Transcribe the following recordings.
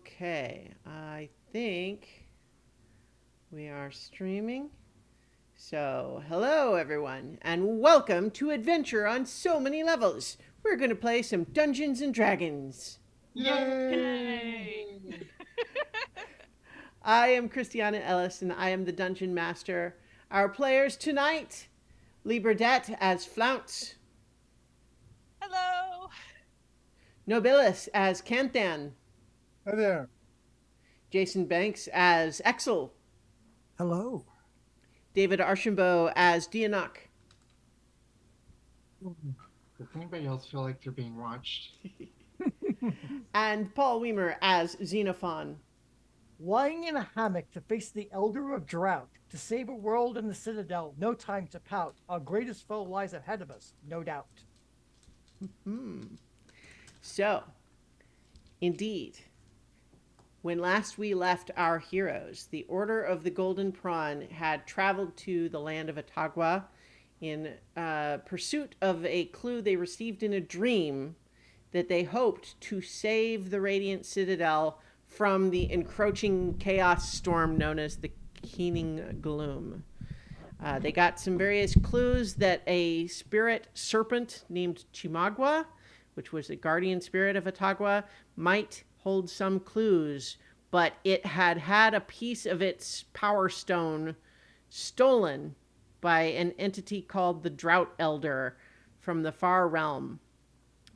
Okay, I think we are streaming. So, hello everyone, and welcome to Adventure on So Many Levels. We're going to play some Dungeons and Dragons. Yay! Yay! I am Christiana Ellis, and I am the Dungeon Master. Our players tonight, Lee Burdett as Flounce, Hello! Nobilis as Canthan, Hi there. Jason Banks as Exel, Hello. David Archambault as Dianok, Does anybody else feel like they're being watched? and Paul Weimer as Xenophon. Lying in a hammock to face the Elder of Drought, to save a world in the Citadel, no time to pout. Our greatest foe lies ahead of us, no doubt. So, indeed, when last we left our heroes, the Order of the Golden Prawn had traveled to the land of Atagua in pursuit of a clue they received in a dream that they hoped to save the Radiant Citadel from the encroaching chaos storm known as the Keening Gloom. They got some various clues that a spirit serpent named Chimagua, which was the guardian spirit of Atagua, might hold some clues, but it had had a piece of its power stone stolen by an entity called the Drought Elder from the far realm,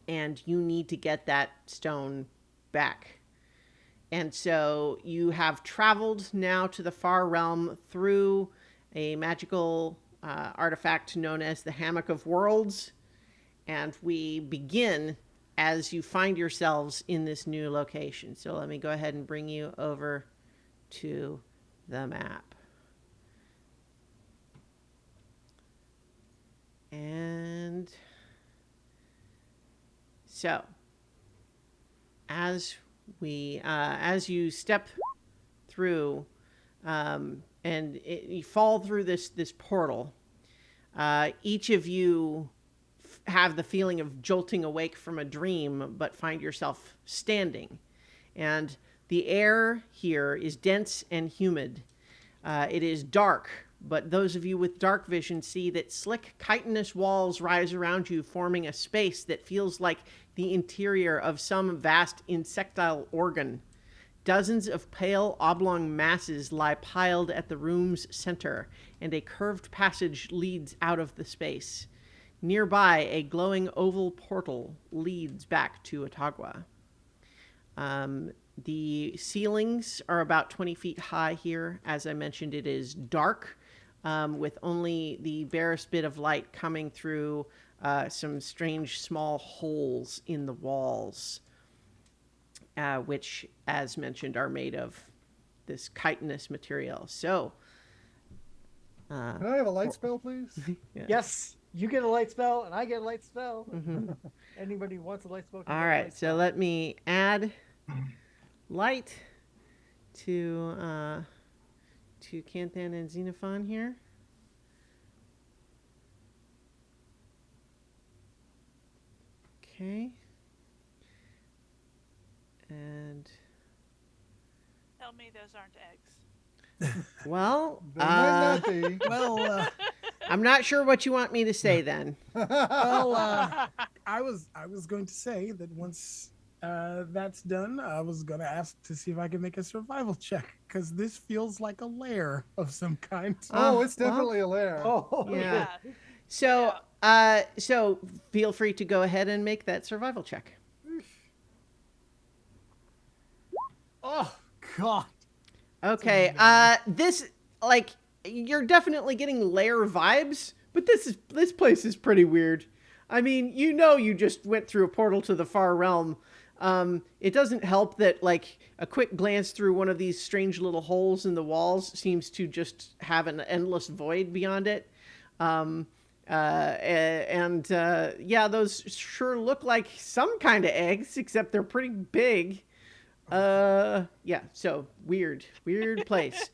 and you need to get that stone back. And so you have traveled now to the far realm through a magical artifact known as the Hammock of Worlds. And we begin as you find yourselves in this new location. So let me go ahead and bring you over to the map. And so as you step through you fall through this portal, each of you have the feeling of jolting awake from a dream, but find yourself standing. And the air here is dense and humid. It is dark, but those of you with dark vision see that slick chitinous walls rise around you, forming a space that feels like the interior of some vast insectile organ. Dozens of pale oblong masses lie piled at the room's center, and a curved passage leads out of the space. Nearby, a glowing oval portal leads back to Atagua. The ceilings are about 20 feet high here. As I mentioned, it is dark, with only the barest bit of light coming through some strange small holes in the walls, which, as mentioned, are made of this chitinous material. So, Can I have a light spell, please? yeah. Yes, you get a light spell, and I get a light spell. Anybody who wants a light spell can All get a right, light so spell. let me add light to Canthan and Xenophon here. Okay. And Tell me those aren't eggs. well, They might not be. Well, I'm not sure what you want me to say then. I was going to say that once that's done, I was going to ask to see if I could make a survival check because this feels like a lair of some kind. Oh, Uh, it's definitely a lair. oh, Yeah. Yeah. So feel free to go ahead and make that survival check. Oh God! Okay. This, like, you're definitely getting lair vibes, but this place is pretty weird. I mean, you just went through a portal to the far realm. It doesn't help that, like, a quick glance through one of these strange little holes in the walls seems to just have an endless void beyond it. Yeah, those sure look like some kind of eggs, except they're pretty big. Yeah, so weird place.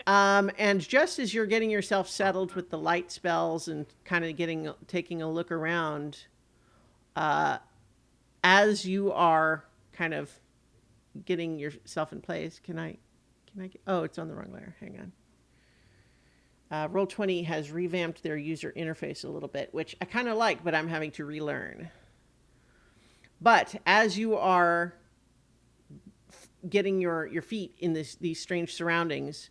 And just as you're getting yourself settled with the light spells and kind of taking a look around, as you are kind of getting yourself in place. Can I get, oh, it's on the wrong layer. Hang on. Roll20 has revamped their user interface a little bit, which I kind of like, but I'm having to relearn. But as you are getting your feet in these strange surroundings,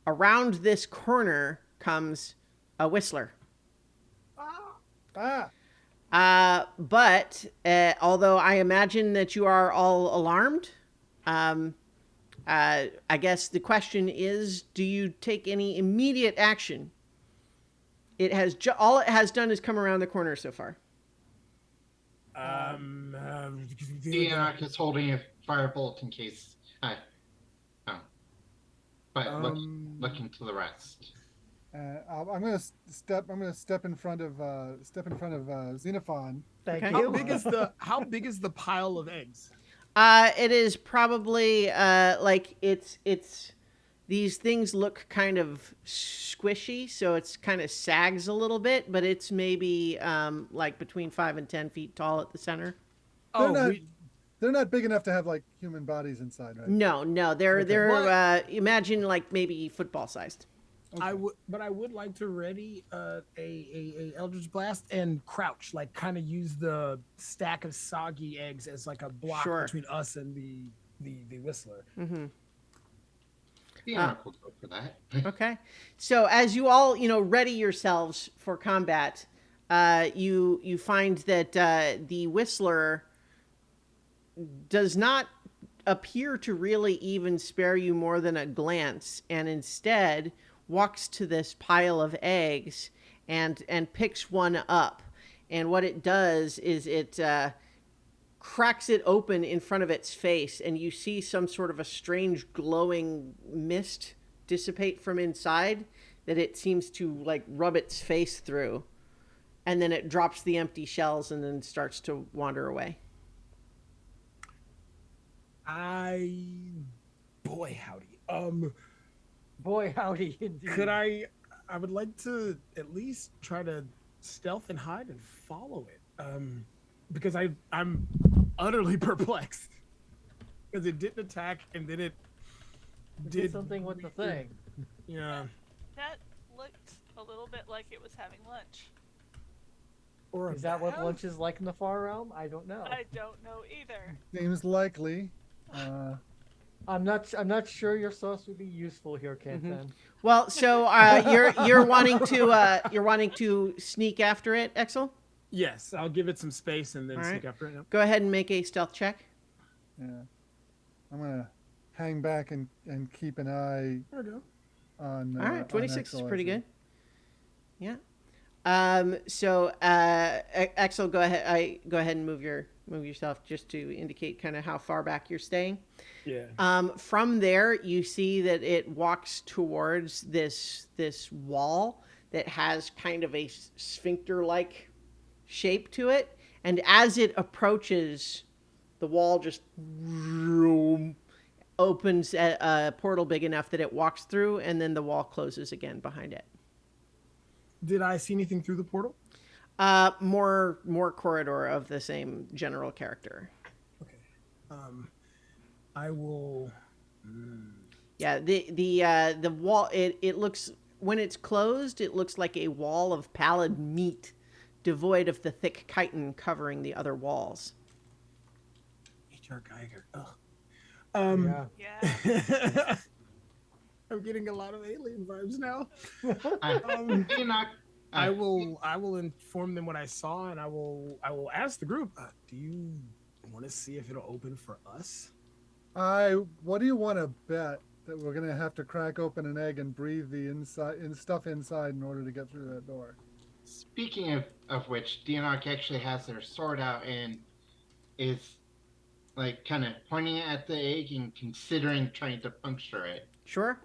around this corner comes a whistler. But although I imagine that you are all alarmed, I guess the question is, do you take any immediate action? It has all it has done is come around the corner so far. Enoch is holding a firebolt in case. But looking to the rest. I'm gonna step in front of Xenophon. Thank Okay. you. How big is the pile of eggs? It is probably like it's these things look kind of squishy, so it's kind of sags a little bit, but it's maybe like between 5 and 10 feet tall at the center. They're not big enough to have like human bodies inside, right? No, they're Okay. they're imagine like maybe football sized. Okay. I would like to ready a Eldritch Blast and crouch, like kind of use the stack of soggy eggs as like a block Sure. between us and the Whistler. Mm-hmm. Enoch will go for that. Okay. So as you all, ready yourselves for combat, you find that the Whistler does not appear to really even spare you more than a glance, and instead walks to this pile of eggs and picks one up. And what it does is it cracks it open in front of its face, and you see some sort of a strange glowing mist dissipate from inside that it seems to like rub its face through, and then it drops the empty shells and then starts to wander away. Boy howdy. Boy, howdy, indeed. Could I would like to at least try to stealth and hide and follow it. Because I'm utterly perplexed. Because it didn't attack and then it did something with the thing. Yeah. That looked a little bit like it was having lunch. Or a Is that what bat? lunch is like in the far realm? I don't know. I don't know either. Seems likely. I'm not sure your sauce would be useful here, Kantan. Well, so you're wanting to sneak after it, Exel? Yes, I'll give it some space and then All sneak right. after it. Yep. Go ahead and make a stealth check. Yeah. I'm gonna hang back and keep an eye There we go. on. All right, 26 is Axel, I pretty think. good. Yeah. So Axel, go ahead and move yourself just to indicate kind of how far back you're staying. Yeah. From there, you see that it walks towards this wall that has kind of a sphincter-like shape to it, and as it approaches, the wall just opens a portal big enough that it walks through, and then the wall closes again behind it. Did I see anything through the portal? More corridor of the same general character. Okay. I will. Yeah, the wall, it looks, when it's closed, it looks like a wall of pallid meat, devoid of the thick chitin covering the other walls. H.R. Geiger. Ugh. Yeah. Yeah. I'm getting a lot of alien vibes now. Enoch. I will inform them what I saw, and I will ask the group. Do you want to see if it'll open for us? What do you want to bet that we're gonna have to crack open an egg and breathe the stuff inside in order to get through that door? Speaking of which, Enoch actually has their sword out and is like kind of pointing it at the egg and considering trying to puncture it. Sure.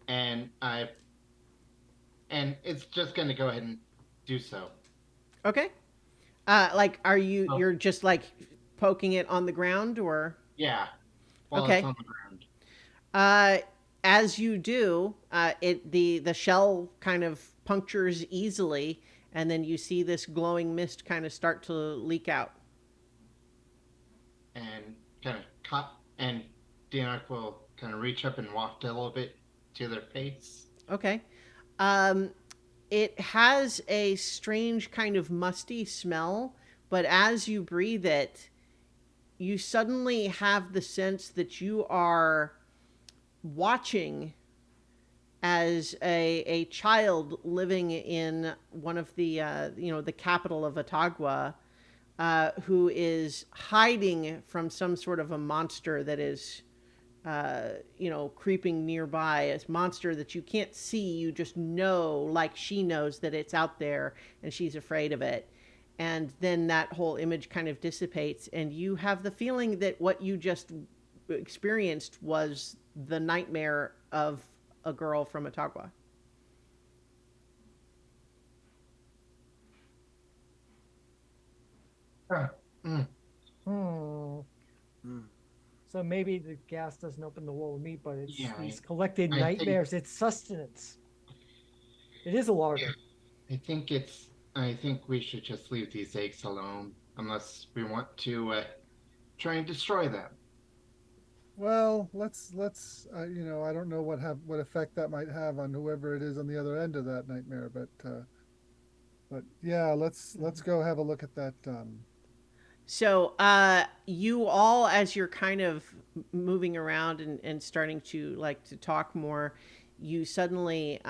And it's just going to go ahead and do so. Okay. Like, are you, Oh. you're just like poking it on the ground, or? Yeah. While Okay. it's on the ground. As you do, the shell kind of punctures easily, and then you see this glowing mist kind of start to leak out. and kind of cop, and Dianok will kind of reach up and waft a little bit to their face. Okay. Um, it has a strange kind of musty smell, but as you breathe it, you suddenly have the sense that you are watching as a child living in one of the the capital of Otagua, who is hiding from some sort of a monster that is creeping nearby, a monster that you can't see, you just know, like she knows that it's out there and she's afraid of it. And then that whole image kind of dissipates, and you have the feeling that what you just experienced was the nightmare of a girl from Otagua. Huh. Mm. Hmm. Hmm. So maybe the gas doesn't open the wall of meat, but it's Yeah, these collected I think nightmares. It's sustenance. It is a larder. I think we should just leave these eggs alone, unless we want to try and destroy them. Well, let's I don't know what effect that might have on whoever it is on the other end of that nightmare, but yeah, let's go have a look at that. So, you all, as you're kind of moving around and starting to like to talk more, you suddenly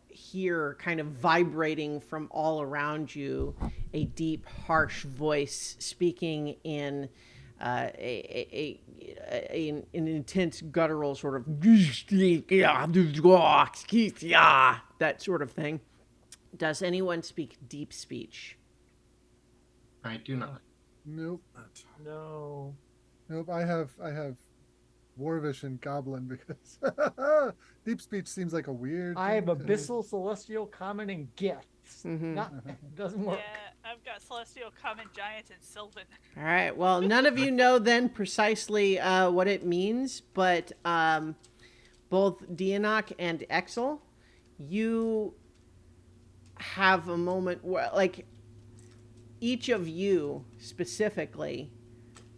hear kind of vibrating from all around you a deep, harsh voice speaking in an intense guttural sort of that sort of thing. Does anyone speak deep speech? I do not. Nope, Not- No. nope. I have Dwarvish and Goblin because deep speech seems like a weird I have thing to. abyssal, celestial, common, and gifts. Mm-hmm. Not doesn't work. Yeah, I've got Celestial, Common, Giant, and Sylvan. All right. Well, none of you know then precisely what it means, but both Dianok and Exel, you have a moment where, like, each of you specifically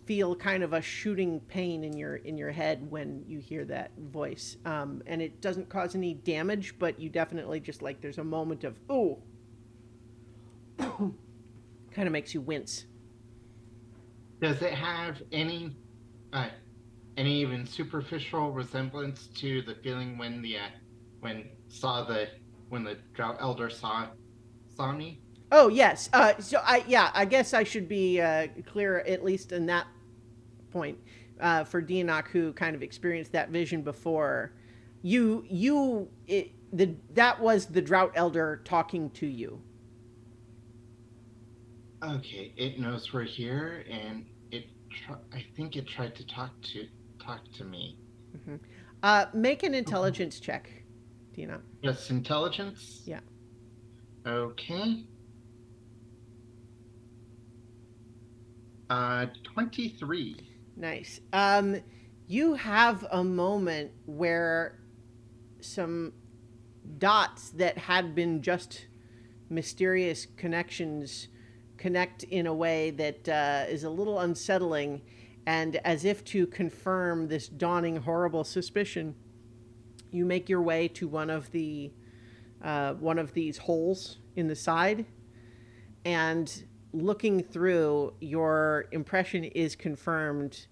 feel kind of a shooting pain in your head when you hear that voice, and it doesn't cause any damage, but you definitely just like there's a moment of ooh, kind of makes you wince. Does it have uh, any even superficial resemblance to the feeling when saw the when the drought elder saw me? Oh yes. I guess I should be clear at least in that point for Dianok, who kind of experienced that vision before. That was the drought elder talking to you. Okay, it knows we're here, and I think it tried to talk to me. Mm-hmm. Make an intelligence check, Dianok. Yes, intelligence. Yeah. Okay. 23. Nice. You have a moment where some dots that had been just mysterious connections connect in a way that is a little unsettling, and as if to confirm this dawning horrible suspicion, you make your way to one of these holes in the side, and looking through, your impression is confirmed,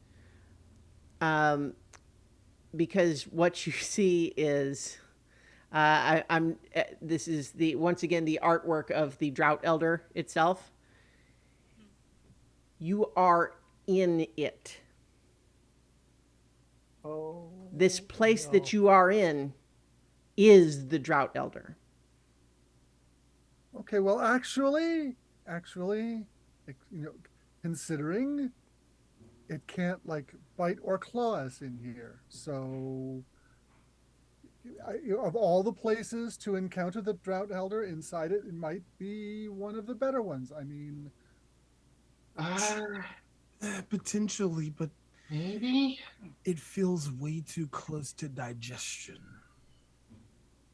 because what you see is I'm this is the once again the artwork of the drought elder itself. You are in it. Oh. This place no. that you are in is the drought elder. Okay, well, actually, considering it can't like bite or claw us in here, so of all the places to encounter the drought elder inside it, it might be one of the better ones. I mean, Uh, Potentially, but maybe. it feels way too close to digestion.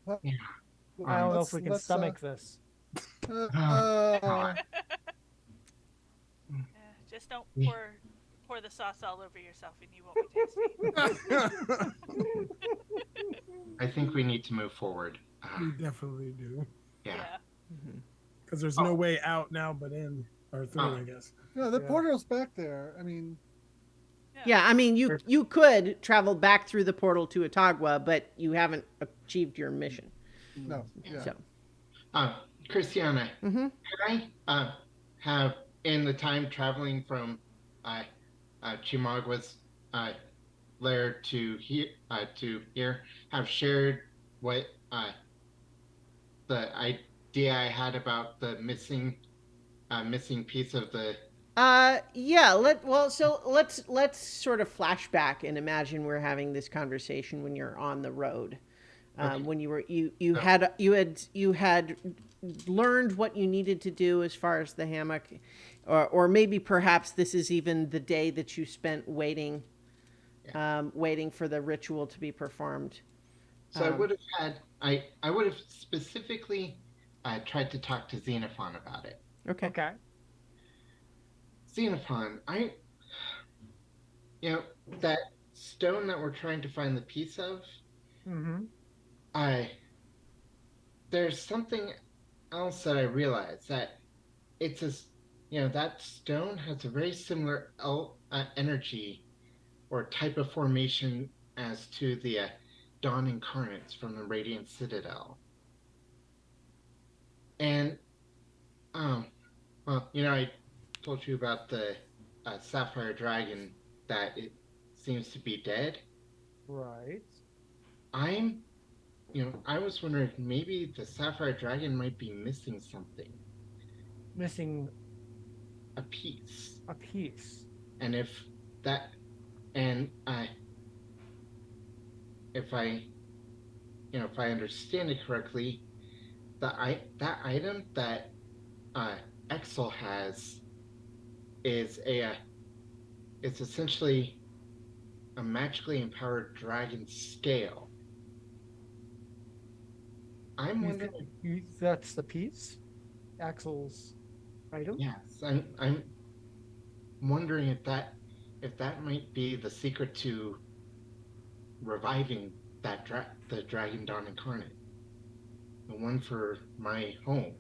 well, Yeah. I don't know if let's we can let's stomach this. uh, Oh, uh, God. Just don't Yeah. pour pour the sauce all over yourself and you won't be tasty. I think we need to move forward. We definitely do. Yeah. Because there's Oh. no way out now but in or through, Oh. I guess. No, the Yeah. portal's back there. I mean, Yeah, I mean, you could travel back through the portal to Otagua, but you haven't achieved your mission. no. Yeah. So, Christiana, mhm. can I have in the time traveling from Chimagua's lair to here have shared what the idea I had about the missing piece of the Yeah, let's sort of flash back and imagine we're having this conversation when you're on the road. Okay. When you were you So- had learned what you needed to do as far as the hammock, or maybe perhaps this is even the day that you spent waiting, waiting for the ritual to be performed. So I would have had I would have specifically tried to talk to Xenophon about it. Okay. Okay. Xenophon, that stone that we're trying to find the piece of, Mm-hmm. there's something else that I realized that it's that stone has a very similar energy or type of formation as to the Dawn Incarnates from the Radiant Citadel. And, I told you about the Sapphire Dragon that it seems to be dead. Right. I was wondering if maybe the Sapphire Dragon might be missing something, Missing a piece. a piece. And if that, and if I understand it correctly, that item that Exel has is it's essentially a magically empowered dragon scale. I'm wondering. That's the piece? Axel's item? Yes, I'm wondering if that might be the secret to reviving the Dragon Dawn Incarnate, the one for my home.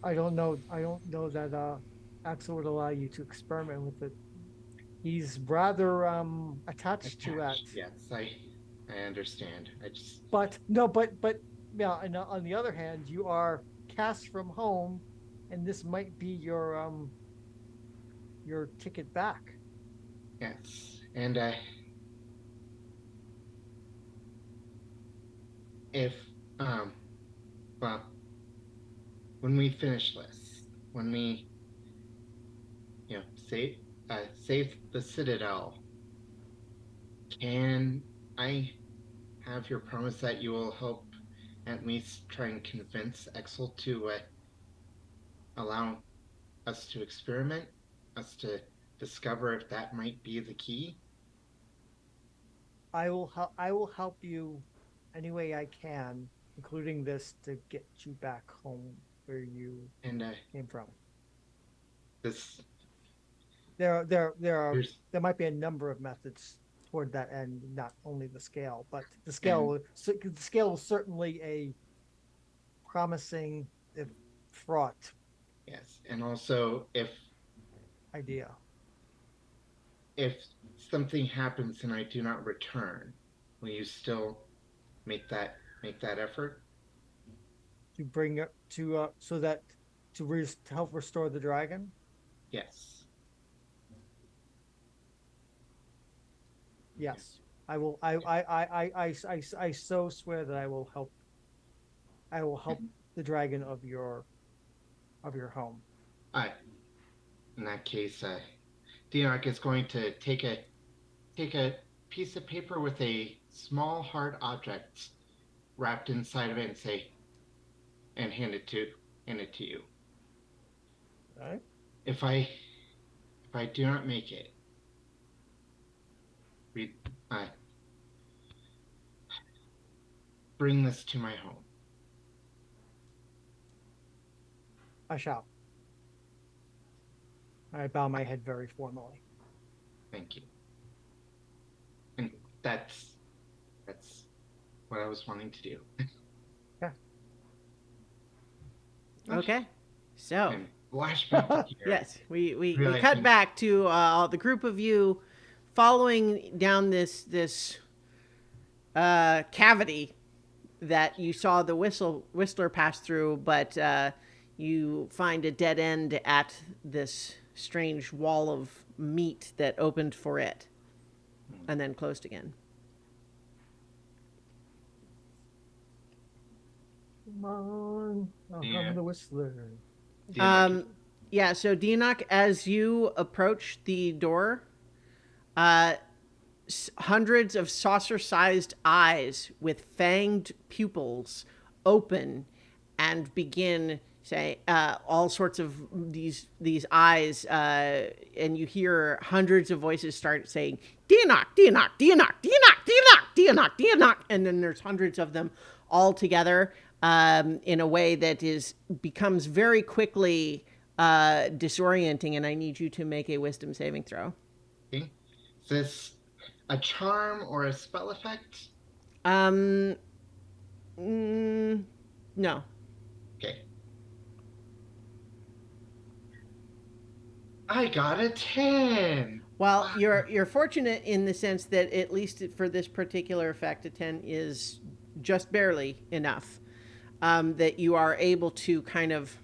I don't know that Axel would allow you to experiment with it. He's rather attached to that. Yes, I understand. But yeah, and on the other hand, you are cast from home, and this might be your ticket back. Yes, and if well, when we finish this, when we save the Citadel, can I have your promise that you will help at least try and convince Exel to allow us to experiment, us to discover if that might be the key? I will help you any way I can, including this, to get you back home where you And came from. this There Here's- might be a number of methods toward that end, not only the scale, but the scale is certainly a promising, if fraught, yes, and also idea. if something happens and I do not return, will you still make that effort? To bring it to to help restore the dragon. Yes. Yes, I will. I so swear that I will help. I will help the dragon of your home. In that case, Diark is going to take a piece of paper with a small hard object wrapped inside of it and hand it to you. All right. If I do not make it, bring this to my home. I shall. I bow my head very formally. Thank you. And that's what I was wanting to do. Okay. So, And flashback here. yes, we Really cut think- back to the group of you following down this cavity that you saw the whistler pass through, but you find a dead end at this strange wall of meat that opened for it and then closed again. Come on. I'll Yeah. come the whistler. Yeah, so Dianok, as you approach the door, hundreds of saucer-sized eyes with fanged pupils open and begin say all sorts of these eyes, and you hear hundreds of voices start saying Dianok, Dianok, Dianok, Dianok, Dianok, Dianok, Dianok, and then there's hundreds of them all together in a way that becomes very quickly disorienting, and I need you to make a wisdom saving throw. Okay. Is this a charm or a spell effect? No. Okay. I got a 10. Well, you're fortunate in the sense that at least for this particular effect, a 10 is just barely enough that you are able to kind of,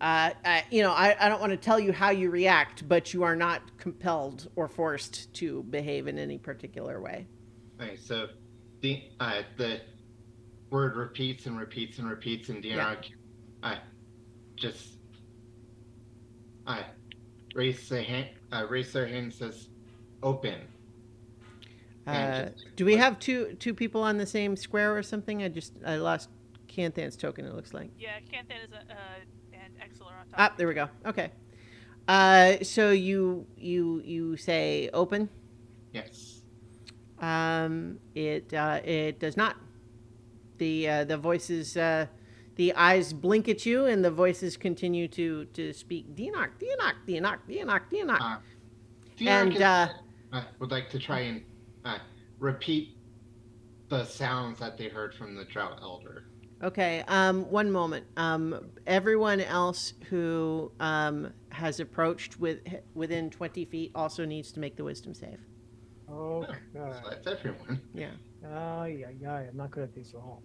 I don't want to tell you how you react, but you are not compelled or forced to behave in any particular way. Okay, so the word repeats and repeats and repeats, and Dianok just raise their hand and says, "Open." And just, Do we have two people on the same square or something? I lost Canthan's token, it looks like. Yeah, Canthan is and Exel are on top. Ah, there we go. Okay. So you say open. Yes. It does not. The voices, the eyes blink at you, and the voices continue to speak. Dianok, Dianok, Dianok, Dianok, Dianok. Dianok would like to try and repeat the sounds that they heard from the Drought Elder. Okay. One moment. Everyone else who has approached within 20 feet also needs to make the wisdom save. Okay. So that's everyone. Yeah. Oh, yeah. I'm not good at these at all.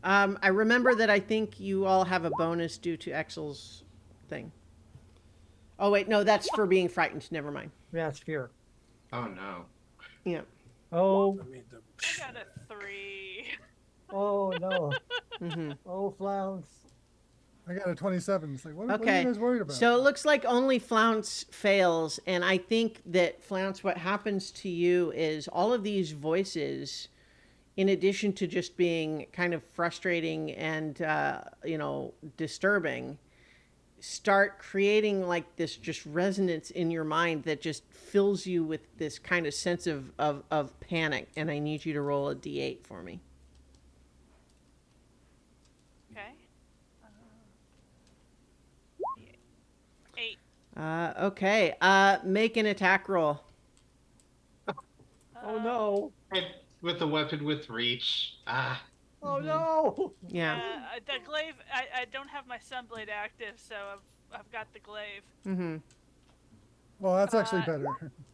I remember that I think you all have a bonus due to Exel's thing. Oh, wait. No, that's for being frightened. Never mind. Yeah, it's fear. Oh no. Yeah. Oh, I made the. I got a 3. oh no. Mm-hmm. Oh, flounce. I got a 27. It's like, what are Okay. you guys worried about? So it looks like only Flounce fails. And I think that, Flounce, what happens to you is all of these voices, in addition to just being kind of frustrating and, disturbing, start creating like this just resonance in your mind that just fills you with this kind of sense of panic. And I need you to roll a d8 for me. Okay. 8. Okay. Make an attack roll. Oh no. And with a weapon with reach. Oh no. Yeah. The glaive. I don't have my sunblade active, so I've got the glaive, Mm-hmm. Well, that's actually better.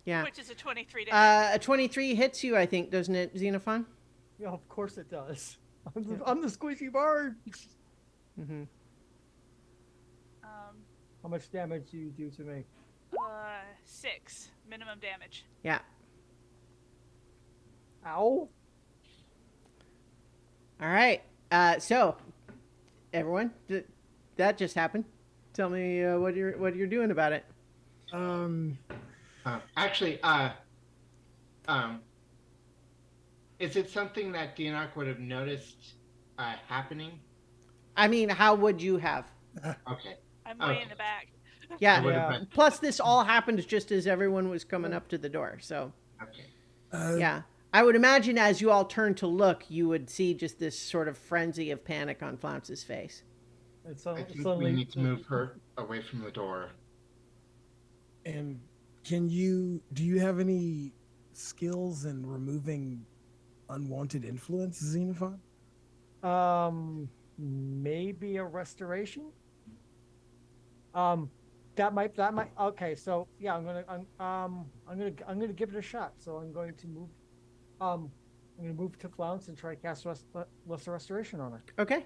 Yeah. which is a 23 to hit. A 23 hits you, I think, doesn't it, Xenophon? Yeah, of course it does. I'm the squishy bird. Mm-hmm. How much damage do you do to me? 6 minimum damage. Yeah. Ow. All right. So, everyone, that just happened. Tell me what you're doing about it. Actually, is it something that Dianok would have noticed happening? I mean, how would you have? Okay. I'm way in the back. I Yeah. would Yeah. have been. Plus, this all happened just as everyone was coming up to the door. So, Okay. yeah. I would imagine as you all turned to look, you would see just this sort of frenzy of panic on Flounce's face. It's I think we need to move her away from the door. And do you have any skills in removing unwanted influence, Xenophon? Maybe a restoration. Um, that might. Okay, so yeah, I'm gonna give it a shot. So I'm going to move. Um, I'm gonna move to Flounce and try to cast lesser restoration on her. Okay.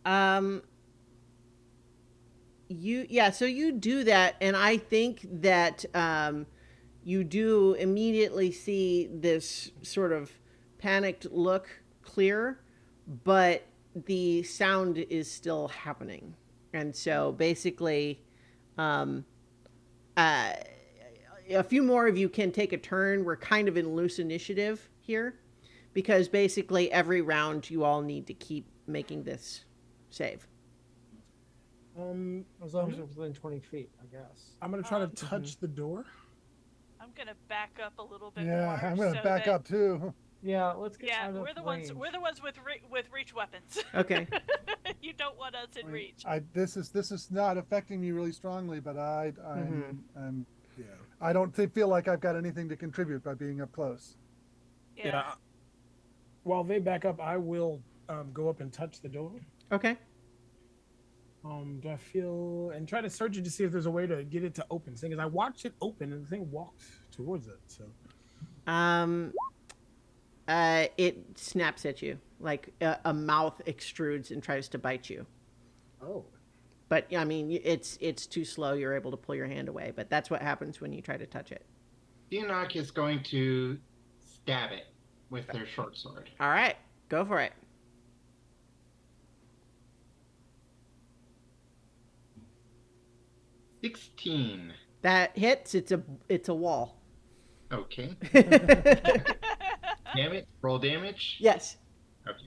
Um, so you do that, and I think that you do immediately see this sort of panicked look clear, but the sound is still happening, and so basically, um, uh, a few more of you can take a turn. We're kind of in loose initiative here, because basically every round you all need to keep making this save. As long as it's within 20 feet, I guess. I'm gonna try to touch the door. I'm gonna back up a little bit Yeah, more. I'm gonna so back that, up too. Yeah, let's get Yeah, out of we're the ones. range. We're the ones with with reach weapons. Okay. You don't want us in I mean, reach. this is not affecting me really strongly, but I'm Yeah. I don't feel like I've got anything to contribute by being up close. Yeah. While they back up, I will go up and touch the door. Okay. Do I feel and try to search it to see if there's a way to get it to open? Seeing as I watched it open and the thing walked towards it, so It snaps at you like a mouth extrudes and tries to bite you. oh, But I mean, it's too slow. You're able to pull your hand away, but that's what happens when you try to touch it. Enoch is going to stab it with their short sword. All right, go for it. $16. That hits. It's a wall. Okay. Damn it. Roll damage. Yes. Okay.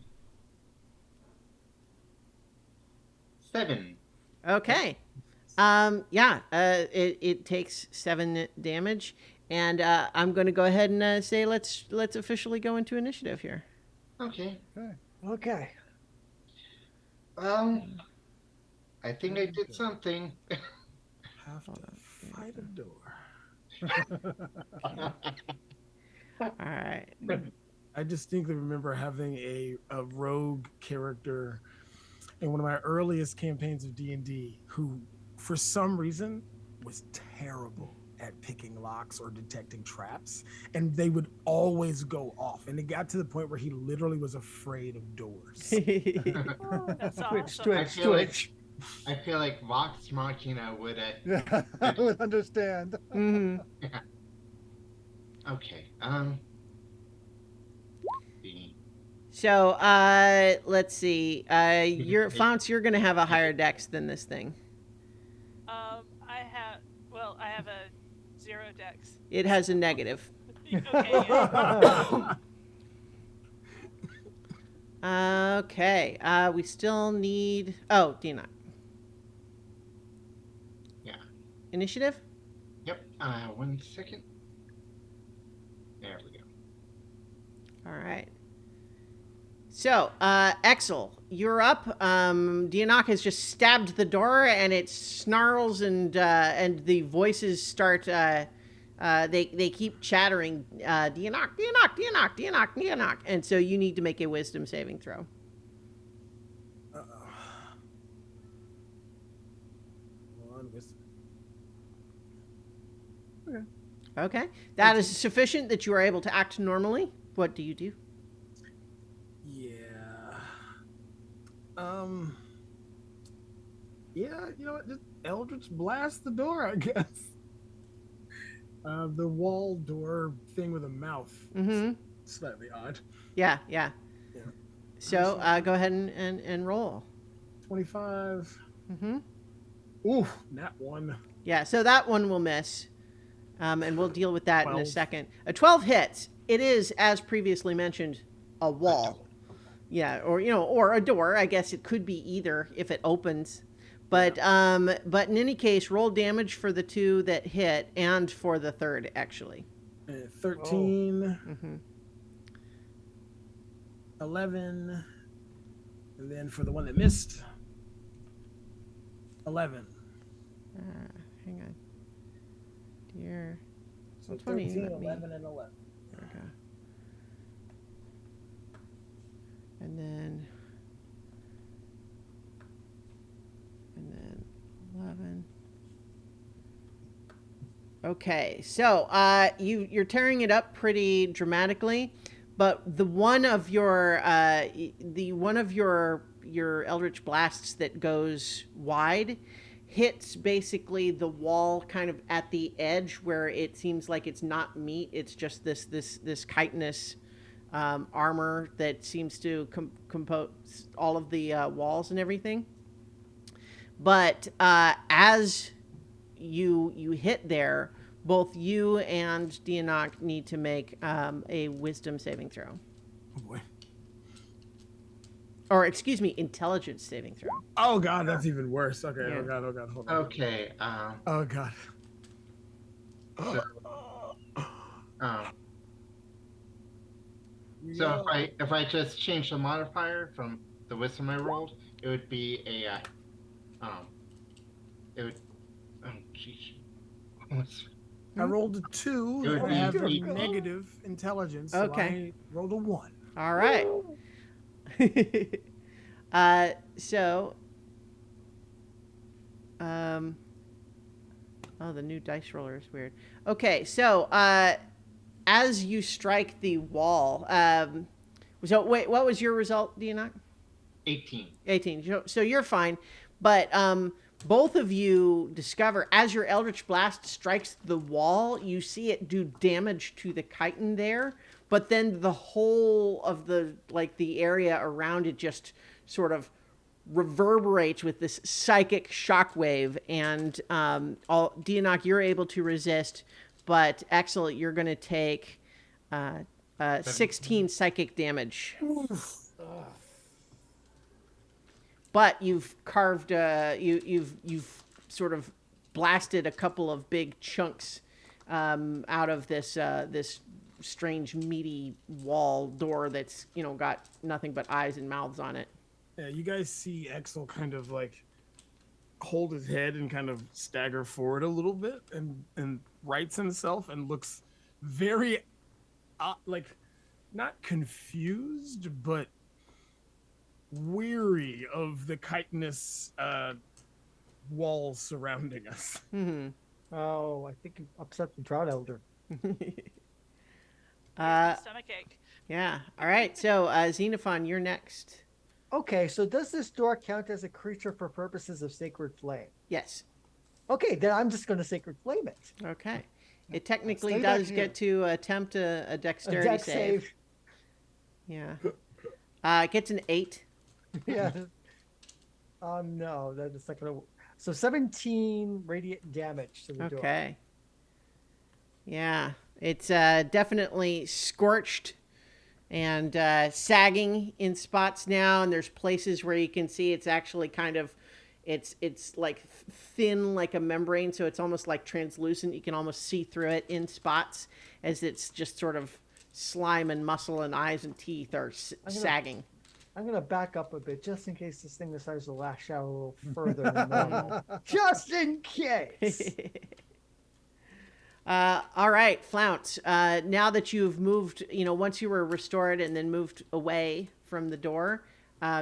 7. Okay. Yeah. It takes 7 damage, and I'm going to go ahead and say let's officially go into initiative here. Okay. Okay. Well, I think I did something. have to fight a door. All right. I distinctly remember having a rogue character in one of my earliest campaigns of D&D who, for some reason, was terrible at picking locks or detecting traps, and they would always go off. And it got to the point where he literally was afraid of doors. Oh, that's awesome. I feel like Vox Machina would have. Yeah, I would understand. Mm-hmm. Okay. So, let's see. You're Founce. You're going to have a higher dex than this thing. I have a 0 dex. It has a negative. Okay. Yeah. Okay. We still need. Oh, Dina. Yeah. Initiative. Yep. 1 second. There we go. All right. So, Exel, you're up. Dianok has just stabbed the door, and it snarls, and the voices start. They keep chattering. Dianok, and so you need to make a wisdom saving throw. One wisdom. Okay, that is sufficient that you are able to act normally. What do you do? Yeah. Yeah, you know what? Just Eldritch blast the door, I guess. The wall door thing with a mouth. Mm-hmm. Slightly odd. Yeah. Yeah. So go ahead and roll. 25. Mm-hmm. Ooh, nat 1. Yeah, so that one will miss. And we'll deal with that in a 12. second. A 12 hits. It is, as previously mentioned, a wall. Yeah, or a door. I guess it could be either if it opens. But in any case, roll damage for the 2 that hit and for the 3rd, actually. 13. Mm-hmm. 11. And then for the one that missed, 11. hang on. Dear. So That's funny, 13, let me- 11, and 11. There we go. And then 11. Okay, so you're tearing it up pretty dramatically, but the one of your your eldritch blasts that goes wide hits basically the wall kind of at the edge where it seems like it's not meat, it's just this chitinous armor that seems to compose all of the walls and everything. But as you hit there, both you and Dianok need to make a wisdom saving throw. Oh boy. Or, excuse me, intelligence saving throw. Oh god, that's even worse. Okay. Yeah. Oh god. Hold on. Okay. Oh god. So, so if I just change the modifier from the wisdom I rolled, it would be a it would oh jeez. I rolled a 2 It would and I have be a 18. negative intelligence, so Okay. I rolled a 1. All right. So, oh, the new dice roller is weird. Okay, so as you strike the wall, so wait, what was your result, Dianok? 18. 18. So you're fine, but both of you discover as your Eldritch Blast strikes the wall, you see it do damage to the chitin there, but then the whole of the area around it just sort of reverberates with this psychic shockwave, and Dianok, you're able to resist, but Axel, you're going to take 16 psychic damage. But you've carved, you've sort of blasted a couple of big chunks out of this strange meaty wall door that's got nothing but eyes and mouths on it. Yeah, you guys see Exel kind of like hold his head and kind of stagger forward a little bit and rights himself and looks very like not confused but weary of the chitinous walls surrounding us. Mm-hmm. Oh, I think you upset the Drought Elder. Stomachache. Yeah. All right. So Xenophon, you're next. Okay, so does this door count as a creature for purposes of Sacred Flame? Yes. Okay, then I'm just going to Sacred Flame it. Okay. It technically Stay back does here. get to attempt a A dexterity deck save. save. Yeah. It gets an 8. Yeah. No, that's not going to. So 17 radiant damage to the door. Okay. Yeah. It's definitely scorched and sagging in spots now, and there's places where you can see it's actually kind of it's like thin like a membrane, so it's almost like translucent. You can almost see through it in spots as it's just sort of slime and muscle and eyes and teeth are sagging. I'm going to back up a bit just in case this thing decides to lash out a little further than normal. Just in case. All right, Flounce. Now that you've moved, once you were restored and then moved away from the door,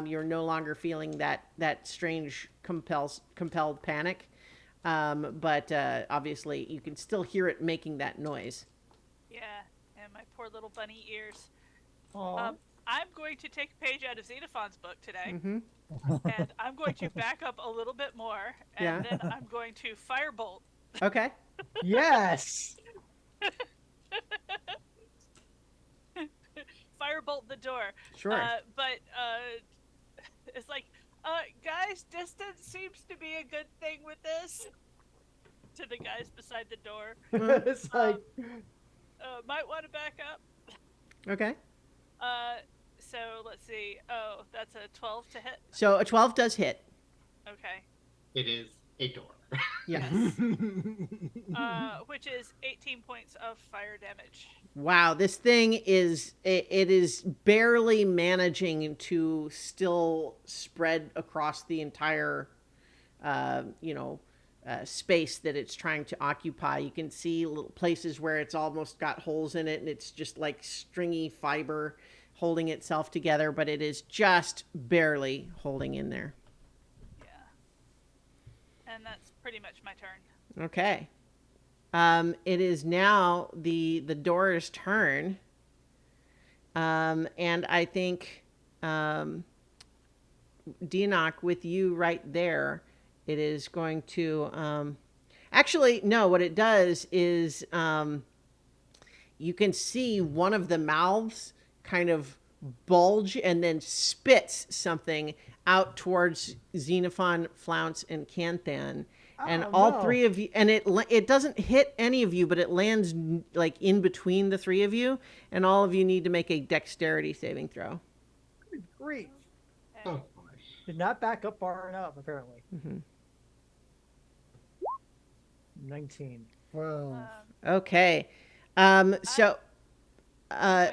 you're no longer feeling that strange compelled panic. But obviously, you can still hear it making that noise. Yeah, and my poor little bunny ears. Aw. I'm going to take a page out of Xenophon's book today, Mm-hmm. and I'm going to back up a little bit more, and Yeah. then I'm going to firebolt. Okay. Yes. Firebolt the door. Sure. But it's like, guys, distance seems to be a good thing with this. To the guys beside the door. It's like, Might want to back up. Okay. So let's see. Oh, that's a 12 to hit. So a 12 does hit. Okay. It is a door. Yes. Which is 18 points of fire damage. Wow, this thing it is barely managing to still spread across the entire space that it's trying to occupy. You can see little places where it's almost got holes in it, and it's just like stringy fiber holding itself together, but it is just barely holding in there. Yeah. And that's pretty much my turn. Okay. It is now the door's turn. And I think Deanoch, with you right there, it is going to actually no. What it does is you can see one of the mouths kind of bulge and then spits something out towards Xenophon, Flounce, and Canthan. And Oh, all no. three of you, and it doesn't hit any of you, but it lands like in between the three of you, and all of you need to make a dexterity saving throw. Good grief. Oh boy. Did not back up far enough, apparently. Mm-hmm. 19. Well, Okay, so I'm going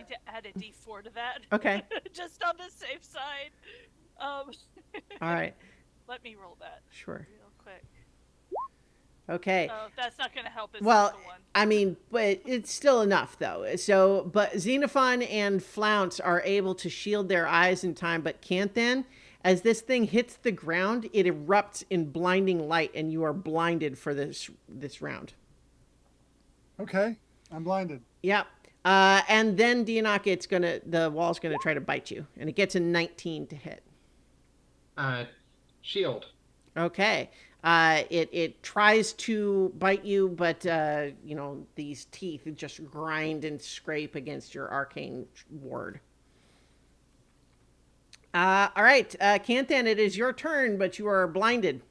to add a D4 to that. Okay. Just on the safe side. all right, Let me roll that sure, real quick. okay. Oh, that's not going to help. It's Well, just the one. I mean, but it's still enough though. So, but Xenophon and Flounce are able to shield their eyes in time, but Canthan, as this thing hits the ground, it erupts in blinding light, and you are blinded for this round. okay, I'm blinded. Yep. And then Deanoch, the wall's gonna try to bite you, and it gets a 19 to hit. Shield. Okay. It tries to bite you, but these teeth just grind and scrape against your arcane ward. All right, Canthan, it is your turn, but you are blinded.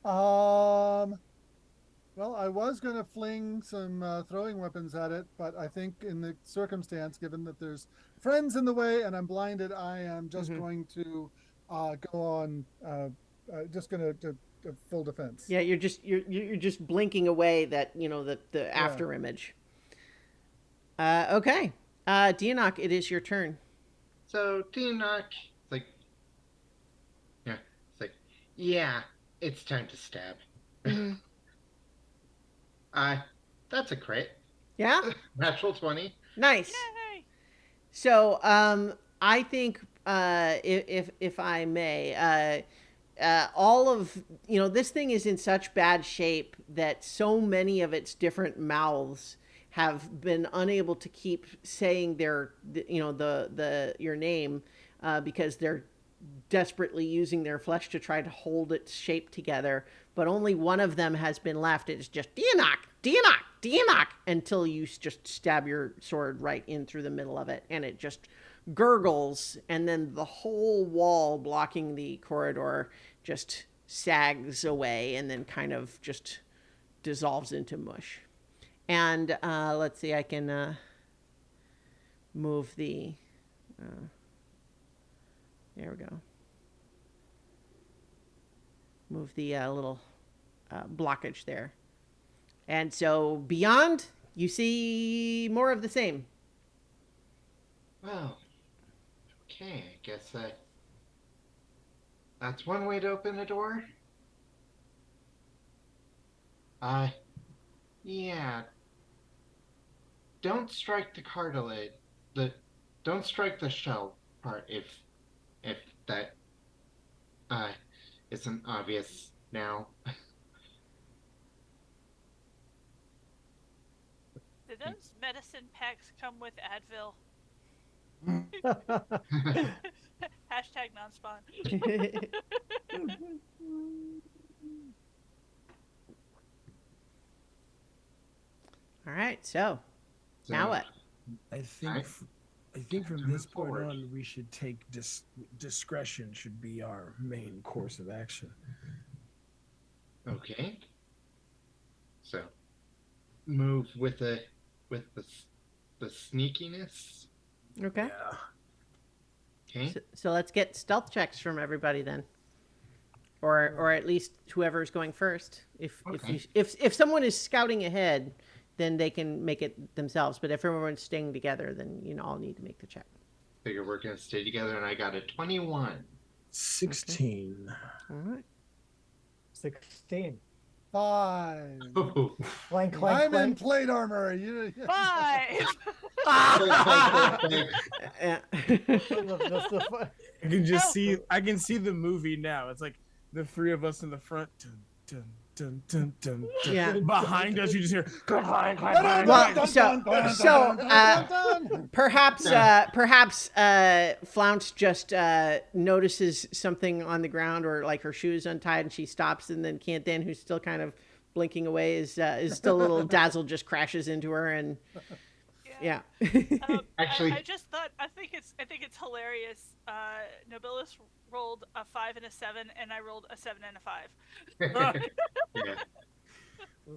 Well, I was going to fling some throwing weapons at it, but I think in the circumstance, given that there's friends in the way and I'm blinded, I am just going to go on, just going to full defense. Yeah, you're just blinking away that the after image. Okay, Deanoch, it is your turn. So Deanoch, yeah, it's time to stab. That's a crit. Yeah, Natural 20. nice. Yay! So, I think, if I may, all of this thing is in such bad shape that so many of its different mouths have been unable to keep saying your name, because they're desperately using their flesh to try to hold its shape together. But only one of them has been left. It's just Deanoch, Deanoch, Deanoch, until you just stab your sword right in through the middle of it, and it just gurgles, and then the whole wall blocking the corridor just sags away and then kind of just dissolves into mush. And let's see, I can move the there we go. Move the little blockage there. And so beyond, you see more of the same. Well, okay, I guess that's one way to open a door. Yeah. Don't strike the cartilage. Don't strike the shell part if that isn't obvious now. Do those medicine packs come with Advil? Hashtag non-spawn. All right, so now what? I think Alright. I think from Move this point forward. on, we should take discretion should be our main course of action. Okay. So move with the sneakiness. Okay. Yeah. Okay. So let's get stealth checks from everybody then, or at least whoever's going first. If someone is scouting ahead, then they can make it themselves. But if everyone's staying together, then you all need to make the check. Figure we're gonna stay together, and I got a 21. 16. All right. 16. 5. Ooh. Clank, clank, I'm in clank. plate armor. You. 5. Yeah. I can just No. see. I can see the movie now. It's like the three of us in the front. Dun, dun, dun, dun, dun, dun. Yeah. Behind us, you just hear. Clank, clank, clank, Dun, clank, Well, dun, clank. dun, dun, dun, so, dun, dun, dun, dun. perhaps Flounce just notices something on the ground, or like her shoes untied, and she stops, and then Cantan, who's still kind of blinking away, is still a little dazzled, just crashes into her, and yeah. Actually- I just thought I think it's hilarious. Nobilis rolled a 5 and a 7, and I rolled a 7 and a 5. Yeah.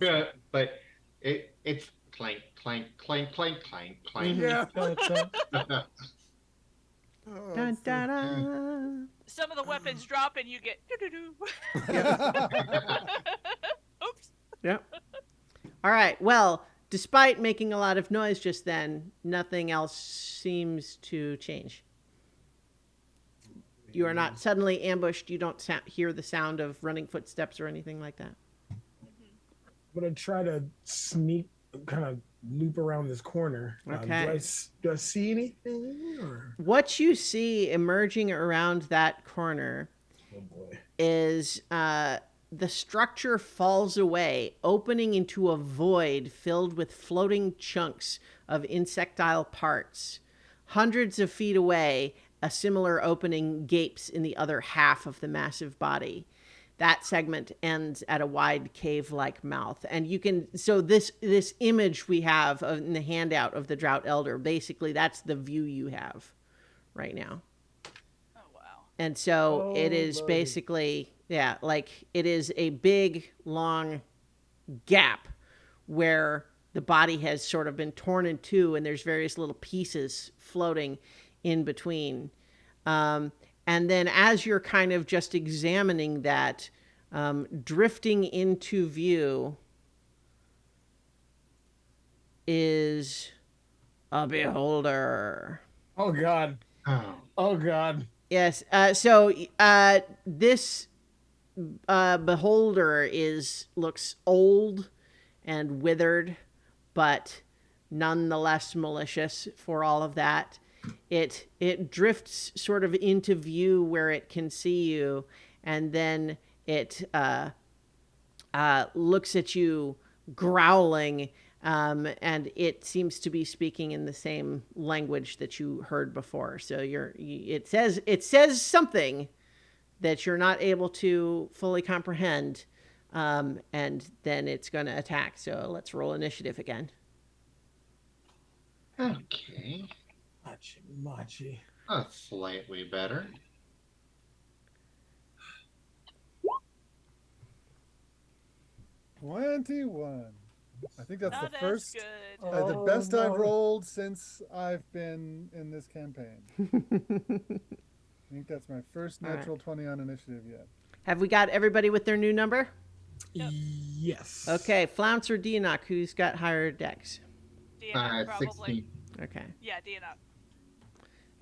Yeah, but it's clank, clank, clank, clank, clank, clank. Yeah. Dun, dun, dun. Some of the weapons drop, and you get doo-doo-doo. Oops. Yep. All right. Well, despite making a lot of noise just then, nothing else seems to change. You are not suddenly ambushed. You don't hear the sound of running footsteps or anything like that. I'm gonna try to sneak, kind of loop around this corner. Okay. Do I see anything? Or... What you see emerging around that corner Oh boy. is the structure falls away, opening into a void filled with floating chunks of insectile parts. Hundreds of feet away, a similar opening gapes in the other half of the massive body. That segment ends at a wide cave-like mouth. And you can, so this image we have in the handout of the Drought Elder, basically that's the view you have right now. Oh wow. And so Oh, it is Lordy. basically, yeah, like it is a big, long gap where the body has sort of been torn in two, and there's various little pieces floating in between. And then as you're kind of just examining that, drifting into view is a beholder. Oh god. Oh. Oh god. Yes. So this beholder looks old and withered, but nonetheless malicious for all of that. It drifts sort of into view where it can see you, and then it looks at you growling, and it seems to be speaking in the same language that you heard before. So it says something that you're not able to fully comprehend, and then it's going to attack. So let's roll initiative again. Okay. Machi. That's slightly better. $21. I think that's Not the as first, good. the Oh, best I've no. rolled since I've been in this campaign. I think that's my first All right. natural 20 on initiative yet. Have we got everybody with their new number? Yep. Yes. Okay, Flounce or Dianok, who's got higher decks? DNF probably. 16. Okay. Yeah, DNF.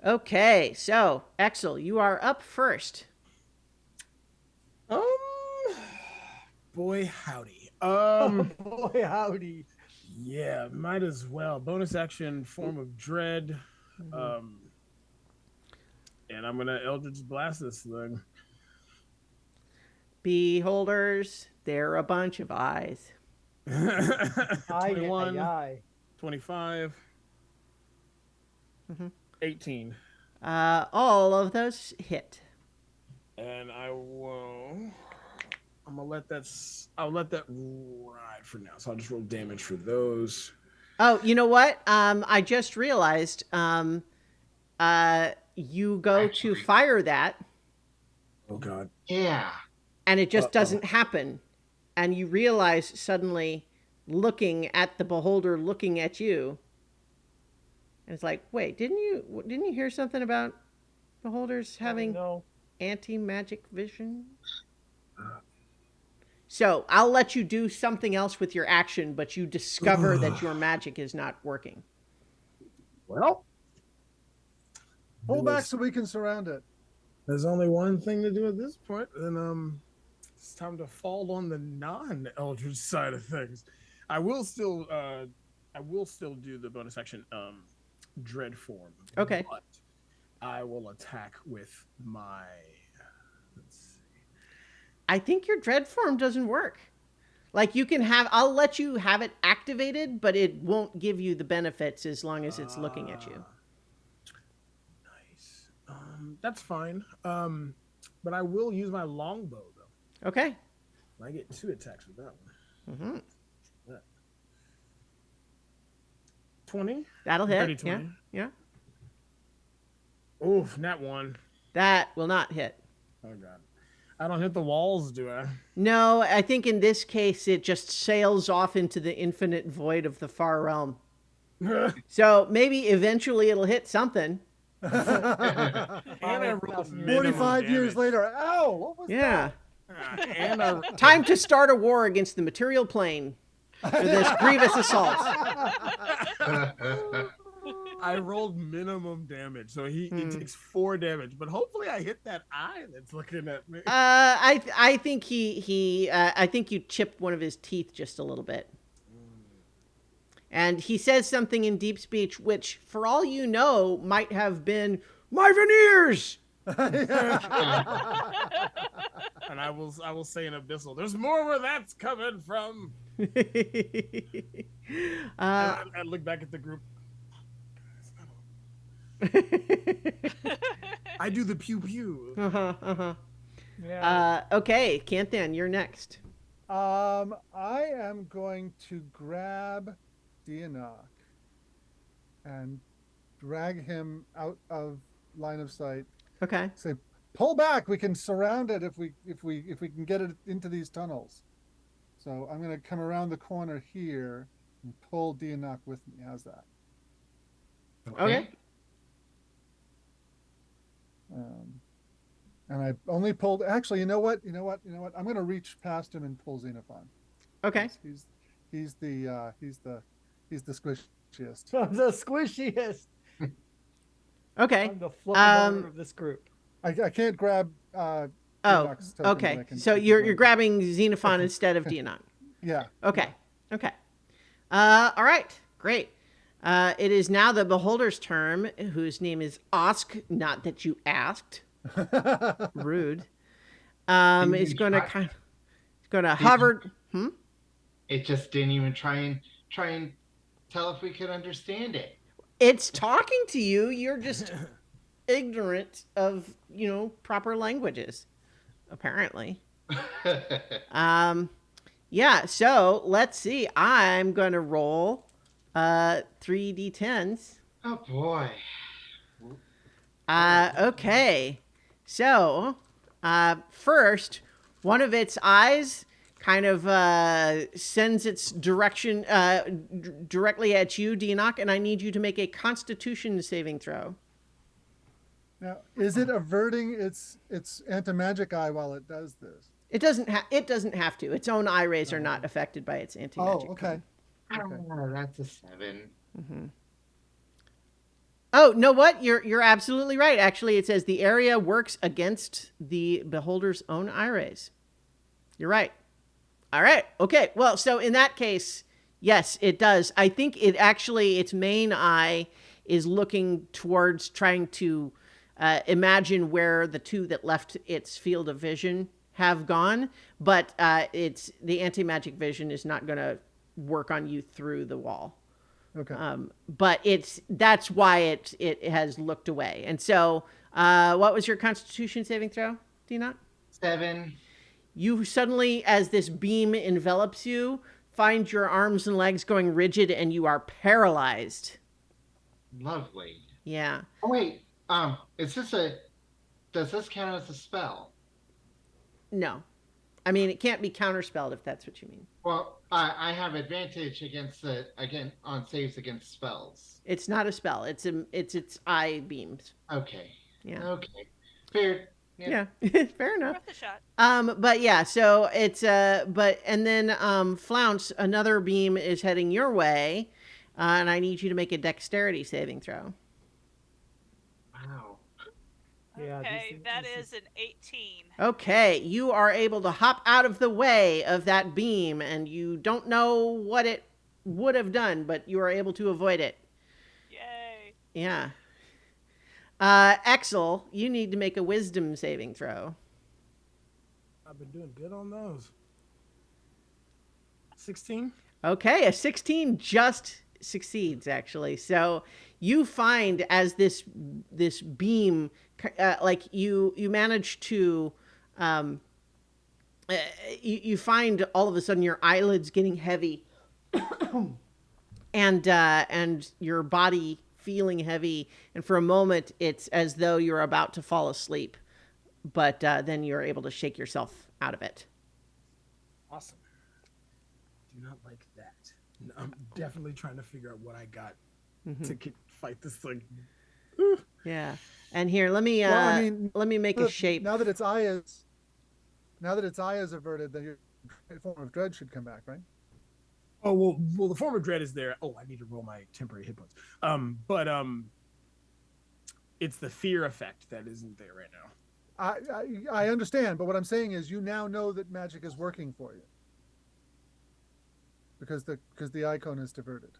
Okay, so Exel, you are up first. Boy howdy. Boy, howdy. Yeah, might as well. Bonus action, form of dread. And I'm gonna Eldritch Blast this thing. Beholders, they're a bunch of eyes. 21, Aye. 25, Mhm. 18. All of those hit. And I'm gonna let I'll let that ride for now. So I'll just roll damage for those. Oh, you know what? I just realized you go to Actually. fire that, Oh god. Yeah. and it just Uh-oh. doesn't happen. And you realize suddenly, looking at the beholder looking at you, and it's like, wait, didn't you hear something about beholders having No. anti-magic vision? So I'll let you do something else with your action, but you discover that your magic is not working. Well, Pull back so we can surround it. there's only one thing to do at this point. Then It's time to fall on the non-eldritch side of things. I will still do the bonus action dread form. Okay. But I will attack with my. Let's see. I think your dread form doesn't work. Like you can have, I'll let you have it activated, but it won't give you the benefits as long as it's looking at you. Nice. That's fine. But I will use my longbow though. Okay. I get 2 attacks with that one. Mm-hmm. 20. That'll hit. 30, 20. Yeah. Oof, nat 1. That will not hit. Oh god. I don't hit the walls, do I? No, I think in this case it just sails off into the infinite void of the far realm. So maybe eventually it'll hit something. And I rolled 45 years later. Ow! What was Yeah. and I, Time to start a war against the material plane for this grievous assault. I rolled minimum damage, so he takes 4 damage. But hopefully, I hit that eye that's looking at me. I think I think you chipped one of his teeth just a little bit. And he says something in deep speech, which, for all you know, might have been my veneers. And I will say in abyssal, there's more where that's coming from. I look back at the group. I do the pew pew. Yeah. Okay, Canthan, you're next. I am going to grab Dianok and drag him out of line of sight. Okay. Say, pull back. We can surround it if we can get it into these tunnels. So I'm going to come around the corner here and pull Dianok with me. How's that? Okay. And I only pulled. Actually, you know what? I'm going to reach past him and pull Xenophon. Okay. He's the squishiest. I'm the squishiest. Okay. I'm the fluffy butter of this group. I can't grab. Oh, Dianok's token, but okay. I can So keep you're going. grabbing Xenophon instead of Dianok. Yeah. Okay. Okay. All right. Great. It is now the Beholder's turn, whose name is Osk. Not that you asked. Rude. Is going to hover. It just didn't even try and tell if we could understand it. It's talking to you. You're just ignorant of proper languages, apparently. Yeah. So let's see. I'm going to roll 3d10s. Oh boy. Okay. So, first, one of its eyes kind of sends its direction directly at you, Dianok, and I need you to make a Constitution saving throw. Now, is it averting its anti-magic eye while it does this? It doesn't have to. Its own eye rays are not affected by its anti-magic. Oh, okay. Oh, that's a 7. Mm-hmm. Oh, know what? You're absolutely right. Actually, it says the area works against the Beholder's own eye rays. You're right. All right. Okay. Well, so in that case, yes, it does. I think its main eye is looking towards trying to imagine where the two that left its field of vision have gone, but the anti-magic vision is not going to work on you through the wall. Okay. But that's why it has looked away. And so, what was your Constitution saving throw, Dianok? 7. You suddenly, as this beam envelops you, find your arms and legs going rigid, and you are paralyzed. Lovely. Yeah. Oh wait. Does this count as a spell? No. I mean, it can't be counterspelled if that's what you mean. Well, I have advantage on saves against spells. It's not a spell. It's its eye beams. Okay. Yeah. Okay. Fair. Yeah. Fair enough. Worth a shot. But yeah, so it's and then Flounce, another beam is heading your way, and I need you to make a dexterity saving throw. Wow. Yeah, these Okay, things- that this is an 18. Okay, you are able to hop out of the way of that beam, and you don't know what it would have done, but you are able to avoid it. Yay. Yeah. Exel, you need to make a wisdom saving throw. I've been doing good on those. 16. Okay, a 16 just succeeds actually. So you find as this beam, like you manage to, um, you find all of a sudden your eyelids getting heavy, and your body feeling heavy, and for a moment it's as though you're about to fall asleep, but then you're able to shake yourself out of it. Awesome. Do not like that. No, I'm definitely trying to figure out what I got to fight this thing. Yeah. And here, let me Well, I mean, let me make a shape. Now that its eye is averted, then your form of dread should come back, right? Oh well, the form of dread is there. Oh, I need to roll my temporary hit points. But it's the fear effect that isn't there right now. I understand, but what I'm saying is, you now know that magic is working for you because the icon is diverted.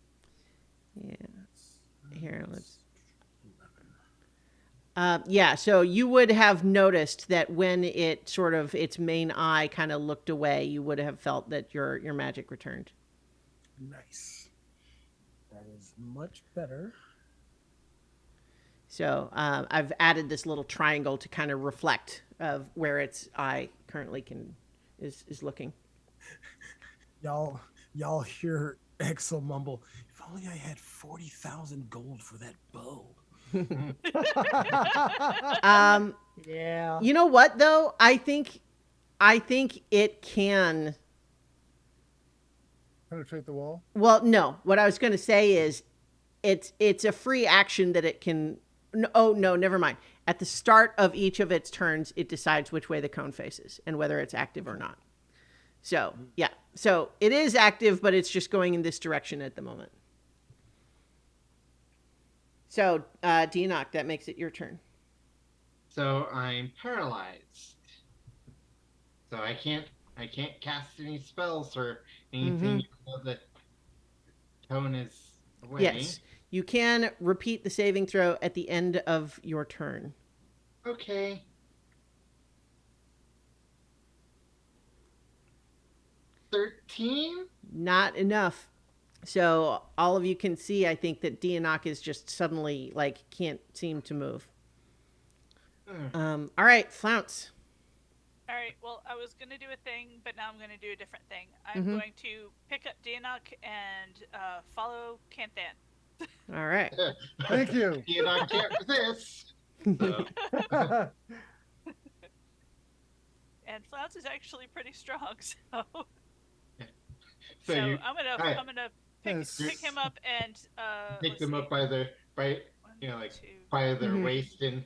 Yeah. Here, let's. Yeah, so you would have noticed that when it sort of its main eye kind of looked away, you would have felt that your magic returned. Nice. That is much better. So I've added this little triangle to kind of reflect of where its eye currently is looking. Y'all hear Exel mumble, if only I had 40,000 gold for that bow. Yeah. You know what though? I think it can. Penetrate the wall. Well, no. What I was going to say is, it's a free action that it can. No, oh no, never mind. At the start of each of its turns, it decides which way the cone faces and whether it's active or not. So yeah, so it is active, but it's just going in this direction at the moment. So Dianok, that makes it your turn. So I'm paralyzed. So I can't cast any spells or anything. So the cone is away. Yes, you can repeat the saving throw at the end of your turn. Okay. $13? Not enough. So all of you can see, I think, that Dianok is just suddenly like can't seem to move. All right, Flounce. All right, well, I was going to do a thing, but now I'm going to do a different thing. I'm going to pick up Dianok and follow Canthan. All right. Thank you. I can't resist. So, And Flounce is actually pretty strong, so so you I'm gonna Yes. pick him up and pick let's them see. up by their One, two, by their Mhm. waist, and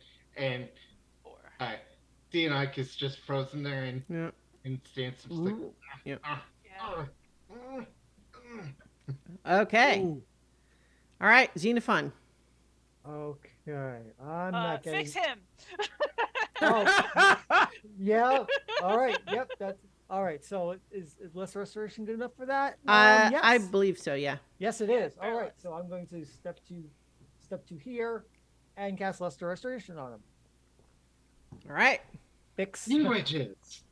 4. Theonok is just frozen there Yeah. in stance. Like, Ooh. Yeah. Yeah. Okay. Ooh. All right, Xenophon. Okay. I'm not getting. Fix him. Oh, yeah. All right. Yep. That's all right. So is less restoration good enough for that? Yes. I believe so. Yeah. Yes, it is. All fair right. enough. So I'm going to step to here, and cast lesser restoration on him. All right. Fix. Languages.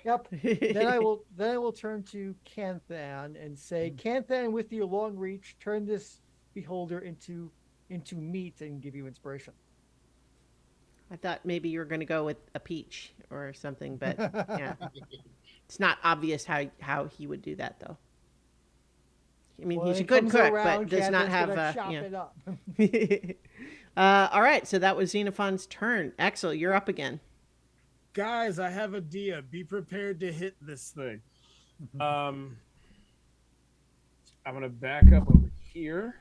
Yep. Then I will turn to Canthan and say, Canthan, with your long reach, turn this beholder into meat and give you inspiration. I thought maybe you were going to go with a peach or something, but yeah, it's not obvious how he would do that though. I mean, When he's a it good comes cook, around, but does not Canthan's have gonna chop yeah. it up. All right, so that was Xenophon's turn. Axel, you're up again. Guys, I have a idea. Be prepared to hit this thing. I'm gonna back up over here,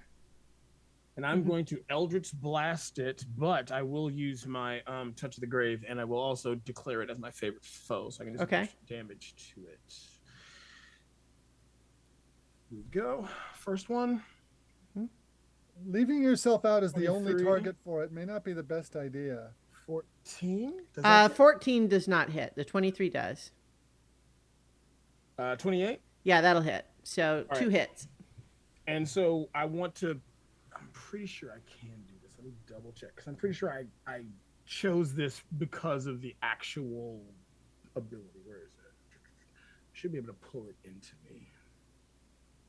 and I'm going to Eldritch Blast it, but I will use my Touch of the Grave, and I will also declare it as my favorite foe, so I can just Okay. do damage to it. Here we go. First one. Leaving yourself out as the only 23. target for it may not be the best idea. 14. Does that hit? 14 does not hit. The 23 does. 28. Yeah, that'll hit. So All 2 right. hits. And so I want to. I'm pretty sure I can do this. Let me double check because I'm pretty sure I chose this because of the actual ability. Where is it? Should be able to pull it into me.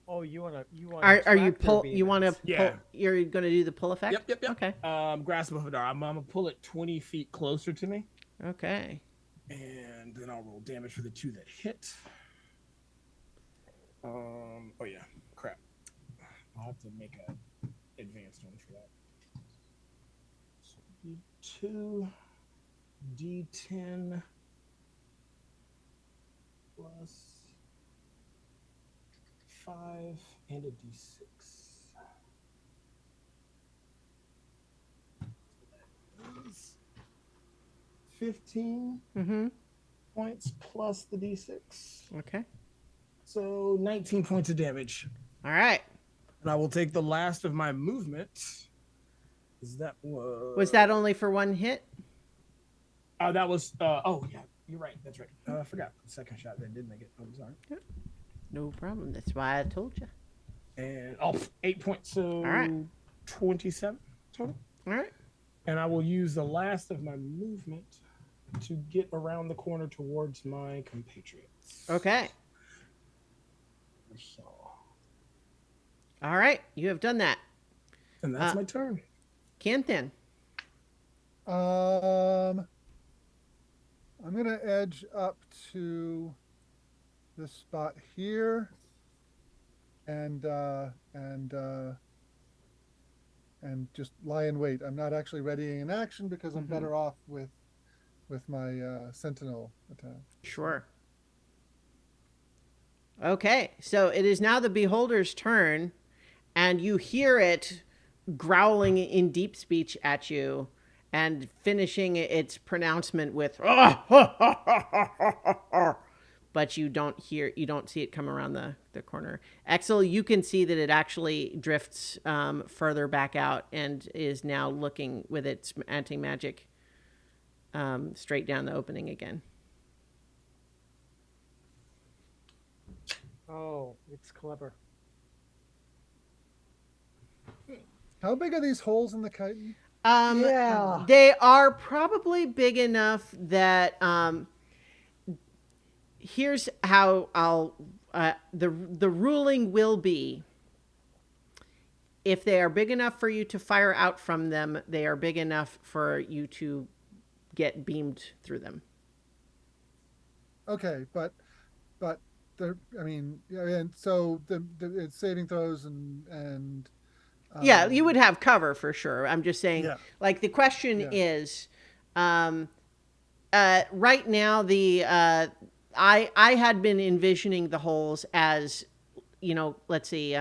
Oh, you want Are you pull? You want to pull? Yeah. You're going to do the pull effect? Yep. Okay. Grasp of a Hadar. I'm gonna pull it 20 feet closer to me, Okay. and then I'll roll damage for the 2 that hit. Oh yeah, crap. I'll have to make a advanced one for that. So D2, D10 plus 5 and a D6. That is 15 Mm-hmm. points plus the D6. Okay. So 19 points of damage. All right. And I will take the last of my movement. Is that Was that only for 1 hit? that was oh yeah, you're right. That's right. I forgot the second shot that did make it. I'm sorry. No problem. That's why I told you. And 8 points. So All right. 27 total. All right. And I will use the last of my movement to get around the corner towards my compatriots. Okay. So, All right. You have done that. and that's my turn. Canthan. I'm gonna edge up to this spot here, and just lie in wait. I'm not actually readying an action because I'm better off with my sentinel attack. Sure. Okay, so it is now the beholder's turn, and you hear it growling in deep speech at you and finishing its pronouncement with but you don't see it come around the corner. Exel, you can see that it actually drifts further back out and is now looking with its anti-magic straight down the opening again. Oh, it's clever. How big are these holes in the chitin? Yeah. They are probably big enough that here's how I'll the ruling will be, if they are big enough for you to fire out from them, they are big enough for you to get beamed through them. Okay, but they're. I mean, yeah, and so the it's saving throws and Yeah, you would have cover for sure. I'm just saying, Yeah. like, the question Yeah. is, right now, I had been envisioning the holes as, let's see,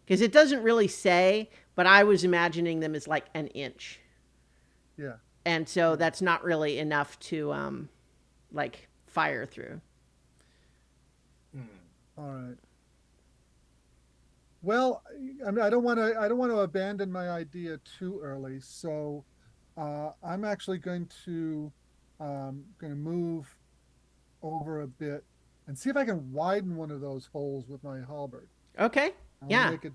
because it doesn't really say, but I was imagining them as like an inch. Yeah. And so that's not really enough to, like, fire through. All right. Well, I mean, I don't want to abandon my idea too early, so I'm actually going to move over a bit and see if I can widen one of those holes with my halberd. Okay. I'll Yeah. make it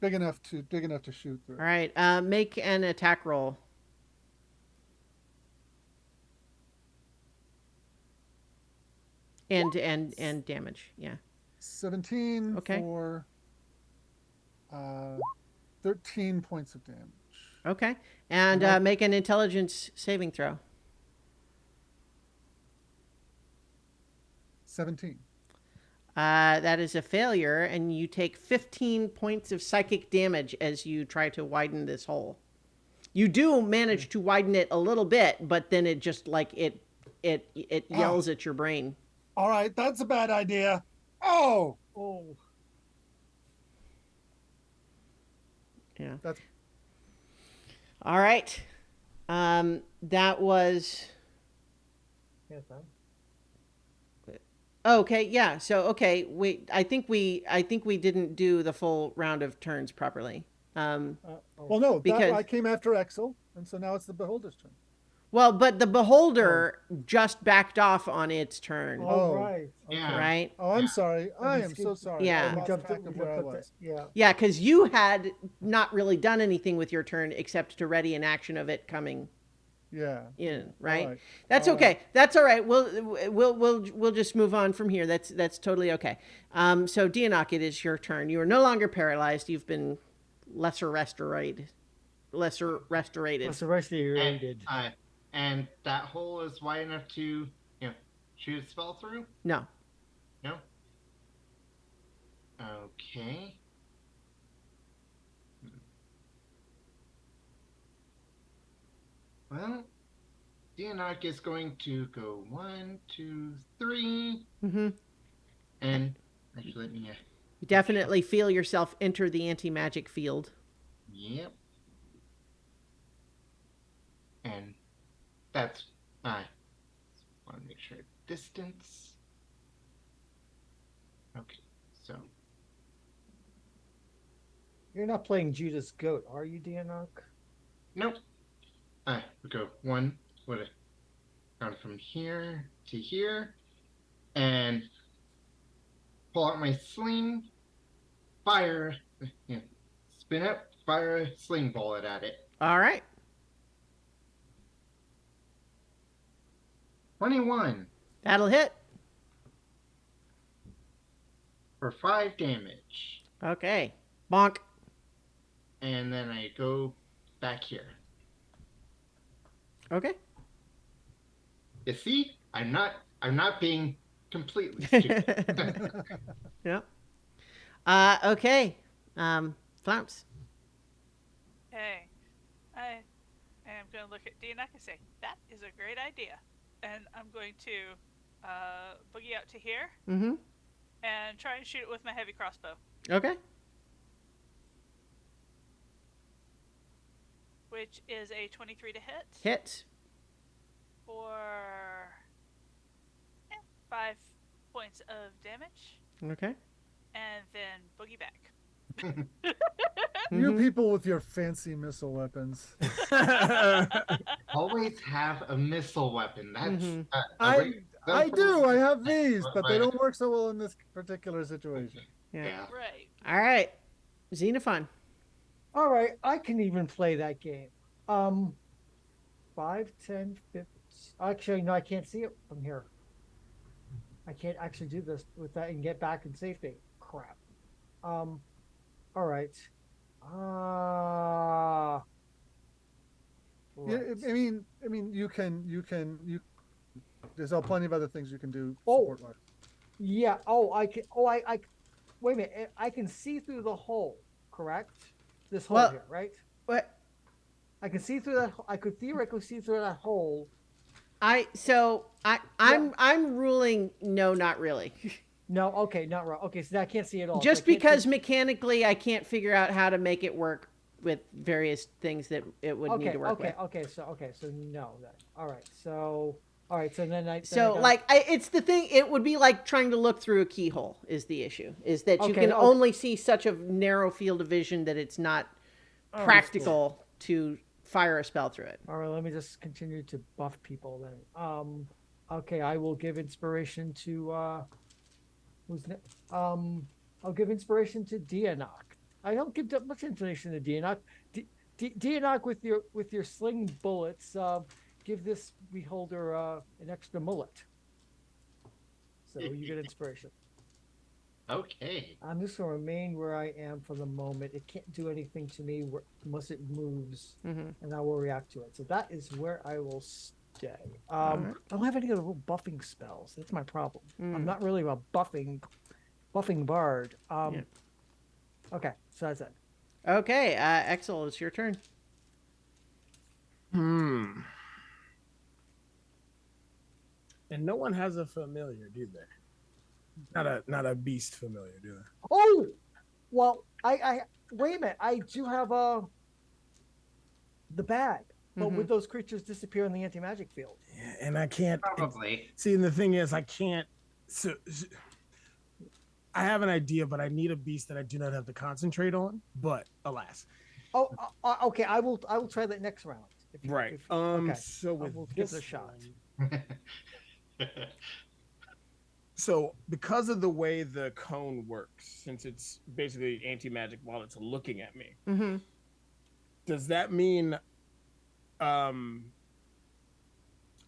big enough to shoot through. All right. Make an attack roll. And damage. Yeah. 17 Okay. for 13 points of damage. Okay. And make an intelligence saving throw. 17. That is a failure, and you take 15 points of psychic damage as you try to widen this hole. You do manage to widen it a little bit, but then it just like it yells at your brain. All right, that's a bad idea. Oh, Yeah. That's All right. That was Yes, huh? okay. Yeah. So okay. Wait. I think we didn't do the full round of turns properly. well, no, Because- I came after Exel, and so now it's the beholder's turn. Well, but the beholder just backed off on its turn, Oh. right. Yeah. right? Oh, I'm Yeah. sorry. I we am so skipped- sorry. Yeah. I We lost track of where I jumped was. yeah. Yeah, because you had not really done anything with your turn except to ready an action of it coming Yeah. in, right? right. That's All okay. right. That's all right. We'll just move on from here. That's totally okay. So Dianok, it is your turn. You are no longer paralyzed. You've been lesser restorated. Lesser restorated. What's the rest of you And, did? and that hole is wide enough to, shoot a spell through? No. No? Okay. Well, Dianok is going to go 1, 2, 3. Mm-hmm. And actually, let me. You definitely feel yourself enter the anti-magic field. Yep. And that's. I want to make sure distance. Okay, so. You're not playing Judas Goat, are you, Dianok? Nope. We go 1. What? Gone from here to here. And pull out my sling. Fire. Spin up. Fire a sling bullet at it. All right. 21 That'll hit. for 5 damage. Okay. Bonk. And then I go back here. Okay. You see, I'm not being completely stupid. Yeah. Okay. Flounce. Hey, I am going to look at Dianok and say, that is a great idea. And I'm going to boogie out to here Mm-hmm. and try and shoot it with my heavy crossbow, Okay. which is a 23 to hit Hit. for 5 points of damage, Okay. and then boogie back. You Mhm. people with your fancy missile weapons. Always have a missile weapon. That's Mhm. I do. I have these, but they don't work so well in this particular situation. Yeah. Yeah. Right. All right. Xenophon. All right, I can even play that game. 5, 10, 15. Actually, no, I can't see it from here. I can't actually do this with that and get back in safety. Crap. All right. Yeah, Right. I mean, you can. There's plenty of other things you can do. Oh. Support-wise. Yeah. Oh, I can. Oh, I. Wait a minute. I can see through the hole. Correct. This hole Well- here, right? What? I can see through that. I could theoretically see through that hole. I'm ruling no, not really. No. Okay. Not right. Okay. So I can't see it all. Just So I can't because see- mechanically I can't figure out how to make it work with various things that it would need to work with. Okay. So no. Then. All right. So. All right. So then I. So it's the thing. It would be like trying to look through a keyhole. Is the issue? Is that you Okay, can okay. only see such a narrow field of vision that it's not practical to fire a spell through it. All right. Let me just continue to buff people then. Okay. I will give inspiration to. Who's next? I'll give inspiration to Dianok. I don't give that much inspiration to Dianok. Dianok, with your sling bullets, give this beholder an extra mullet. So you get inspiration. Okay. I'm just gonna remain where I am for the moment. It can't do anything to me unless it moves, Mhm. and I will react to it. So that is where I will stay. Alright. I don't have any other buffing spells. That's my problem. I'm Mm. not really a buffing bard. Yeah. Okay, so that's it. Okay, Exel, it's your turn. And no one has a familiar, do they? Not a beast familiar, do they? Oh, well, I wait a minute. I do have the bag, but would those creatures disappear in the anti-magic field? Yeah, and I can't. Probably. See, and the thing is, I can't. So, I have an idea, but I need a beast that I do not have to concentrate on. But alas, Oh, okay. I will try that next round. Right. Okay. So with We'll give it a this shot. one- So because of the way the cone works, since it's basically anti-magic while it's looking at me, Mm-hmm. does that mean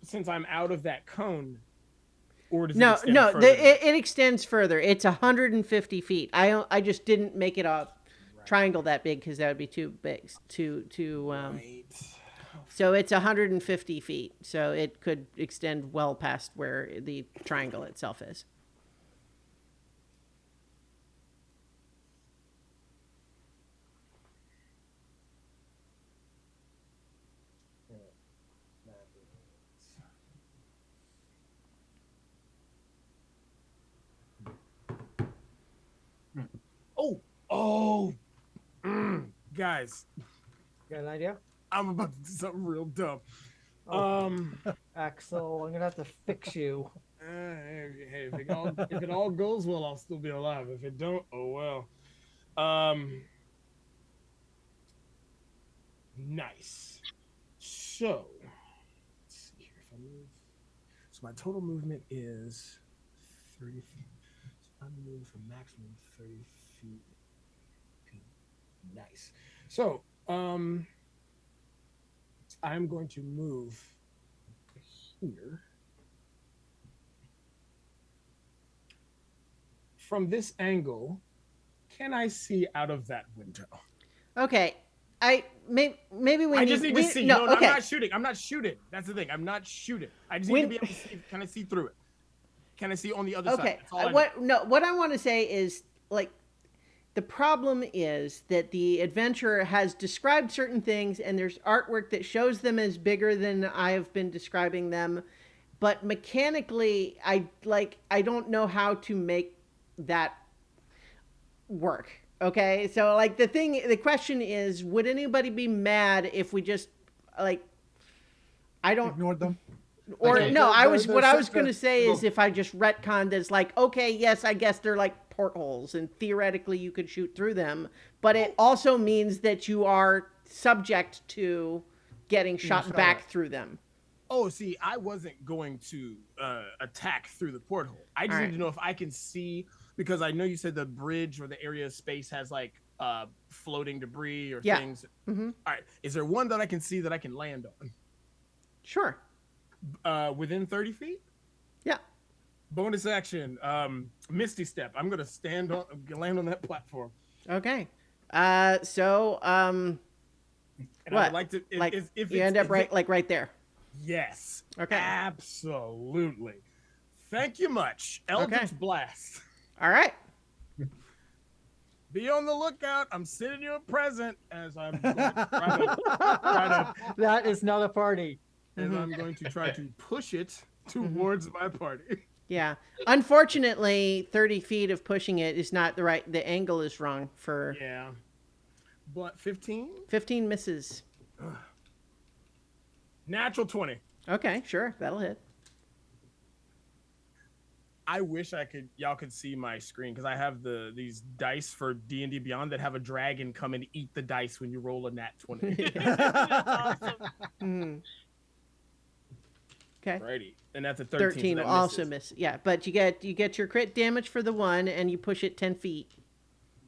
since I'm out of that cone, or does it No, extend no, further? it extends further. It's 150 feet. I just didn't make it a triangle that big because that would be too big. Right. So it's 150 feet. So it could extend well past where the triangle itself is. Oh, guys, Got an idea? I'm about to do something real dumb. Oh. Axel, I'm gonna have to fix you. Hey, if it all goes well, I'll still be alive. If it don't, oh well. Nice. So, let's see here. If I move, so my total movement is 30 feet. So I'm moving from maximum 30 feet. Nice. So, I'm going to move here. From this angle, can I see out of that window? Okay. Maybe we I just need to see. No, No, okay. I'm not shooting. I'm not shooting. That's the thing. I'm not shooting. I just need to be able to see. Can I see through it? Can I see on the other side? Okay. That's all I need. What I want to say is like the problem is that the adventurer has described certain things and there's artwork that shows them as bigger than I have been describing them, but mechanically I don't know how to make that work. Okay? So like the question is, would anybody be mad if we just like I don't Ignored them. or Okay. no, I was They're what I was set going to to- say is well- if I just retconned it's like, okay, yes, I guess they're like portholes and theoretically you could shoot through them, but it also means that you are subject to getting shot back through them. Oh, see, I wasn't going to attack through the porthole. I just All need right. to know if I can see, because I know you said the bridge or the area of space has like floating debris or Yeah. things. Mhm. All right. Is there one that I can see that I can land Sure. on? Within 30 feet? Yeah. Bonus action, Misty Step. I'm gonna land on that platform. Okay. And I What? would like to, Like if you it's- end up if right it- right there. Yes. Okay. Absolutely. Thank you much, Eldritch Okay. Blast. All right. Be on the lookout. I'm sending you a present as I'm going to try That is not a party. as I'm going to try to push it towards my party. Yeah. Unfortunately, 30 feet of pushing it is not the angle is wrong for Yeah. But 15? 15 misses. Natural 20. Okay, sure. That'll hit. I wish y'all could see my screen because I have these dice for D&D Beyond that have a dragon come and eat the dice when you roll a nat 20. That's awesome. Mhm. Okay. Righty. And that's a 13. 13 so will that also misses. miss. Yeah, but you get your crit damage for the one and you push it 10 feet.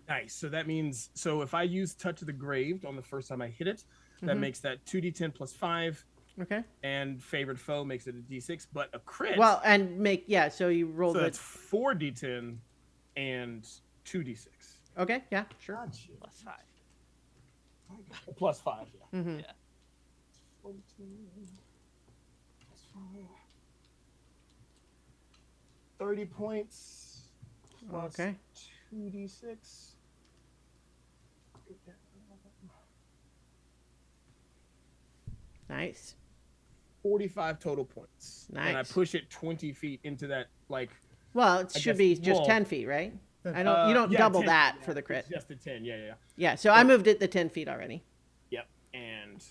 Nice. So that means, if I use Touch of the Graved on the first time I hit it, that makes that 2d10 plus 5, Okay. and Favored Foe makes it a d6, but a crit. Well, and so you roll so the that's 4d10 and 2d6. Okay, yeah, sure. Plus 5. Plus 5, yeah. Mm-hmm. Yeah. 30 points plus Okay. 2d6. 45 total points. And I Nice. push it 20 feet into that, like, Well, it I should guess be just wall. 10 feet, right? I don't. You don't yeah, double 10 that feet, for the yeah, crit. it's just a 10, yeah. Yeah. So I moved it the 10 feet already. Yep. And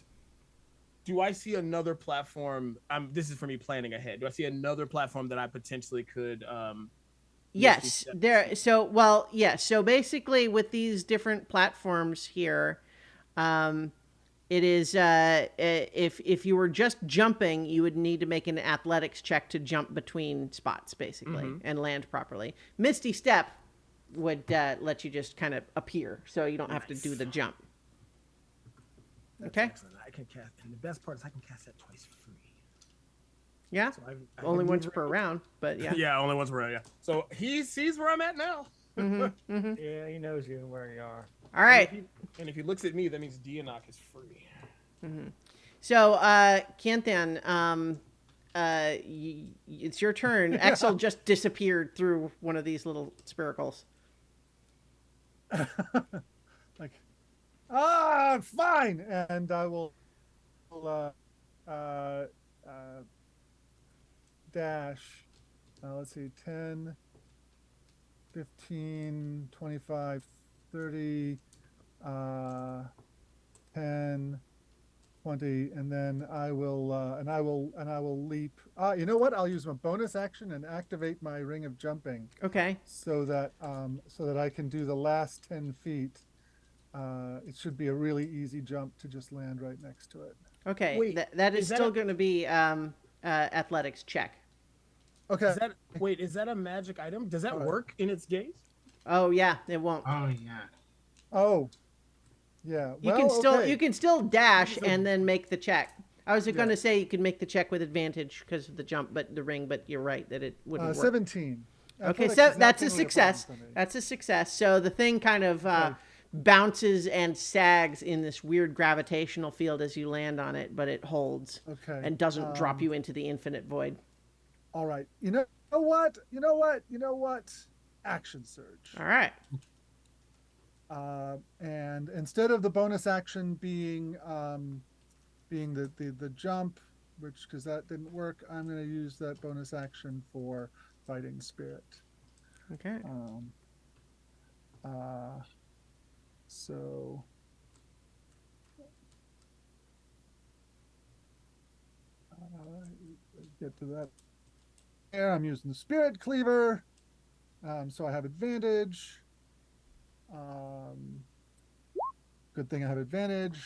do I see another platform? This is for me planning ahead. Do I see another platform that I potentially could? Yes, there. So yes. So basically, with these different platforms here, It is if you were just jumping, you would need to make an athletics check to jump between spots, basically, and land properly. Misty Step would let you just kind of appear, so you don't have to do the jump. That's Okay. excellent. I can cast, and the best part is I can cast that twice free. Yeah, So I only can once move per around. round, but yeah. Yeah, only once per round. Yeah. So he sees where I'm at now. Yeah, he knows you and where you are. All right. And if he looks at me, that means Dianok is free. So, Canthan, it's your turn. Exel just disappeared through one of these little spiracles. Like, fine, and I will uh, uh, dash. Let's see, 10, 15, 25, 30, 10, 20, and then I will leap. You know what? I'll use my bonus action and activate my ring of jumping Okay. so that I can do the last 10 feet. It should be a really easy jump to just land right next to it. Okay. Wait, that is is that still a- going to be athletics check. Okay. Is that a magic item? Does that All right. work in its gaze? Oh yeah, it won't. Oh yeah. Oh, yeah. You can still dash and then make the check. I was going to say you could make the check with advantage because of the jump, but the ring. But you're right that it wouldn't work. 17. Okay, Athletics so is not that's a generally success. problem for me. That's a success. So the thing kind of bounces and sags in this weird gravitational field as you land on it, but it holds Okay. and doesn't drop you into the infinite void. All right. You know what? Action surge. All right. And instead of the bonus action being the jump, because that didn't work, I'm going to use that bonus action for fighting spirit. Okay. So get to that. There, I'm using the spirit cleaver, so I have advantage. Good thing I have advantage.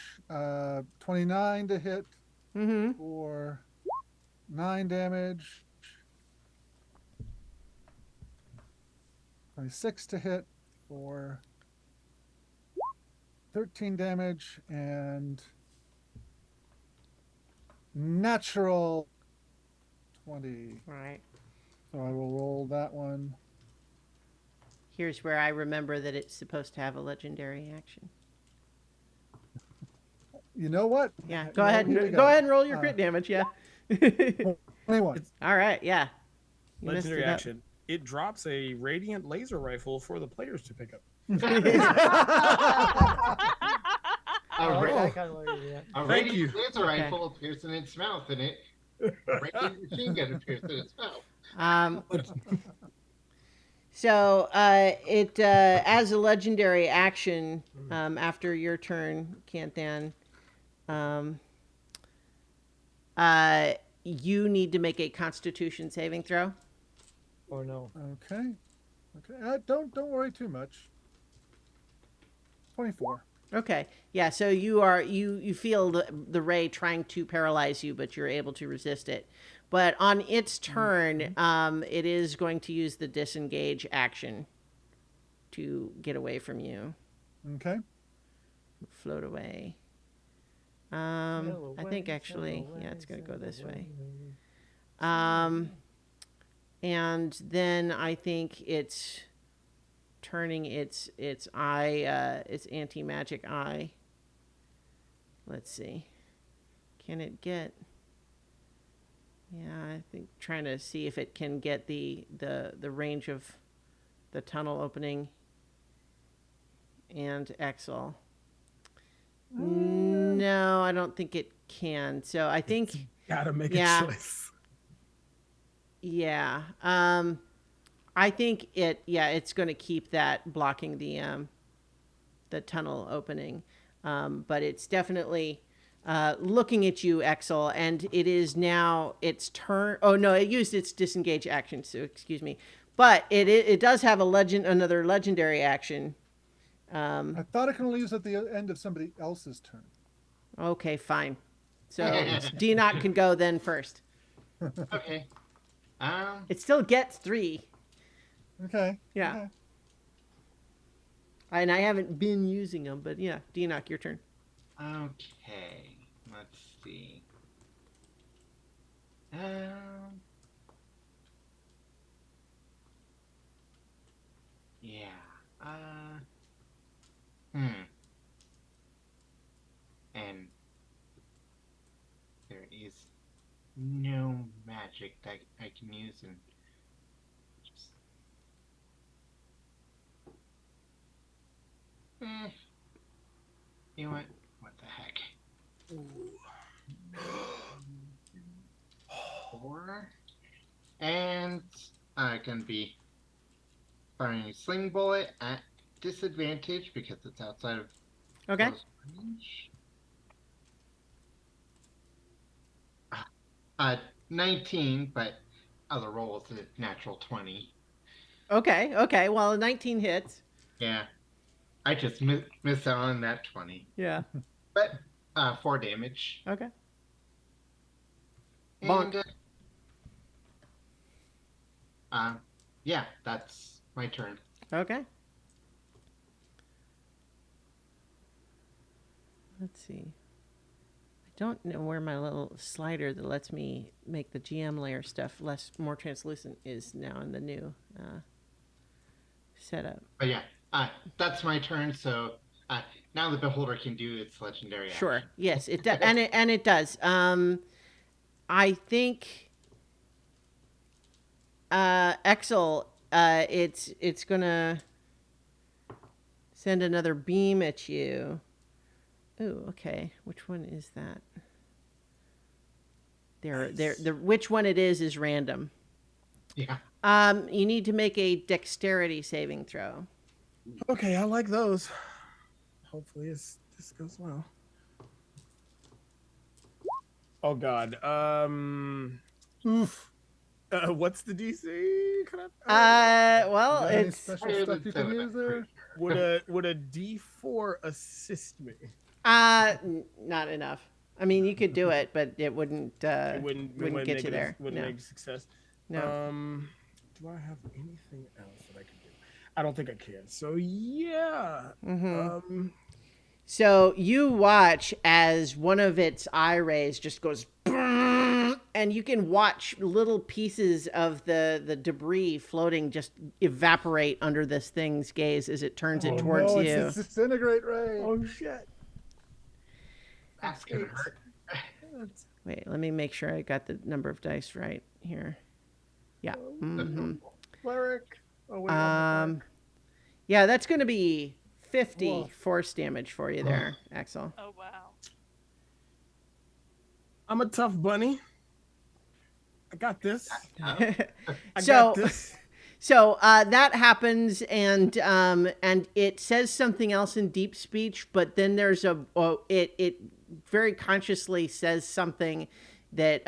29 to hit for 9 damage. 26 to hit for 13 damage, and natural 20. All right. So I will roll that one. Here's where I remember that it's supposed to have a legendary action. You know what? Yeah. You Go know, ahead. here we Go ahead and roll your crit damage. Yeah. 21. All right. Yeah. You messed Legendary it up. action. It drops a radiant laser rifle for the players to pick up. A, I like ra- that kind of laser, yeah. a Thank radiant you. laser rifle appears in its mouth, and a radiant machine gun appears in its mouth. So it as a legendary action after your turn, Canthan, you need to make a Constitution saving throw. Or no. Okay. Don't worry too much. 24. Okay. Yeah. So you feel the ray trying to paralyze you, but you're able to resist it. But on its turn, it is going to use the disengage action to get away from you. Okay. Float away. Sail I think away, actually, sail yeah, away, it's going to go sail this way. away. And then I think it's turning its eye, its anti-magic eye. Let's see. Can it get? Yeah, I think trying to see if it can get the range of the tunnel opening and Exel. No, I don't think it can. So I think Gotta make Yeah. a choice. yeah. I think it's going to keep that blocking the tunnel opening. But it's definitely looking at you, Exel, and it is now its turn. Oh no, it used its disengage action, so excuse me. But it does have another legendary action. I thought I can only use it at the end of somebody else's turn. Okay, fine. So Deanock can go then first. Okay. It still gets 3. Okay. Yeah. Okay. And I haven't been using them, but yeah, Deanock, your turn. Okay. Let's see. Um. Yeah. Hmm. And there is no magic that I can use, and just. Eh. You know what? What the heck? 4. And I can be firing a sling bullet at disadvantage because it's outside of Okay. close range. 19, but other roll is a natural 20. Okay. Well, 19 hits. Yeah, I just miss out on that 20. Yeah. But 4 damage. Okay. Bonk. And yeah, that's my turn. Okay. Let's see. I don't know where my little slider that lets me make the GM layer stuff more translucent is now in the new setup. But yeah, that's my turn. So now the beholder can do its legendary Sure. action. Yes, it does, and it does. I think Exel, it's gonna send another beam at you. Ooh, okay. Which one is that? Which one it is random. Yeah. You need to make a dexterity saving throw. Okay, I like those. Hopefully this goes well. Oh God. Oof. What's the DC? Well, Got any it's special Higher stuff than you can 7, use I'm pretty there? sure. would a D4 assist me? not enough. I mean, you could do it, but it wouldn't. It wouldn't get make you it there. wouldn't No. make success. No. Do I have anything else that I can do? I don't think I can. So yeah. Mm-hmm. So you watch as one of its eye rays just goes, and you can watch little pieces of the debris floating just evaporate under this thing's gaze as it turns it towards no, you. it's disintegrate ray. Oh shit. That's gonna hurt. Wait, let me make sure I got the number of dice right here. Yeah. Mm-hmm. Cleric. Oh wait. I'm the cleric. Yeah, that's going to be 50 Whoa. force damage for you there, Axel. Oh wow. I'm a tough bunny. I got this. I So- got this. So that happens, and it says something else in deep speech, but then there's it very consciously says something that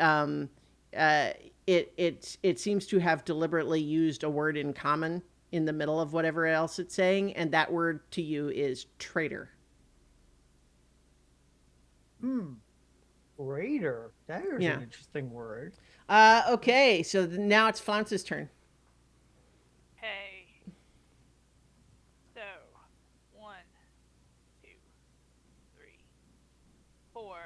it seems to have deliberately used a word in common in the middle of whatever else it's saying, and that word to you is traitor. Raider. That is Yeah. an interesting word. Okay, so now it's Flounce's turn. Hey. So, 1, 2, 3, 4.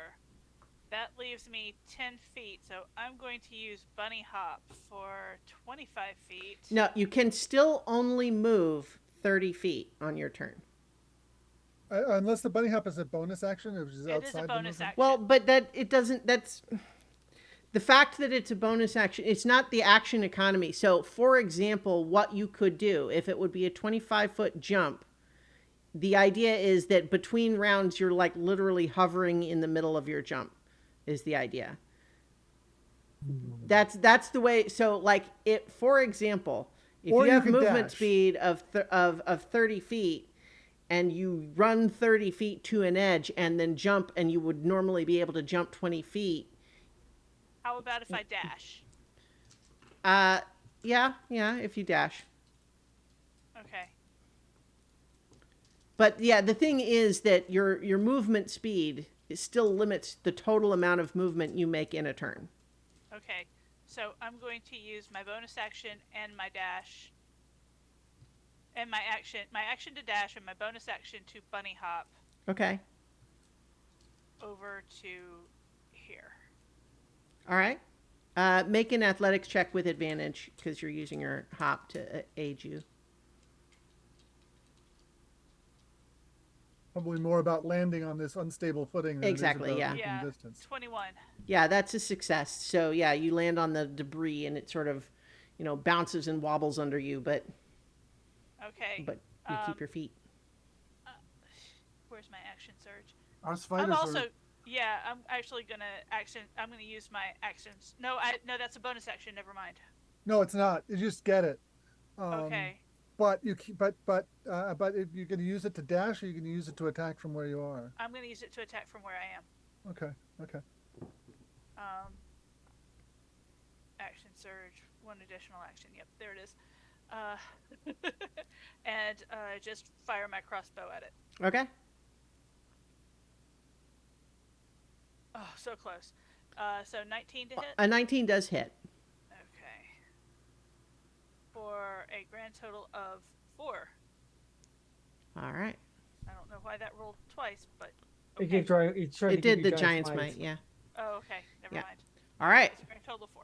That leaves me 10 feet, so I'm going to use Bunny Hop for 25 feet. No, you can still only move 30 feet on your turn. Unless the bunny hop is a bonus action, which is It outside is a the bonus movement. action. Well, but that's the fact that it's a bonus action. It's not the action economy. So, for example, what you could do if it would be a 25-foot jump, the idea is that between rounds, you're like literally hovering in the middle of your jump, is the idea. That's the way. So, like, for example, if Or you you have could movement dash. speed of 30 feet, and you run 30 feet to an edge and then jump, and you would normally be able to jump 20 feet. How about if I dash? Yeah, if you dash. Okay. But yeah, the thing is that your movement speed still limits the total amount of movement you make in a turn. Okay, so I'm going to use my bonus action and my dash, and my action to dash, and my bonus action to bunny hop Okay. over to here. All right. Make an athletics check with advantage because you're using your hop to aid you. Probably more about landing on this unstable footing than Exactly, it is yeah. about making Yeah, distance. 21. Yeah, that's a success. So yeah, you land on the debris and it sort of, bounces and wobbles under you, but Okay. you keep your feet. Where's my action surge? Our I'm spiders also are. yeah. I'm actually gonna I'm gonna use my actions. No, that's a bonus action. Never mind. No, it's not. You just get it. Okay. But you if you're going to use it to dash, or you're going to use it to attack from where you are. I'm gonna use it to attack from where I am. Okay. Okay. Action surge. One additional action. Yep, there it is. And just fire my crossbow at it. Okay. Oh, so close. So 19 to hit. A 19 does hit. Okay. For a grand total of 4. All right. I don't know why that rolled twice, but It, okay. keeps trying, it's trying It to give did you the guys giant's might. might, yeah. Oh, okay. Never Yeah. mind. All right. It's a grand total of 4.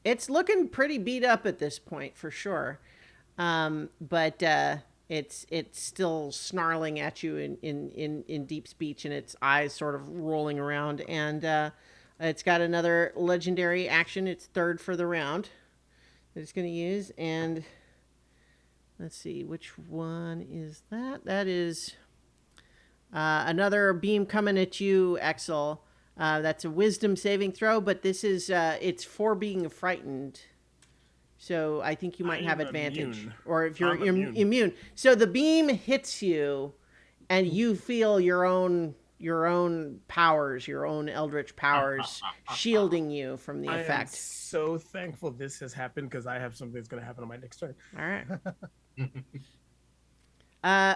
It's looking pretty beat up at this point for sure. But it's still snarling at you in deep speech, and its eyes sort of rolling around. And it's got another legendary action. It's third for the round that it's going to use. And let's see, which one is that? That is another beam coming at you, Axel. That's a wisdom saving throw, but this is it's for being frightened. So I think you might I have am advantage, immune. or if you're I'm immune. immune. So the beam hits you, and you feel your own powers, your own eldritch powers, shielding you from the I am effect. so thankful this has happened because I have something that's going to happen on my next turn. All right.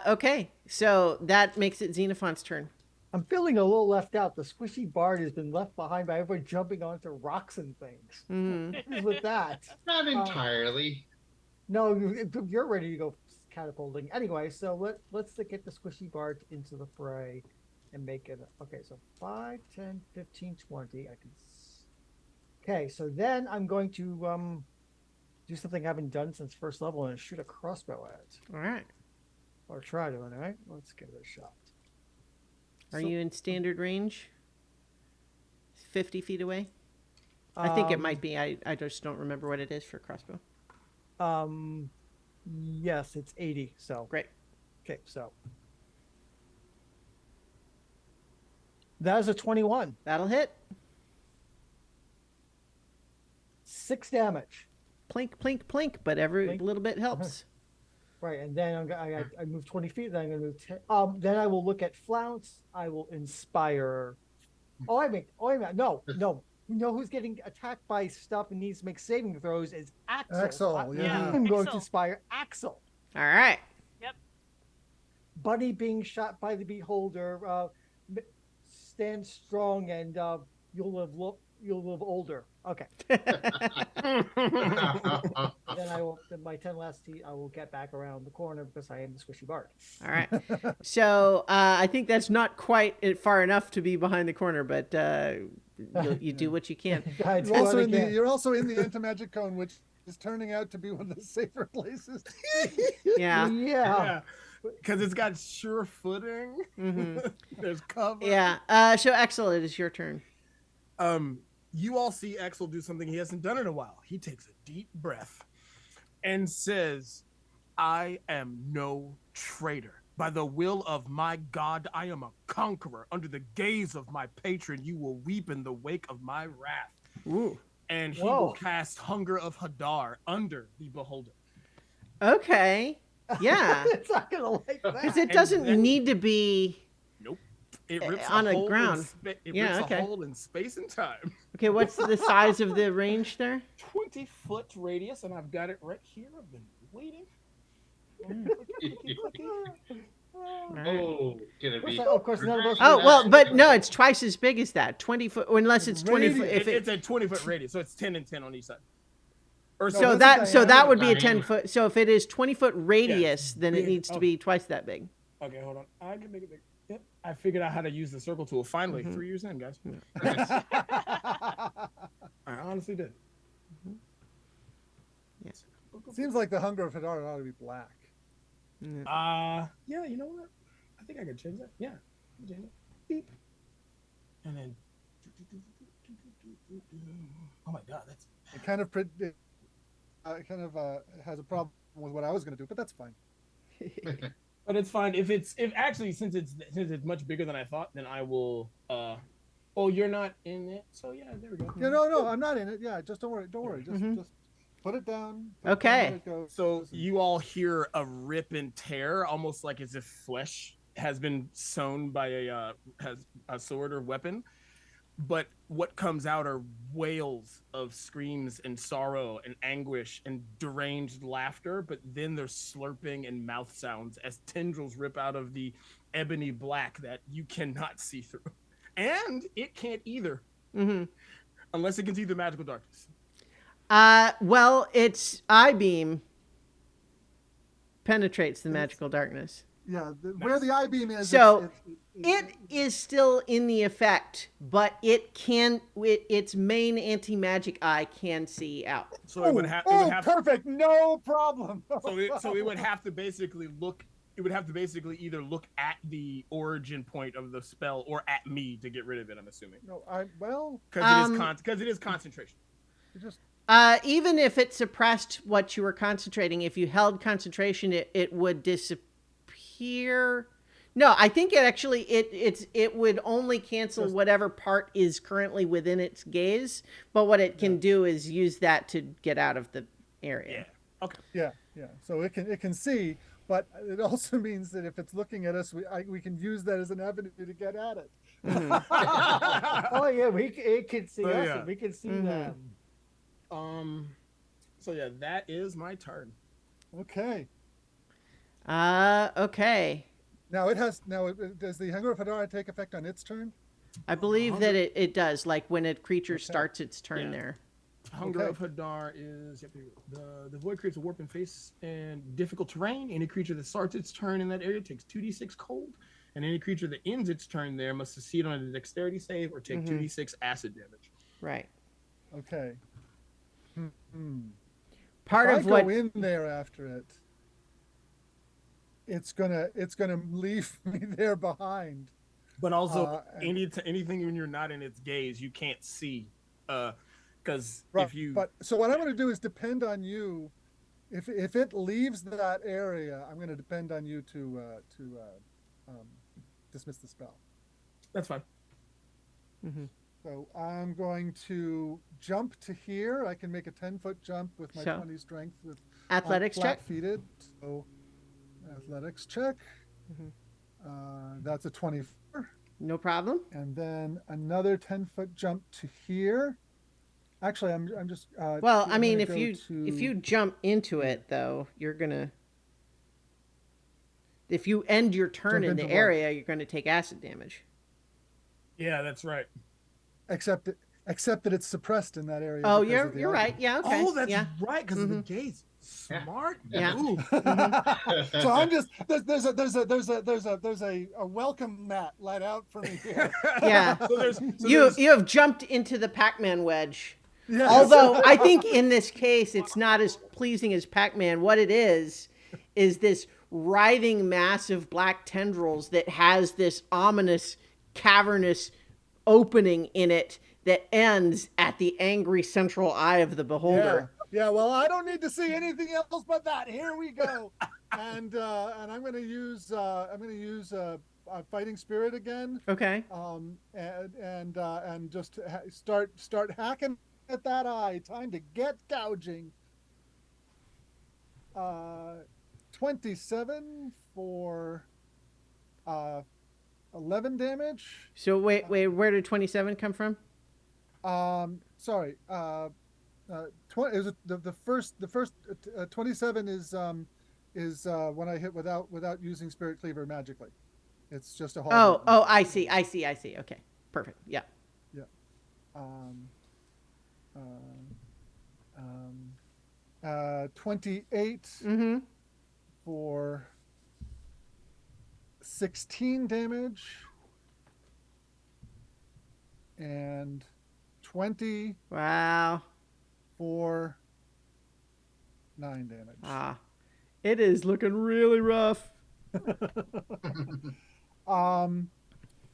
Okay, so that makes it Xenophon's turn. I'm feeling a little left out. The squishy bard has been left behind by everyone jumping onto rocks and things. Mm-hmm. What is with that? Not entirely. No, you're ready to go catapulting. Anyway, so let's get the squishy bard into the fray and make it. Okay, so 5, 10, 15, 20. I can. Okay, so then I'm going to do something I haven't done since first level and shoot a crossbow at it. All right. Or try to, anyway. Let's give it a shot. Are you in standard range? 50 feet away? I think it might be. I just don't remember what it is for crossbow. Yes, it's 80. So Great. okay, so that is a 21. That'll hit. 6 damage. Plink, plink, plink. But every Plink. little bit helps. Right, and then I move 20 feet. Then I'm going to move 10. Then I will look at Flounce. I will inspire. No. You know who's getting attacked by stuff and needs to make saving throws is Axel. Axel, yeah. I'm going to Axel. inspire Axel. All right. Yep. Bunny being shot by the beholder. Stand strong, and you'll live older. Okay. Then my 10 last T, I will get back around the corner because I am the squishy bard. All right. So I think that's not quite far enough to be behind the corner, but you do what you can. I do You're what also I in can. you're also in the anti-magic cone, which is turning out to be one of the safer places. Yeah. Yeah. Because it's got sure footing. hmm There's cover. Yeah. So Axel, it is your turn. You all see Axel do something he hasn't done in a while. He takes a deep breath and says, I am no traitor. By the will of my God, I am a conqueror. Under the gaze of my patron, you will weep in the wake of my wrath. Ooh. And he Whoa. will cast Hunger of Hadar under the beholder. Okay. Yeah. It's not gonna like Because that. it doesn't then- need to be. Nope. It rips On a the hole ground. Yeah, rips okay. a hole in space and time. Okay, what's the size of the range there? 20-foot radius, and I've got it right here. I've been waiting. Oh, gonna be. Of course, none of us Oh, would well, actually- but no, it's twice as big as that. 20 foot, unless it's 20 foot. Radius. If it, It's a 20-foot radius, so it's 10 and 10 on each side. Or No, so that's a that would be a diameter. 10 foot. So if it is 20-foot radius, then it big. needs to be twice that big. Okay, hold on. I can make it big. Yep. I figured out how to use the circle tool finally 3 years in, guys. I honestly did. Seems like the hunger of Hadar ought to be black. Yeah, you know what? I think I could change that. Yeah. I can change it. Beep. And then oh my god, that's It kind of has a problem with what I was going to do, but that's fine. but it's fine. If actually since it's much bigger than I thought, then I will oh, you're not in it. So yeah, there we go. Yeah, no, I'm not in it. Yeah, just don't worry. Just put it down. Put it down, Okay. let it go. So Listen. you all hear a rip and tear, almost like as if flesh has been sewn by a sword or weapon. But what comes out are wails of screams and sorrow and anguish and deranged laughter. But then there's slurping and mouth sounds as tendrils rip out of the ebony black that you cannot see through, and it can't either, unless it can see the magical darkness. Well, its eye beam penetrates the magical darkness. Yeah, where the I beam is. So it is still in the effect, but its main anti-magic eye can see out. So it would have. Perfect, no problem. So it would have to basically look. It would have to basically either look at the origin point of the spell or at me to get rid of it. I'm assuming. No, Because it is concentration. just Even if it suppressed what you were concentrating, if you held concentration, it would disappear. No, I think it would only cancel whatever part is currently within its gaze. But what it can do is use that to get out of the area. Yeah. Okay. yeah. So it can see, but it also means that if it's looking at us, we can use that as an avenue to get at it. Oh yeah, it can see So, us. yeah. And we can see them. So yeah, that is my turn. Okay. Okay. Now does the Hunger of Hadara take effect on its turn? I believe that it does, like when a creature starts its turn Yeah. there. Hunger Okay. of Hadar is the void creates a warp and face and difficult terrain. Any creature that starts its turn in that area takes 2d6 cold, and any creature that ends its turn there must succeed on a dexterity save or take 2d6 acid damage. Right. Okay. Part if of I what go in there after it, it's gonna leave me there behind. But also, and- anything when you're not in its gaze, you can't see. Because Right, if you but so what I'm going to do is depend on you. If it leaves that area, I'm going to depend on you to dismiss the spell. that's fine. So I'm going to jump to here. I can make a 10-foot jump with my So, 20 strength with athletics check. flat-feeted. So athletics check. That's a 24. No problem. And then another 10-foot jump to here. Actually, I'm just. Well, I I'm mean, gonna if go you jump into it, though, you're gonna. If you end your turn Jump in the into what? area, you're going to take acid damage. Yeah, that's right. except that it's suppressed in that area. Oh, because of the you're item. right. Yeah. Okay. Oh, that's yeah. right, because of the gaze. Smart. Yeah. Ooh. So I'm just there's a welcome mat let out for me here. Yeah. So You have jumped into the Pac-Man wedge. Yes. Although I think in this case it's not as pleasing as Pac-Man. What it is this writhing mass of black tendrils that has this ominous cavernous opening in it that ends at the angry central eye of the beholder. Yeah, well, I don't need to see anything else but that. Here we go. And I'm going to use fighting spirit again. Okay. And just start hacking at that eye. Time to get gouging. 27 for 11 damage. So wait, where did 27 come from? Sorry. It was the first 27 is is when I hit without using Spirit Cleaver magically. It's just a hard. Oh, hit. I see. Okay, perfect. Yeah. Yeah. Um, um, 28 Mm-hmm. for 16 damage and 20 Wow. for 9 damage. Ah, it is looking really rough. um,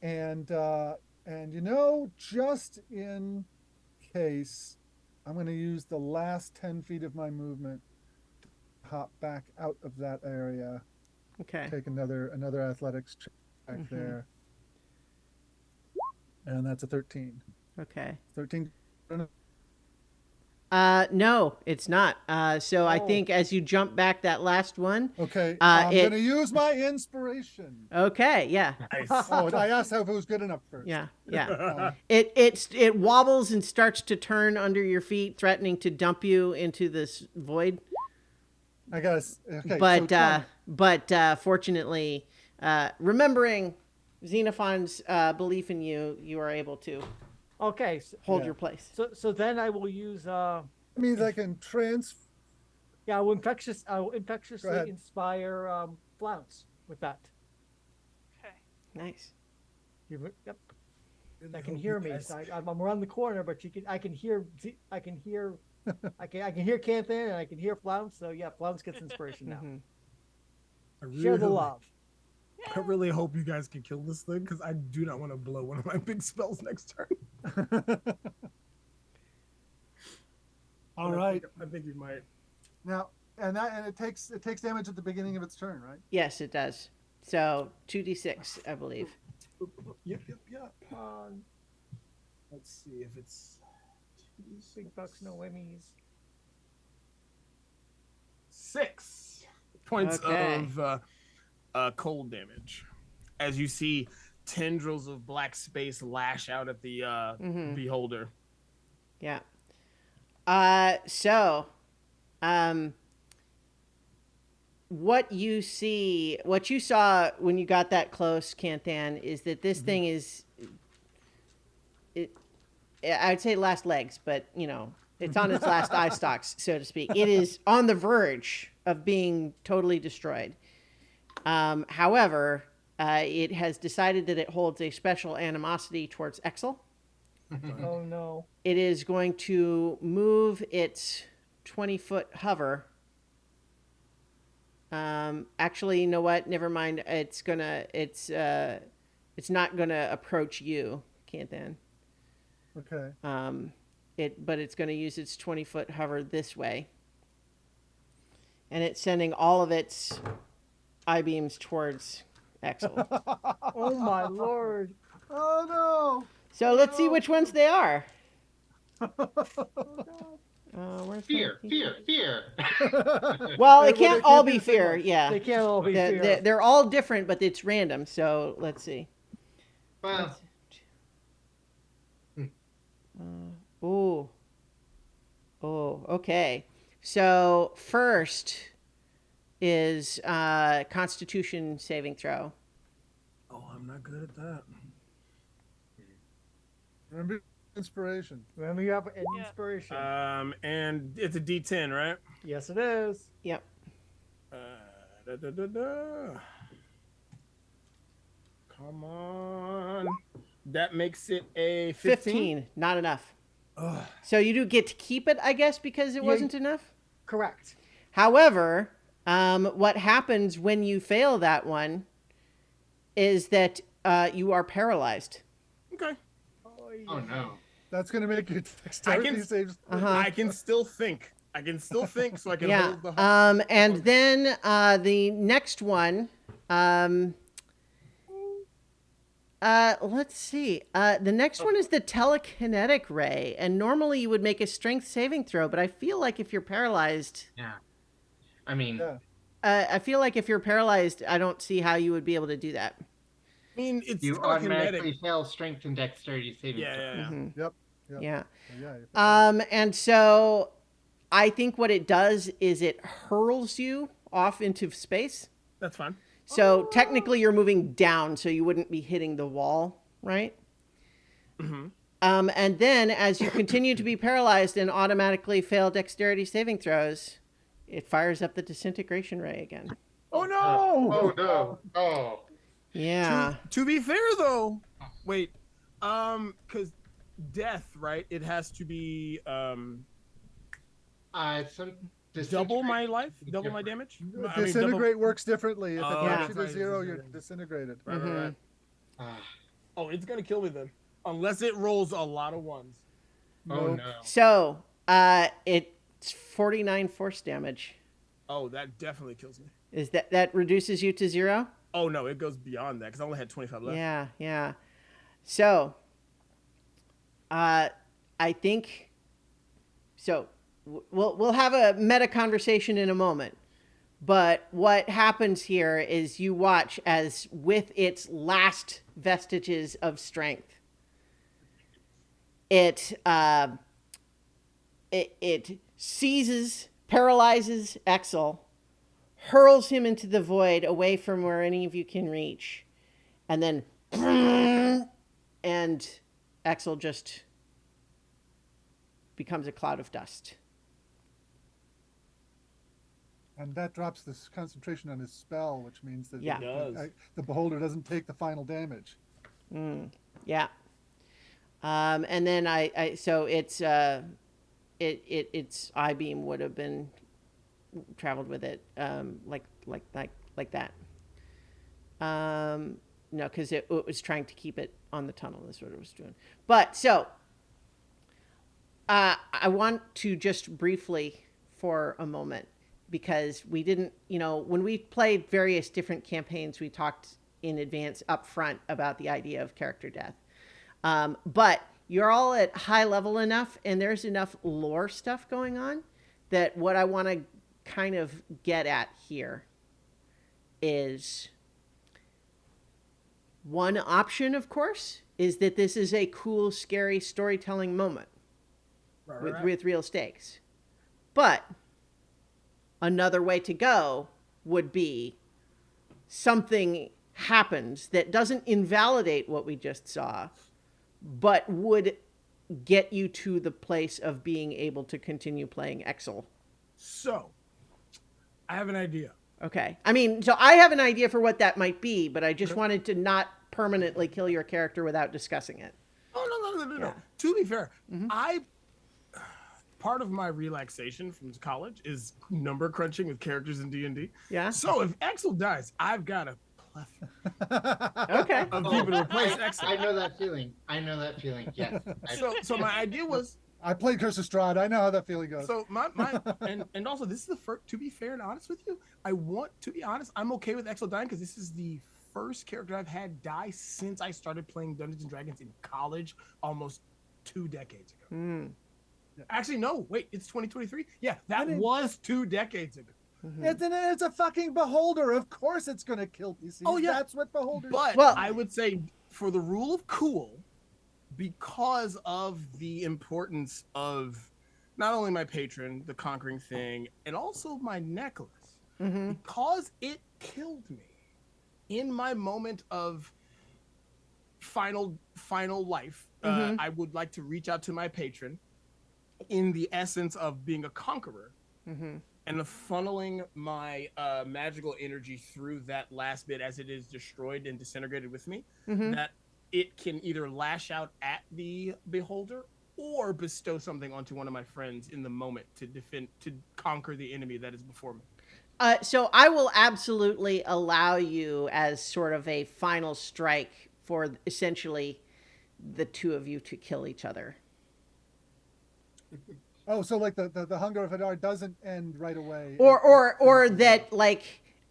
and just in case, I'm going to use the last 10 feet of my movement to hop back out of that area. Okay. Take another athletics check there, and that's a 13. Okay. 13. No, it's not. So I Oh. think as you jump back that last one. Okay, I'm it- going to use my inspiration. Okay. Yeah. Nice. Oh, I asked if it was good enough first. Yeah. Yeah. Uh, It wobbles and starts to turn under your feet, threatening to dump you into this void. I guess. Okay, But so 20. fortunately, remembering Xenophon's belief in you, you are able to Okay. hold Yeah. your place. So then I will use That means I can I will infectiously ahead. inspire Flounce with that. Okay. Nice. Yep. Really I can hope hear you me. guys- I'm around the corner, but I can hear I can hear Canthan and I can hear Flounce. So yeah, Flounce gets inspiration now. Mhm. I Share the really- love. I really hope you guys can kill this thing because I do not want to blow one of my big spells next turn. All But right. I think you might. Now, and it takes damage at the beginning of its turn, right? Yes, it does. So 2d6, I believe. Yep. Let's see if it's Big bucks, no whammies. 6 points Okay. of cold damage. As you see tendrils of black space lash out at the beholder. Yeah. So, what you saw when you got that close, Canthan, is that this thing is, I'd say last legs, but it's on its last eye stalks, so to speak. It is on the verge of being totally destroyed. However, it has decided that it holds a special animosity towards Exel. Oh no. It is going to move its 20-foot hover. Actually, you know what? Never mind. It's not gonna approach you, Canthan. Okay. But it's gonna use its 20-foot hover this way, and it's sending all of its eye beams towards Exel. Oh my lord. Oh So let's see which ones they are. Where's Fear, my- fear. Well, They it can't can't all be be the same fear. ones. Yeah, They can't all be fear. they're all different, but it's random. So let's see. Well, Ooh. Oh, okay. So first is Constitution saving throw. Oh, I'm not good at that. Remember inspiration. Remember you have an Yeah. inspiration. And it's a D10, right? Yes, it is. Yep. Come on. That makes it a 15. Not enough. Ugh. So you do get to keep it, I guess, because it Yeah. wasn't enough. Correct. However, what happens when you fail that one is that you are paralyzed. Okay. oh no. That's going to make your dexterity saves. Uh-huh. I can still think. So I can Yeah. hold the And then the next one. Let's see. The next one is the telekinetic ray, and normally you would make a strength saving throw, but I feel like if you're paralyzed, Yeah. I mean, Yeah. I feel like if you're paralyzed, I don't see how you would be able to do that. I mean, it's you telekinetic. automatically fail strength and dexterity saving Yeah, throw. yeah, yeah. Mhm. Yep. Yeah. Yeah. And so I think what it does is it hurls you off into space. That's fine. So technically you're moving down, so you wouldn't be hitting the wall, right? Mm-hmm. And then as you continue to be paralyzed and automatically fail dexterity saving throws, it fires up the disintegration ray again. Oh no! Oh no! Oh. Yeah. To be fair though, wait, because death, right? It has to be Some double my disintegration life, is double my different. damage. Disintegrate works differently. If it Oh, drops you that's to right, 0, you're disintegrated. disintegrated. Right. Ah. Oh, it's gonna kill me then, unless it rolls a lot of ones. Oh Nope. no! So it's 49 force damage. Oh, that definitely kills me. Is that reduces you to 0? Oh no, it goes beyond that because I only had 25 left. Yeah, yeah. So, I think so. We'll have a meta conversation in a moment. But what happens here is you watch as, with its last vestiges of strength, it seizes, paralyzes Exel, hurls him into the void away from where any of you can reach, and then and Exel just becomes a cloud of dust. And that drops the concentration on his spell, which means that Yeah. It does. the beholder doesn't take the final damage. Yeah. And then so its its I beam would have been traveled with it, like that. No, because it was trying to keep it on the tunnel. That's what it was doing. But so, I want to just briefly for a moment, because we didn't, when we played various different campaigns, we talked in advance up front about the idea of character death. But you're all at high level enough and there's enough lore stuff going on that what I want to kind of get at here is, one option, of course, is that this is a cool, scary storytelling moment with real stakes. But another way to go would be something happens that doesn't invalidate what we just saw, but would get you to the place of being able to continue playing Exel. So, I have an idea. Okay. I mean, so I have an idea for what that might be, but I just wanted to not permanently kill your character without discussing it. Oh, no. Yeah. To be fair, part of my relaxation from college is number crunching with characters in D&D. Yeah. So if Exel dies, I've got a plethora Okay. of people to replace Exel. I know that feeling. Yes. So my idea was, I played Curse of Strahd. I know how that feeling goes. so my and also this is the first, to be fair and honest with you, I want to be honest, I'm okay with Exel dying because this is the first character I've had die since I started playing Dungeons and Dragons in college almost 2 decades ago. Actually, no, wait, it's 2023. Yeah, that was 2 decades ago. It's a fucking beholder. Of course it's going to kill PCs. Oh, yeah. That's what beholders But Well- I would say for the rule of cool, because of the importance of not only my patron, the conquering thing, and also my necklace, because it killed me in my moment of final life, I would like to reach out to my patron in the essence of being a conqueror and of funneling my magical energy through that last bit as it is destroyed and disintegrated with me, that it can either lash out at the beholder or bestow something onto one of my friends in the moment to conquer the enemy that is before me. So I will absolutely allow you as sort of a final strike for essentially the two of you to kill each other. Oh, so like the Hunger of Hadar doesn't end right away. Or that, like,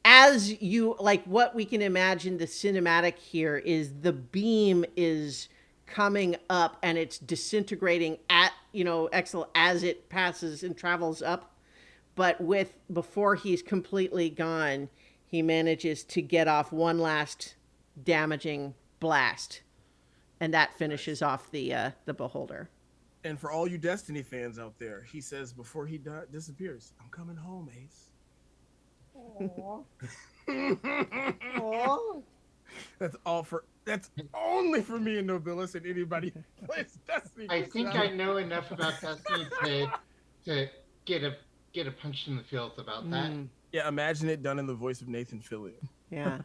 as you, like, what we can imagine the cinematic here is the beam is coming up and it's disintegrating at, Exel as it passes and travels up. But before he's completely gone, he manages to get off one last damaging blast. And that finishes off the beholder. And for all you Destiny fans out there, he says before he disappears, "I'm coming home, Ace." Aw. Aw. That's only for me and Nobilis and anybody who plays Destiny. I 'Cause think I know enough about Destiny to get a punch in the feels about that. yeah, imagine it done in the voice of Nathan Fillion. Yeah.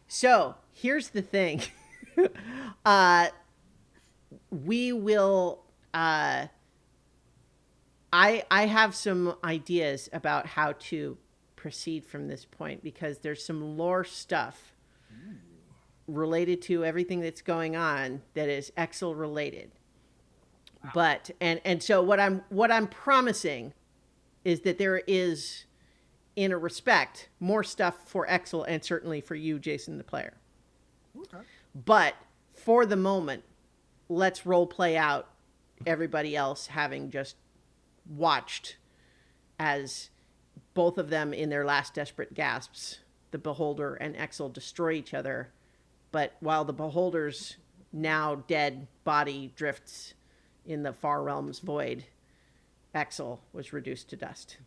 So here's the thing. uh, we will. I have some ideas about how to proceed from this point because there's some lore stuff related to everything that's going on that is Exel related. But and so what I'm promising is that there is, in a respect, more stuff for Exel and certainly for you, Jason, the player. Okay. But for the moment, let's role play out everybody else having just watched as both of them in their last desperate gasps, the Beholder and Exel, destroy each other. But while the Beholder's now dead body drifts in the far realms void, Exel was reduced to dust.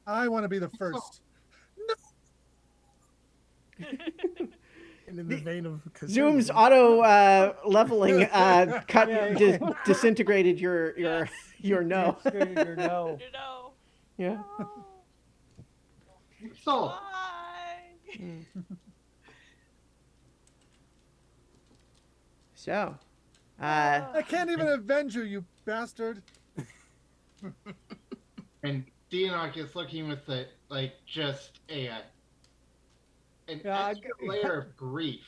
I want to be the first. And in the vein of Zoom's conservatism, auto leveling cut Yeah. disintegrated your Yes. your no. Your no. You know. Yeah. No. So Why? So, I can't even avenge you, you bastard. and Deanock is looking with the just an Yeah, extra layer of grief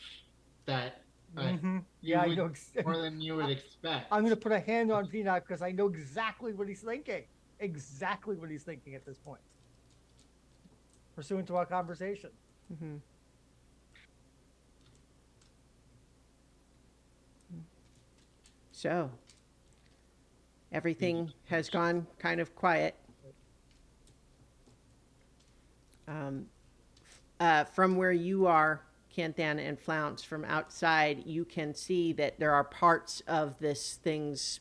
that Mhm. you Yeah, I would know. more than you would expect. I'm going to put a hand on Peanut because I know exactly what he's thinking. Exactly what he's thinking at this point. Pursuant to our conversation. mhm. So, everything has gone kind of quiet. From where you are, Canthan and Flounce, from outside, you can see that there are parts of this thing's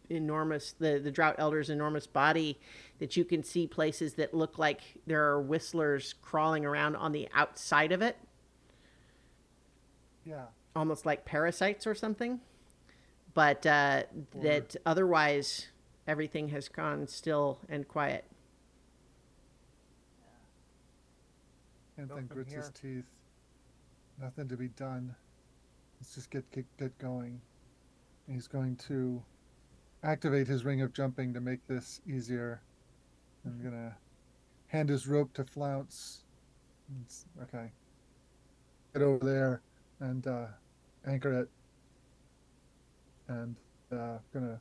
enormous, the Drought Elder's enormous body, that you can see places that look like there are whistlers crawling around on the outside of it, Yeah. almost like parasites or something. But that otherwise, everything has gone still and quiet. And Go then from grits his here. teeth. Nothing to be done. Let's just get going. He's going to activate his ring of jumping to make this easier. I'm gonna hand his rope to Flounce. Okay. Get over there and anchor it. And gonna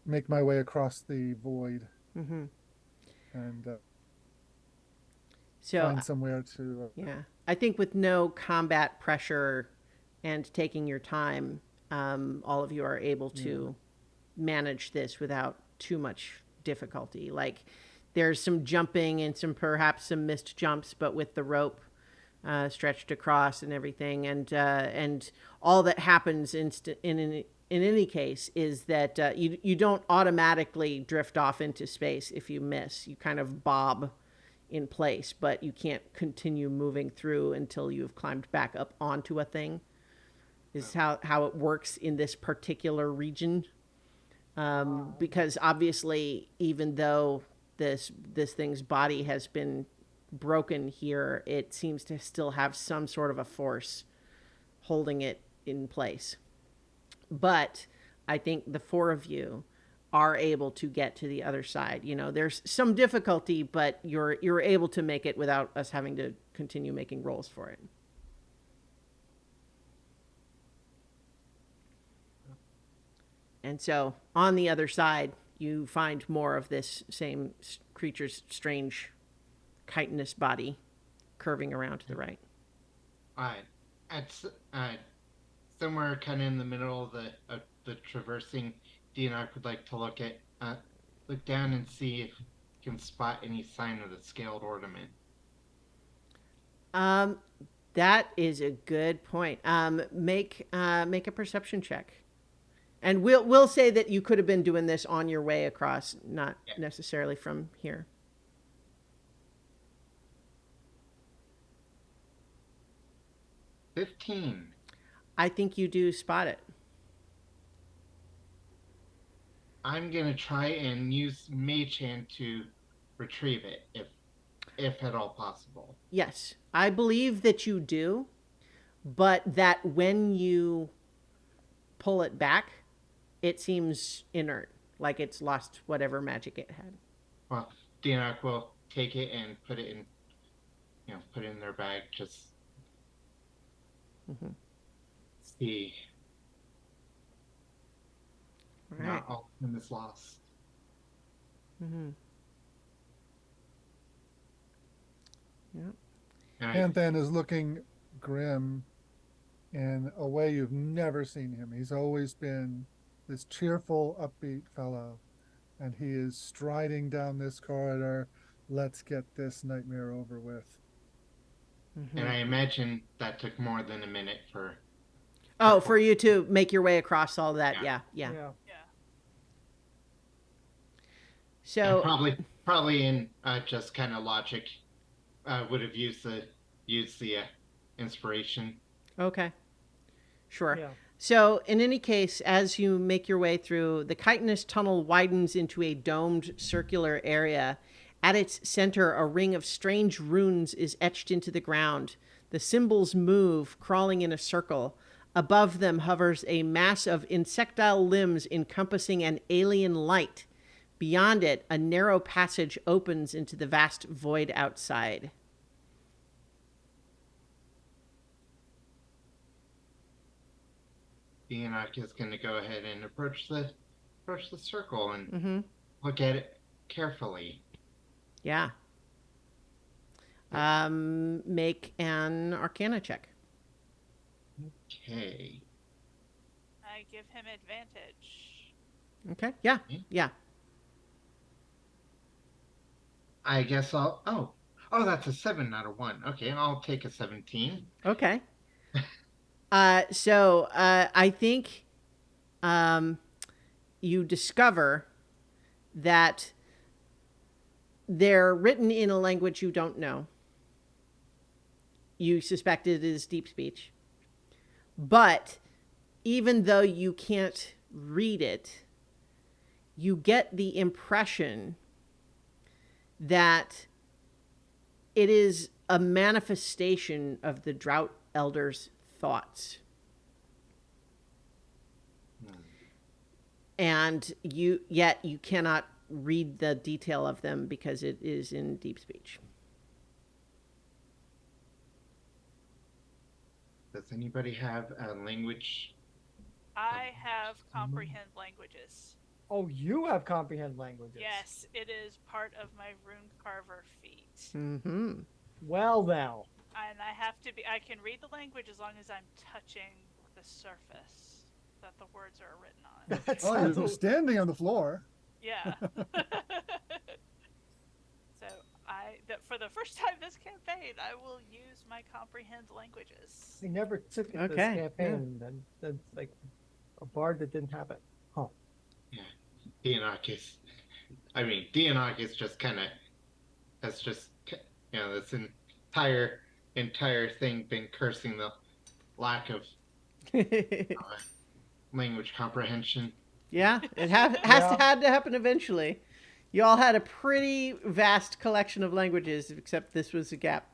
make my way across the void Mm-hmm. and So, find somewhere to. yeah, I think with no combat pressure and taking your time, all of you are able to manage this without too much difficulty. Like, there's some jumping and perhaps some missed jumps, but with the rope stretched across and everything, and all that happens in any case is that you don't automatically drift off into space if you miss. You kind of bob in place, but you can't continue moving through until you've climbed back up onto a thing. Is how it works in this particular region. Because obviously, even though this thing's body has been broken here, it seems to still have some sort of a force holding it in place. But I think the four of you are able to get to the other side. You know, there's some difficulty, but you're able to make it without us having to continue making rolls for it. And so on the other side, you find more of this same creature's strange chitinous body curving around to the right. At somewhere kind of in the middle of the traversing, Deanock would like to look down and see if he can spot any sign of the scaled ornament. That is a good point. Make a perception check. And we'll say that you could have been doing this on your way across, not necessarily from here. 15. I think you do spot it. I'm gonna try and use Mage Hand to retrieve it, if at all possible. Yes, I believe that you do, but that when you pull it back, it seems inert, like it's lost whatever magic it had. Well, Dianok will take it and put it in their bag. Just see. All right. Not all of them is lost. Mm-hmm. Yep. And Panthan is looking grim in a way you've never seen him. He's always been this cheerful, upbeat fellow, and he is striding down this corridor. Let's get this nightmare over with. and I imagine that took more than a minute for. Oh, for you to make your way across all that. Yeah. Yeah. So probably in just kind of logic, would have used the inspiration. Okay. Sure. Yeah. So, in any case, as you make your way through, the chitinous tunnel widens into a domed circular area. At its center, a ring of strange runes is etched into the ground. The symbols move, crawling in a circle. Above them hovers a mass of insectile limbs encompassing an alien light. Beyond it, a narrow passage opens into the vast void outside. Dianok is going to go ahead and approach the circle and look at it carefully. Yeah. Make an Arcana check. Okay. I give him advantage. Okay. Yeah. Yeah. I guess I'll. Oh, that's a 7, not a 1. Okay, I'll take a 17. Okay. So I think you discover that they're written in a language you don't know. You suspect it is deep speech. But even though you can't read it, you get the impression that it is a manifestation of the Drought Elder's thoughts. And yet you cannot read the detail of them because it is in deep speech. Does anybody have a language? I have comprehend languages. Oh, you have comprehend languages. Yes, it is part of my rune carver feat. Mm-hmm. Well, now. And I can read the language as long as I'm touching the surface that the words are written on. That's Oh, you're standing on the floor. Yeah. So for the first time this campaign, I will use my comprehend language. I never took it this Okay, campaign. And that's like a bard that didn't have it. Huh. Yeah, Dianok is just kind of has just this entire thing been cursing the lack of language comprehension. Yeah, it had to happen eventually. You all had a pretty vast collection of languages, except this was a gap.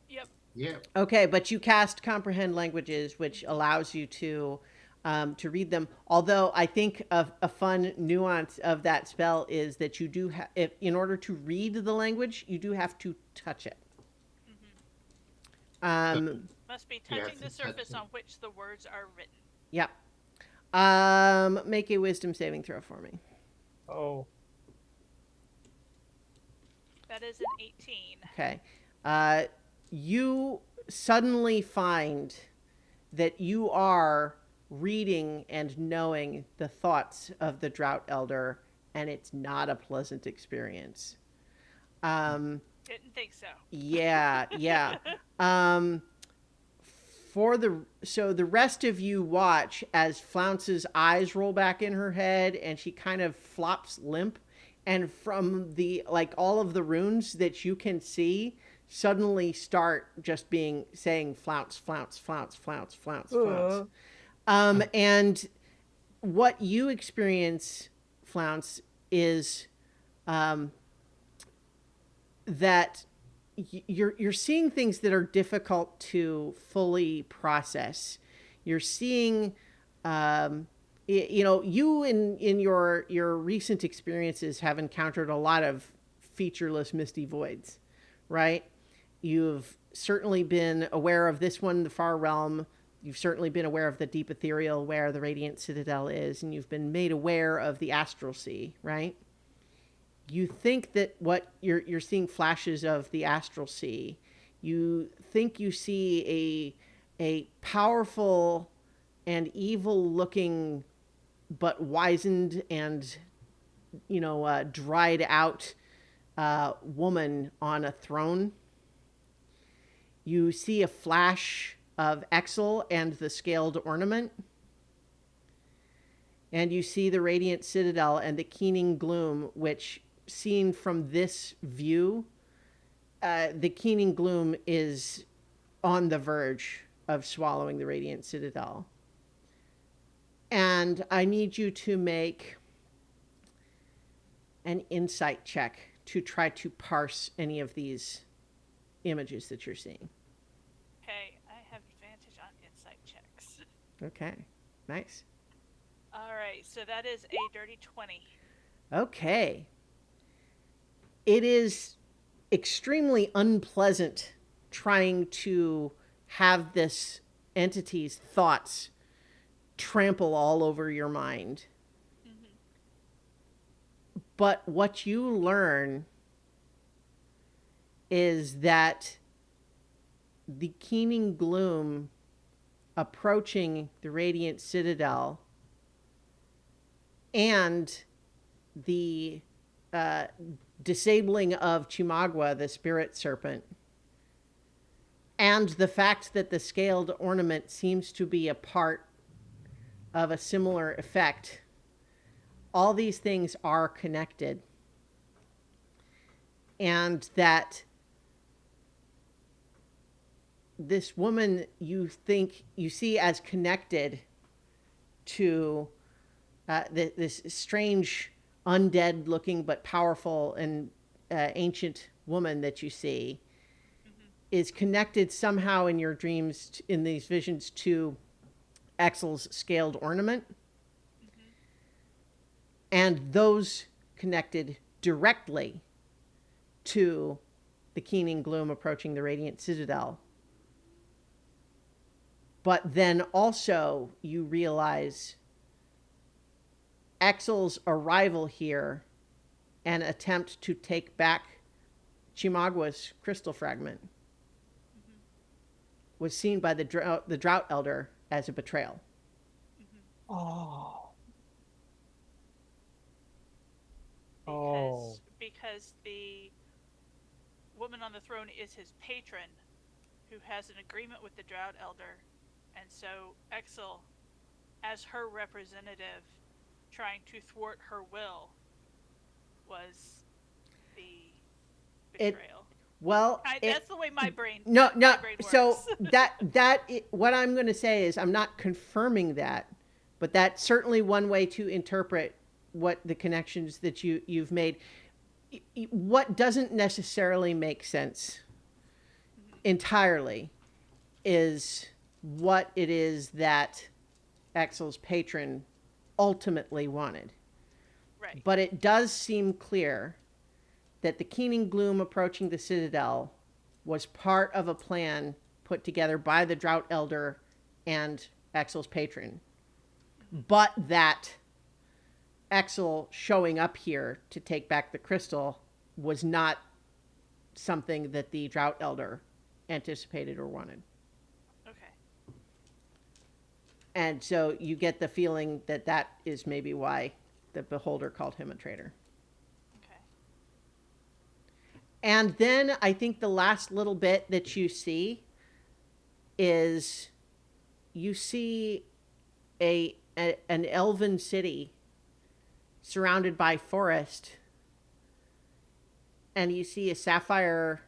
Yep. Yeah. Okay, but you cast comprehend languages, which allows you to read them. Although I think a fun nuance of that spell is that you do in order to read the language, you do have to touch it. Must be touching the surface on which the words are written. Yep. Make a wisdom saving throw for me. Oh. That is an 18. Okay. You suddenly find that you are reading and knowing the thoughts of the Drought Elder, and it's not a pleasant experience. Didn't think so. Yeah. So the rest of you watch as Flounce's eyes roll back in her head, and she kind of flops limp. And from all of the runes that you can see, suddenly start just saying flounce, flounce, flounce, flounce, flounce, flounce. And what you experience, Flounce, is that you're seeing things that are difficult to fully process. You're seeing, you in your recent experiences have encountered a lot of featureless misty voids, right? You've certainly been aware of this one, the Far Realm. You've certainly been aware of the deep ethereal, where the Radiant Citadel is, and you've been made aware of the Astral Sea, right? You think that what you're seeing flashes of the Astral Sea. You think you see a powerful and evil looking, but wizened and dried out woman on a throne. You see a flash of Exel and the scaled ornament. And you see the Radiant Citadel and the keening gloom, which, seen from this view, the keening gloom is on the verge of swallowing the Radiant Citadel. And I need you to make an insight check to try to parse any of these images that you're seeing. Okay, I have advantage on insight checks. Okay, nice. All right, so that is a dirty 20. Okay. It is extremely unpleasant trying to have this entity's thoughts trample all over your mind. Mm-hmm. But what you learn is that the keening gloom approaching the Radiant Citadel and the disabling of Chimagua, the spirit serpent, and the fact that the scaled ornament seems to be a part of a similar effect, all these things are connected. And that this woman you see as connected to this strange, undead looking but powerful and ancient woman that you see, is connected somehow in your dreams, in these visions, to Exel's scaled ornament. And those connected directly to the keening gloom approaching the Radiant Citadel. But then also you realize Exel's arrival here and attempt to take back Chimagua's crystal fragment was seen by the Drought Elder as a betrayal. Oh. Because the woman on the throne is his patron, who has an agreement with the Drought Elder, and so Exel, as her representative, trying to thwart her will, was the betrayal. That's the way my brain. No. My brain works. So what I'm going to say is, I'm not confirming that, but that's certainly one way to interpret what the connections that you've made. What doesn't necessarily make sense entirely is what it is that Exel's patron ultimately wanted. Right. But it does seem clear that the keening gloom approaching the Citadel was part of a plan put together by the Drought Elder and Exel's patron. But that Exel showing up here to take back the crystal was not something that the Drought Elder anticipated or wanted. Okay. And so you get the feeling that that is maybe why the Beholder called him a traitor. Okay. And then I think the last little bit that you see is you see an elven city surrounded by forest, and you see a sapphire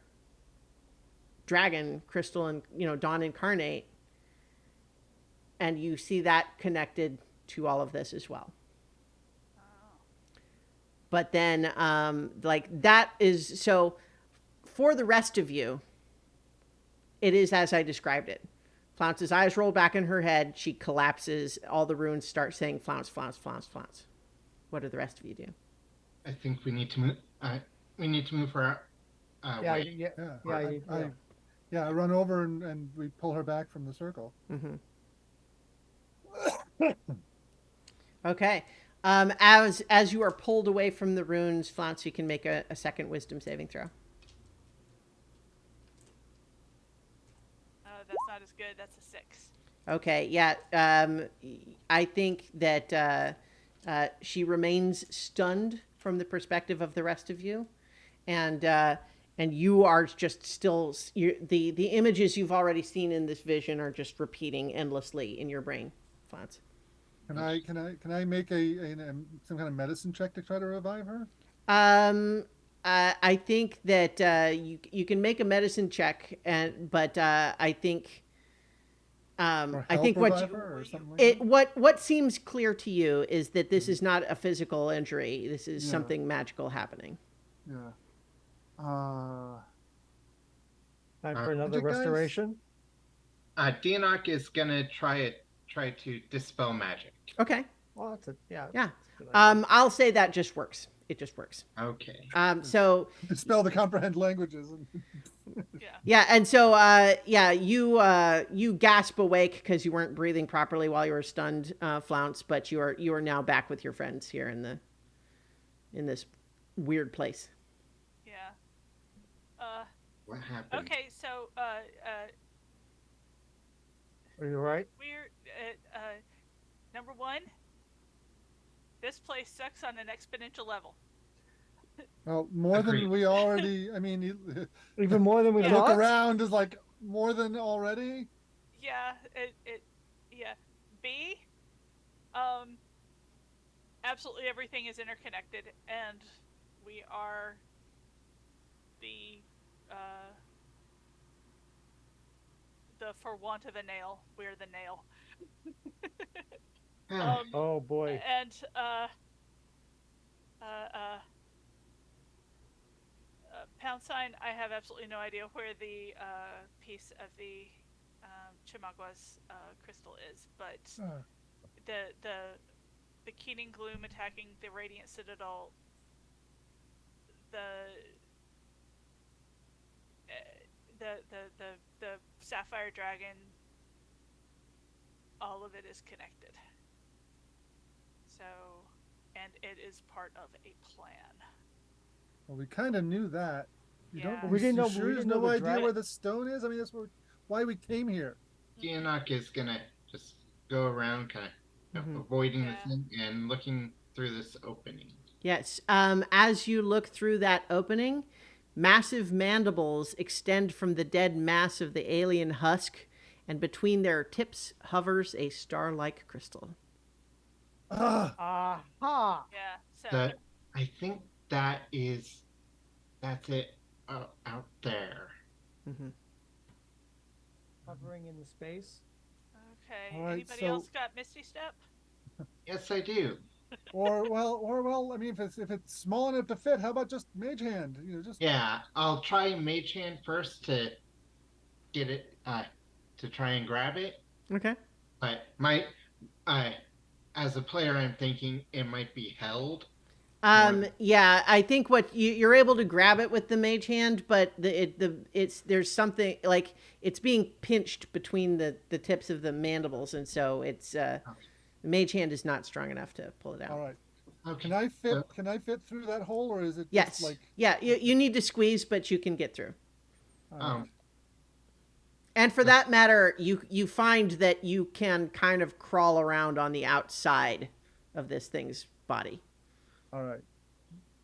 dragon crystal and Dawn incarnate, and you see that connected to all of this as well. Oh. But then like that is so for the rest of you, it is as I described it. Flounce's eyes roll back in her head. She collapses. All the runes start saying flounce, flounce, flounce, flounce. What do the rest of you do? I think we need to move. We need to move her Yeah, away. yeah, Yeah, yeah, I run over and we pull her back from the circle. Mm-hmm. Okay. As you are pulled away from the runes, Flounce, you can make a second wisdom saving throw. That's not as good. That's a 6. Okay, yeah. I think that she remains stunned from the perspective of the rest of you, and you are just still the images you've already seen in this vision are just repeating endlessly in your brain, Flance. Can I make some kind of medicine check to try to revive her? I think that you can make a medicine check, but I think Or I help think what revive you, her or something like that? what seems clear to you is that this is not a physical injury. This is Yeah. something magical happening. Yeah. Time for another Magic, guys? restoration. Dianok is gonna try to dispel magic. Okay. Well, that's it. Yeah. Yeah. that's a good idea. I'll say that just works. It just works. Okay. So Dispel the comprehend languages. Yeah. yeah, and so you gasp awake because you weren't breathing properly while you were stunned, Flounce. But you are now back with your friends here in this weird place. Yeah. What happened? Okay, so Are you all right? we're number 1. This place sucks on an exponential level. Well, more Agreed. than we already. I mean, Even more than we Yeah. look thought. around is like more than already. Yeah, yeah. B, absolutely everything is interconnected, and we are the for want of a nail, we're the nail. Oh boy. And pound sign, I have absolutely no idea where the piece of the Chimagua's crystal is, but the Keening Gloom attacking the Radiant Citadel, the Sapphire Dragon, all of it is connected. So, and it is part of a plan. Well, we kind of knew that. Yeah. We didn't know- Sure, we there's didn't know no the idea dragon- where the stone is. I mean, why we came here. Dianok is gonna just go around, kind of Mhm. avoiding Yeah. the thing and looking through this opening. Yes. As you look through that opening, massive mandibles extend from the dead mass of the alien husk, and between their tips hovers a star-like crystal. Aha. Yeah. So That I think that's it out there. Mm-hmm. Hovering in the space. okay. All right, Anybody so- else got Misty Step? Yes, I do. or well. I mean, if it's small enough to fit, how about just mage hand? Just Yeah, I'll try Mage Hand first to get it, to try and grab it. Okay. But as a player, I'm thinking it might be held. Yeah, I think what you're able to grab it with the mage hand, but there's something like it's being pinched between the tips of the mandibles, and so it's the mage hand is not strong enough to pull it out. all right. Okay. Can I fit? So- Can I fit through that hole, or is it Yes. just like? Yeah, you need to squeeze, but you can get through. all right. And for that matter, you find that you can kind of crawl around on the outside of this thing's body. All right.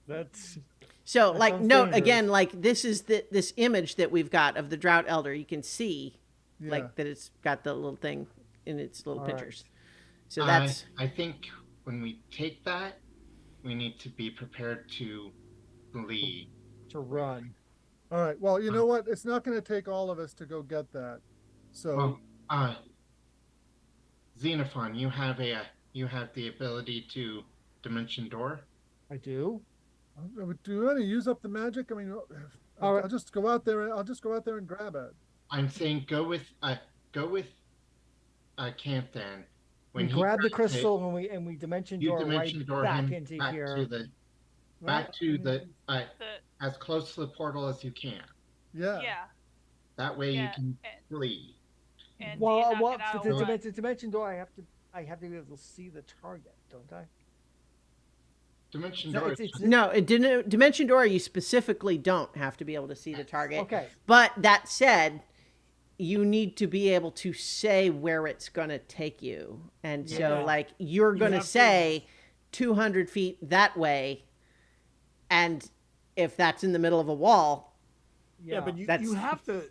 That's So, That like, sounds note dangerous. again, like this is this image that we've got of the Drought Elder. You can see, Yeah. like, that it's got the little thing in its little All right. pictures. So that's I think when we take that, we need to be prepared to flee. to run. All right. Well, you know what? It's not going to take all of us to go get that. So, Well, Xenophon, you have the ability to dimension door. I do. do you want to use up the magic? I mean, All right. I'll just go out there. I'll just go out there and grab it. I'm saying go with Canthan. We When he grab the tries to crystal and we dimension you door right dimension door back him into back to here. the Right? back to the The as close to the portal as you can. Yeah. yeah, That way you yeah, can flee. and Well, Dianok well, and for I'll the run. dimension door, I have to be able to see the target, don't I? Dimension No, door. it's No, it didn't. Dimension Door, you specifically don't have to be able to see the target. okay. But that said, you need to be able to say where it's going to take you. And so, Yeah. like, you're You going to have to- say 200 feet that way. And if that's in the middle of a wall, Yeah, but you That's- have to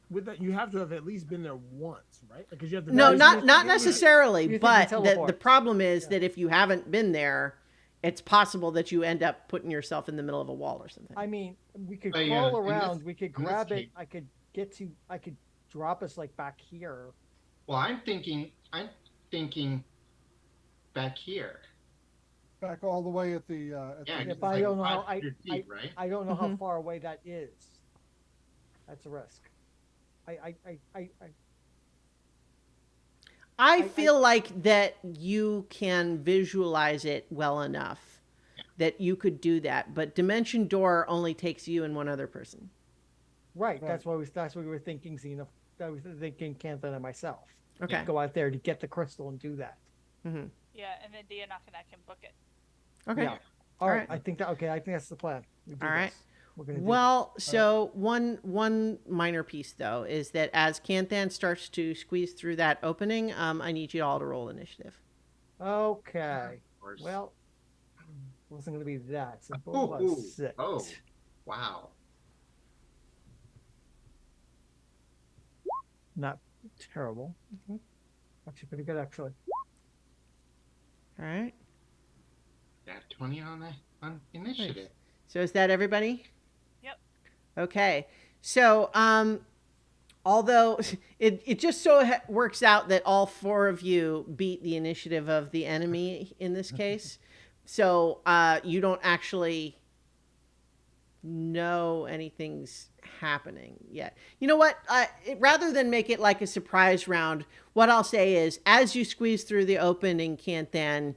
with that you have to have at least been there once, right? Because you have to no, you not think- not you- necessarily. you think But he the teleports. problem is Yeah. that if you haven't been there, it's possible that you end up putting yourself in the middle of a wall or something. I mean, we could But, crawl in this- around. We could in this grab it. case- I could drop us like back here. Well, I'm thinking back here. Back all the way at the. Yeah, the, it's If I don't know how 500 feet, right? I don't know how Mhm. far away that is. That's a risk. I I I- feel like that you can visualize it well enough that you could do that, but Dimension Door only takes you and one other person. right. Right. That's what we were thinking, Xena. That was thinking Canthan and myself. Okay. Go out there to get the crystal and do that. Mm-hmm. Yeah, and then Dianok and I can book it. Okay. Yeah. All right. right. I think that's the plan. We do All right. this. We're gonna do Well, so one minor piece though is that as Canthan starts to squeeze through that opening, I need you all to roll initiative. this. Okay. Of course. Well, it wasn't going to be that. So both Ooh, of ooh, us 6. oh, wow. Not terrible. Actually, pretty good, actually. All right. Got 20 on initiative. So is that everybody? Yep. Okay. So, although it just so works out that all 4 of you beat the initiative of the enemy in this case, so you don't actually know anything's happening yet. You know what? Rather than make it like a surprise round, what I'll say is, as you squeeze through the opening, Canthan,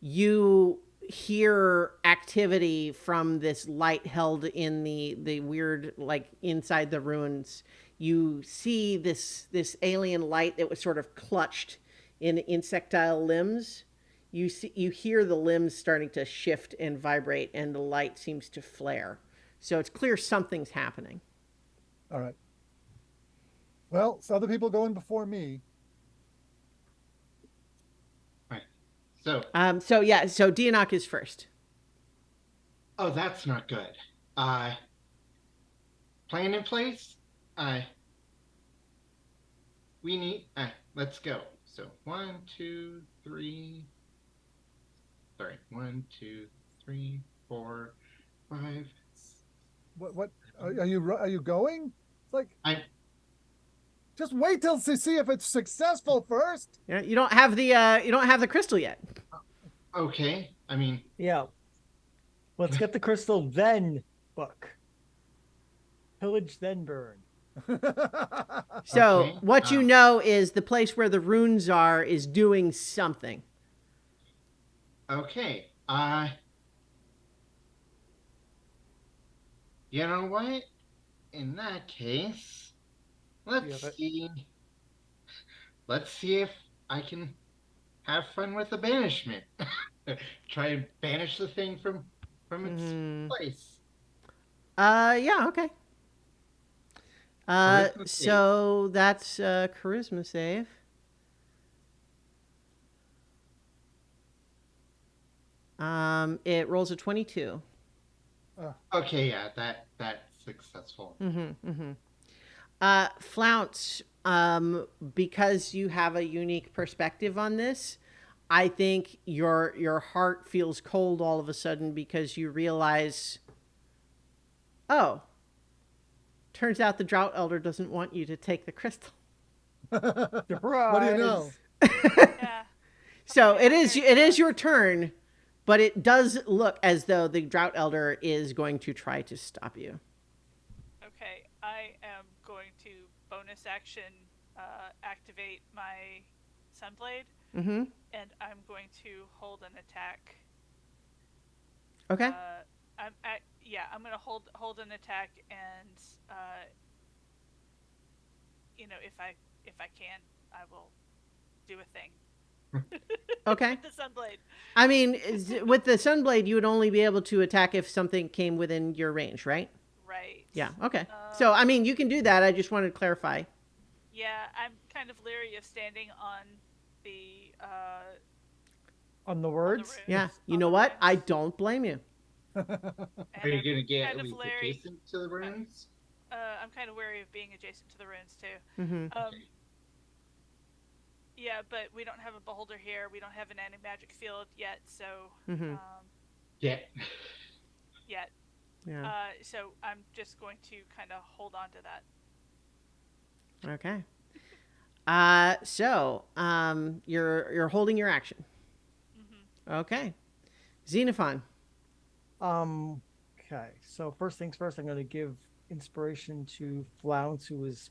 you hear activity from this light held in the weird, like, inside the ruins. You see this alien light that was sort of clutched in insectile limbs. You hear the limbs starting to shift and vibrate, and the light seems to flare. So it's clear something's happening. all right. Well, so other people going before me. Right. So, So Dianok is first. oh, that's not good. Plan in place. We need. Let's go. So 1, 2, 3. Sorry, 1, 2, 3, 4, 5. What are you going? It's like I just wait till to see if it's successful first. You don't have the crystal yet. okay. I mean, Yeah. Let's get the crystal, then book. Pillage, then burn. So Okay. what you know is the place where the runes are is doing something. okay. You know what? In that case, Yeah, let's but- see. Let's see if I can have fun with the banishment. Try and banish the thing from its Mhm. place. Yeah, okay. Charisma So that's charisma save. It rolls a 22. Okay, yeah, that's successful. Mm-hmm, mm-hmm. Flounce, because you have a unique perspective on this, I think your heart feels cold all of a sudden because you realize, oh, Turns out the Drought Elder doesn't want you to take the crystal. Surprise! What do you know? Yeah. So Yeah, it very is your surprised. turn, but it does look as though the Drought Elder is going to try to stop you. Okay, I am going to bonus action activate my Sunblade, Mm-hmm. and I'm going to hold an attack. Okay. I'm gonna hold an attack, and if I can, I will do a thing. Okay. With the Sunblade. I mean, with the Sunblade, you would only be able to attack if something came within your range, right? Right. Yeah. Okay. So, I mean, you can do that. I just wanted to clarify. Yeah, I'm kind of leery of standing on the On the words? runes. Yeah. You on know the what? I runes. don't blame you. And Are you I'm gonna get kind at of least leery. adjacent to the runes? I'm kind of wary of being adjacent to the runes too. Mm-hmm. Yeah, but we don't have a beholder here. We don't have an anti-magic field yet, so Mm-hmm. Yeah. yet. Yeah. So I'm just going to kind of hold on to that. Okay. So, you're holding your action. Mm-hmm. Okay. Xenophon. Okay. So first things first, I'm going to give inspiration to Flounce, who's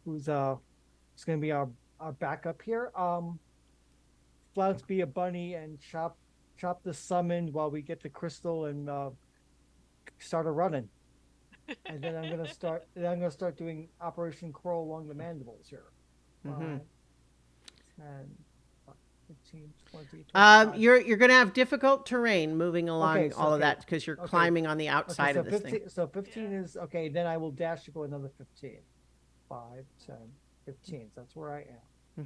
going to be our backup here. Flounce, be a bunny and chop the summon while we get the crystal and start a running. And then I'm going to start doing Operation Crawl along the mandibles here. Mm-hmm. 10, 15, 20, 25. You're gonna have difficult terrain moving along Okay, so- all of okay, that because you're okay. climbing on the outside Okay, so of this 15, thing. So 15 Yeah. is okay. Then I will dash to go another 15. 5, 10, 15. So that's where I am.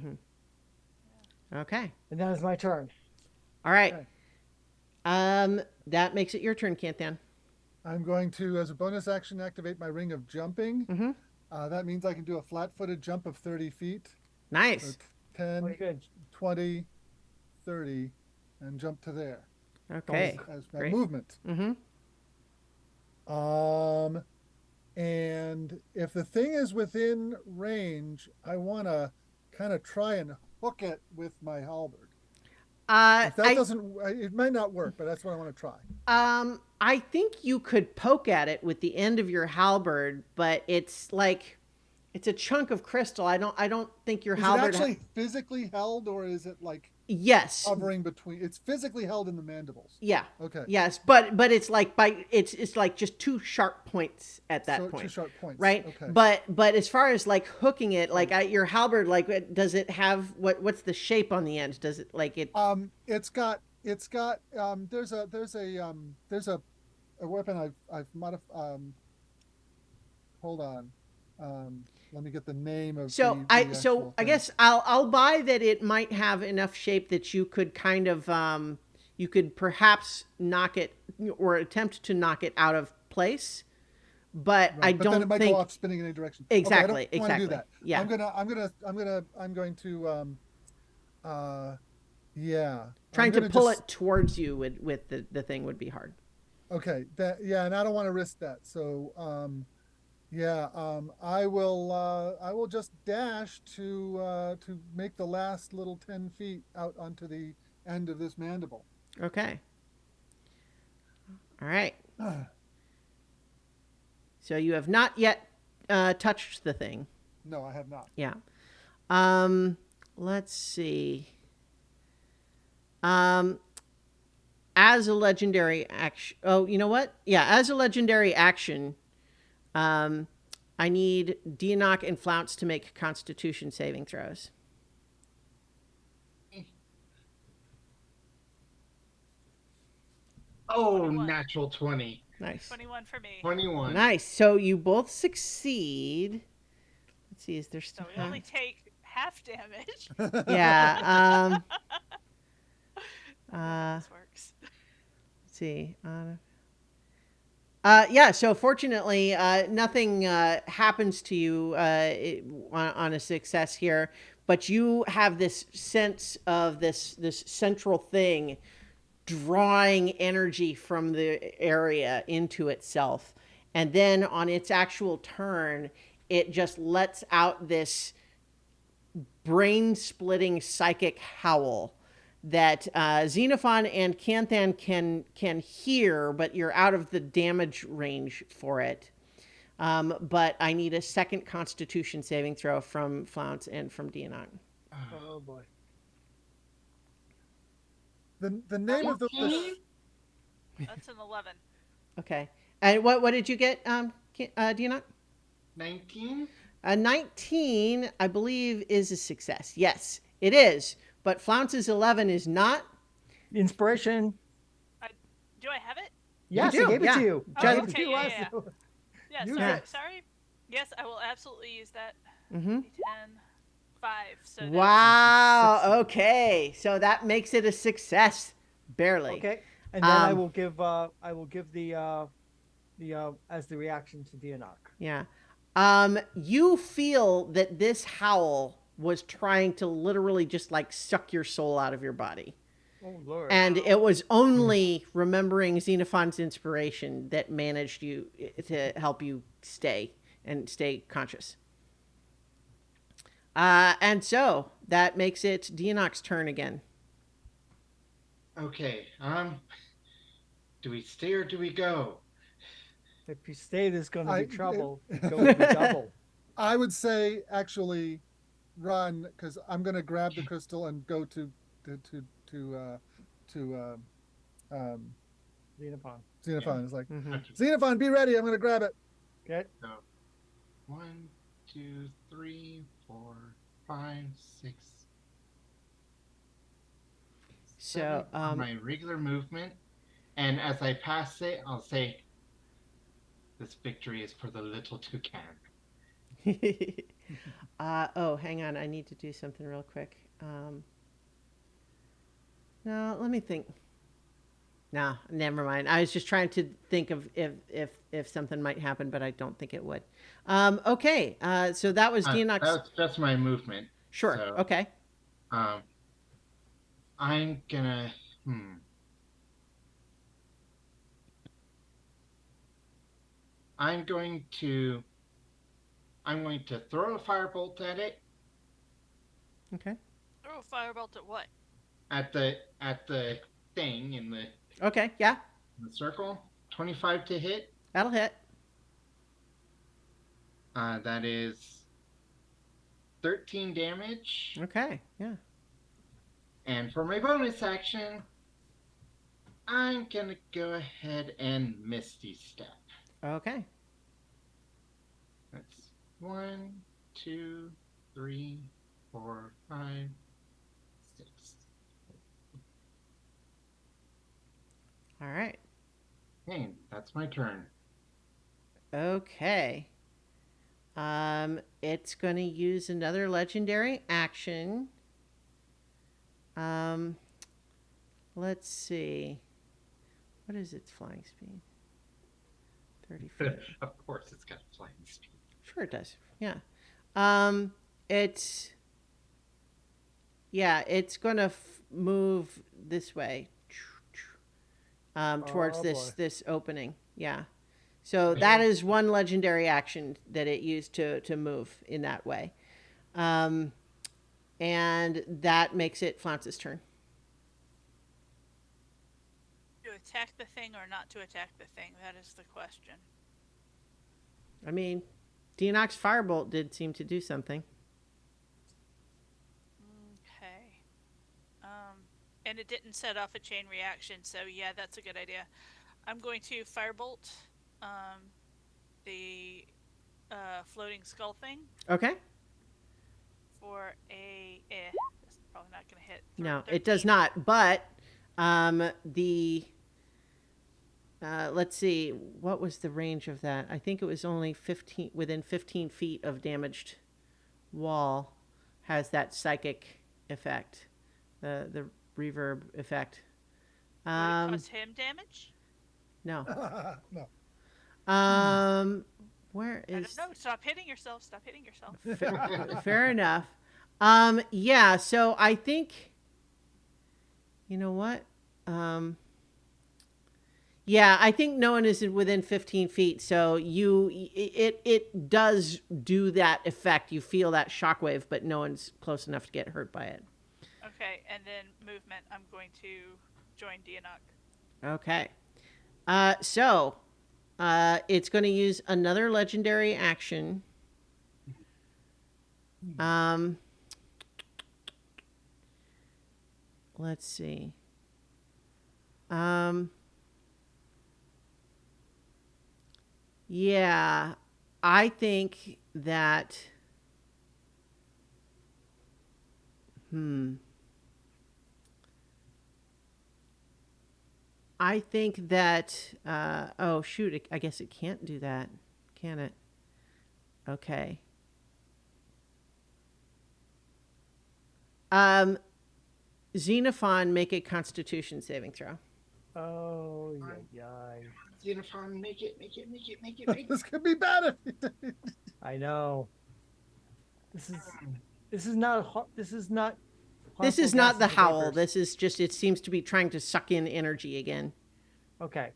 Mm-hmm. Okay. And that is my turn. All right. Okay. That makes it your turn, Canthan. I'm going to, as a bonus action, activate my ring of jumping. Mm-hmm. That means I can do a flat-footed jump of 30 feet. Nice. So 10, What are you gonna 20, 30, and jump to there. Okay. As my Great. movement. Mm-hmm. And if the thing is within range, I want to kind of try and hook it with my halberd. If that doesn't, it might not work, but that's what I want to try. I think you could poke at it with the end of your halberd, but it's like it's a chunk of crystal. I don't think your Is halberd it actually physically held, or is it like yes. hovering between? It's physically held in the mandibles. Yeah. Okay. Yes, but it's like it's like just two sharp points at that So point. two sharp points. Right. Okay. But as far as like hooking it, like your halberd, like does it have what's the shape on the end? Does it like it? It's got there's a weapon I've modified. Hold on. Let me get the name of So the I actual thing. guess I'll buy that it might have enough shape that you could kind of you could perhaps knock it or attempt to knock it out of place, but Right, I but don't then it might think go off spinning in any direction. exactly. Okay, I don't want to do that. Yeah. I'm going to yeah. Trying I'm to gonna pull just- it towards you with the thing would be hard. Okay, and I don't want to risk that. So I will just dash to make the last little 10 feet out onto the end of this mandible. Okay. All right. So you have not yet touched the thing. No, I have not. Yeah. Let's see. As a legendary action. Oh, you know what? Yeah, as a legendary action, I need Dianok and Flounce to make Constitution saving throws. Oh, 21. natural 20. Nice. 21 for me. 21. Nice. So you both succeed. Let's see. Is there So still? we only take half damage. Yeah. This works. Let's see. Yeah. So fortunately, nothing happens to you on a success here, but you have this sense of this central thing drawing energy from the area into itself, And then on its actual turn, it just lets out this brain-splitting psychic howl that Xenophon and Canthan can hear, but you're out of the damage range for it. But I need a second Constitution saving throw from Flounce and from Dianok. Oh boy. The name of the 14? That's an 11. Okay. And what did you get, Dianok? 19? A 19, I believe, is a success. Yes, it is. But Flounce's 11 is not. Inspiration. Do I have it? Yes, do, I gave it yeah. to you. Oh, I gave it okay, to you yeah, last yeah. time. Yeah, Use sorry. it. Sorry. Yes, I will absolutely use that. Mm-hmm. 10, 5. So that's Wow. 60. Okay. So that makes it a success. Barely. Okay. And then I Um, will give the as the reaction to Dianok. Yeah. You feel that this howl was trying to literally just like suck your soul out of your body. Oh Lord. And Wow. it was only remembering Xenophon's inspiration that managed you to help you stay conscious. And so that makes it Dianok's turn again. Okay. Do we stay or do we go? If you stay, there's going to I- be trouble. Go with the double. I would say actually run, because I'm going to grab the crystal and go to Xenophon. Xenophon. It's like, Mhm. Okay. Xenophon, be ready. I'm going to grab it. Okay. So 1, 2, 3, 4, 5, 6. So, My regular movement, and as I pass it, I'll say, "This victory is for the little toucan." oh, hang on. I need to do something real quick. No, let me think. No, never mind. I was just trying to think of if something might happen, but I don't think it would. Okay. So that was Dianok's. That's just my movement. Sure. So, Okay. I'm gonna. I'm going to throw a firebolt at it. Okay. Throw a firebolt at what? At the thing in the Okay. Yeah. circle. 25 to hit. That'll hit. That is 13 damage. Okay. Yeah. And for my bonus action, I'm gonna go ahead and Misty Step. Okay. That's 1, 2, 3, 4, 5, 6. All right. Hey, that's my turn. Okay. It's going to use another legendary action. Let's see. What is its flying speed? 30 feet. Of course, it's got flying speed. Sure it does. Yeah. It's going to move this way. Towards Oh, boy. this opening. Yeah. So that is one legendary action that it used to move in that way. And that makes it Flounce's turn. To attack the thing or not to attack the thing? That is the question. I mean, Dianok's firebolt did seem to do something. Okay. And it didn't set off a chain reaction, so yeah, that's a good idea. I'm going to firebolt the floating skull thing Okay. for a It's probably not going to hit. No, 13. it does not. But let's see, what was the range of that? I think it was only within 15 feet of damaged wall has that psychic effect, the reverb effect. Would it cause him damage? No. No. Where I is? don't know. Stop hitting yourself. Stop hitting yourself. Fair enough. Yeah. So I think. You know what? Yeah, I think no one is within 15 feet, so it does do that effect. You feel that shockwave, but no one's close enough to get hurt by it. Okay, and then movement. I'm going to join Dianok. Okay. So it's going to use another legendary action. Um, let's see. Um, yeah, I think that. I think that. Oh shoot! I guess it can't do that, can it? Okay. Um, Xenophon, make a Constitution saving throw. Oh, yeah. Xenophon, make it. This could be bad. I know. This is not This harmful is not the gases or howl. vapors. This is just. It seems to be trying to suck in energy again. Okay.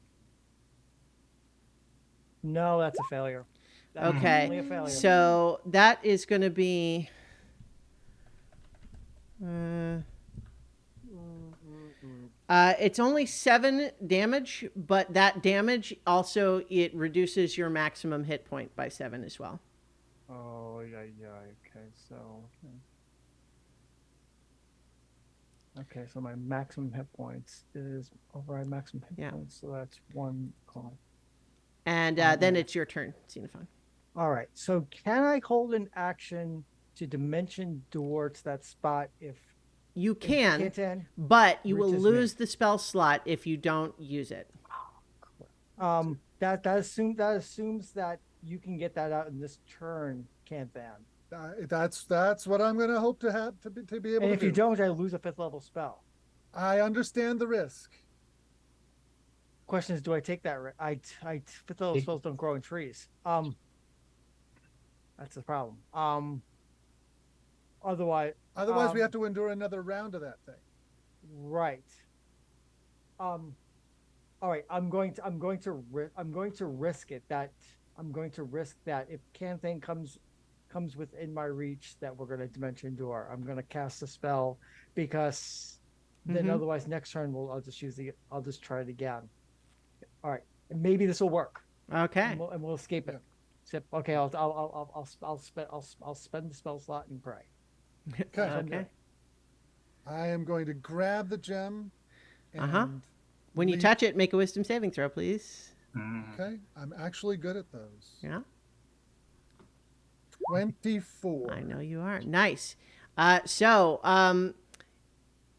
No, that's a failure. That's Okay. definitely a failure. So that is going to be. It's only 7 damage, but that damage also it reduces your maximum hit point by 7 as well. Oh, yeah. Okay, so. Okay, so my maximum hit points is override maximum hit points, so that's 1 call. And then it's your turn, Xenophon. All right, so can I hold an action to dimension door to that spot if You can, Kitten but you will reaches lose me? the spell slot if you don't use it. That assumes that you can get that out in this turn, can't Van? That's what I'm going to hope to have to be able And to if do. you don't, I lose a 5th level spell. I understand the risk. Question is, do I take that? I 5th level spells don't grow in trees. That's the problem. Otherwise, we have to endure another round of that thing. right. All right. I'm going to risk it. I'm going to risk that if Canthain comes within my reach, that we're going to dimension door. I'm going to cast a spell because then otherwise next turn I'll just try it again. All right, and maybe this will work. Okay. And we'll escape it. Okay, I'll spend the spell slot and pray. Okay. I am going to grab the gem. And when you touch it, make a wisdom saving throw, please. Okay, I'm actually good at those. Yeah. 24. I know you are. Nice.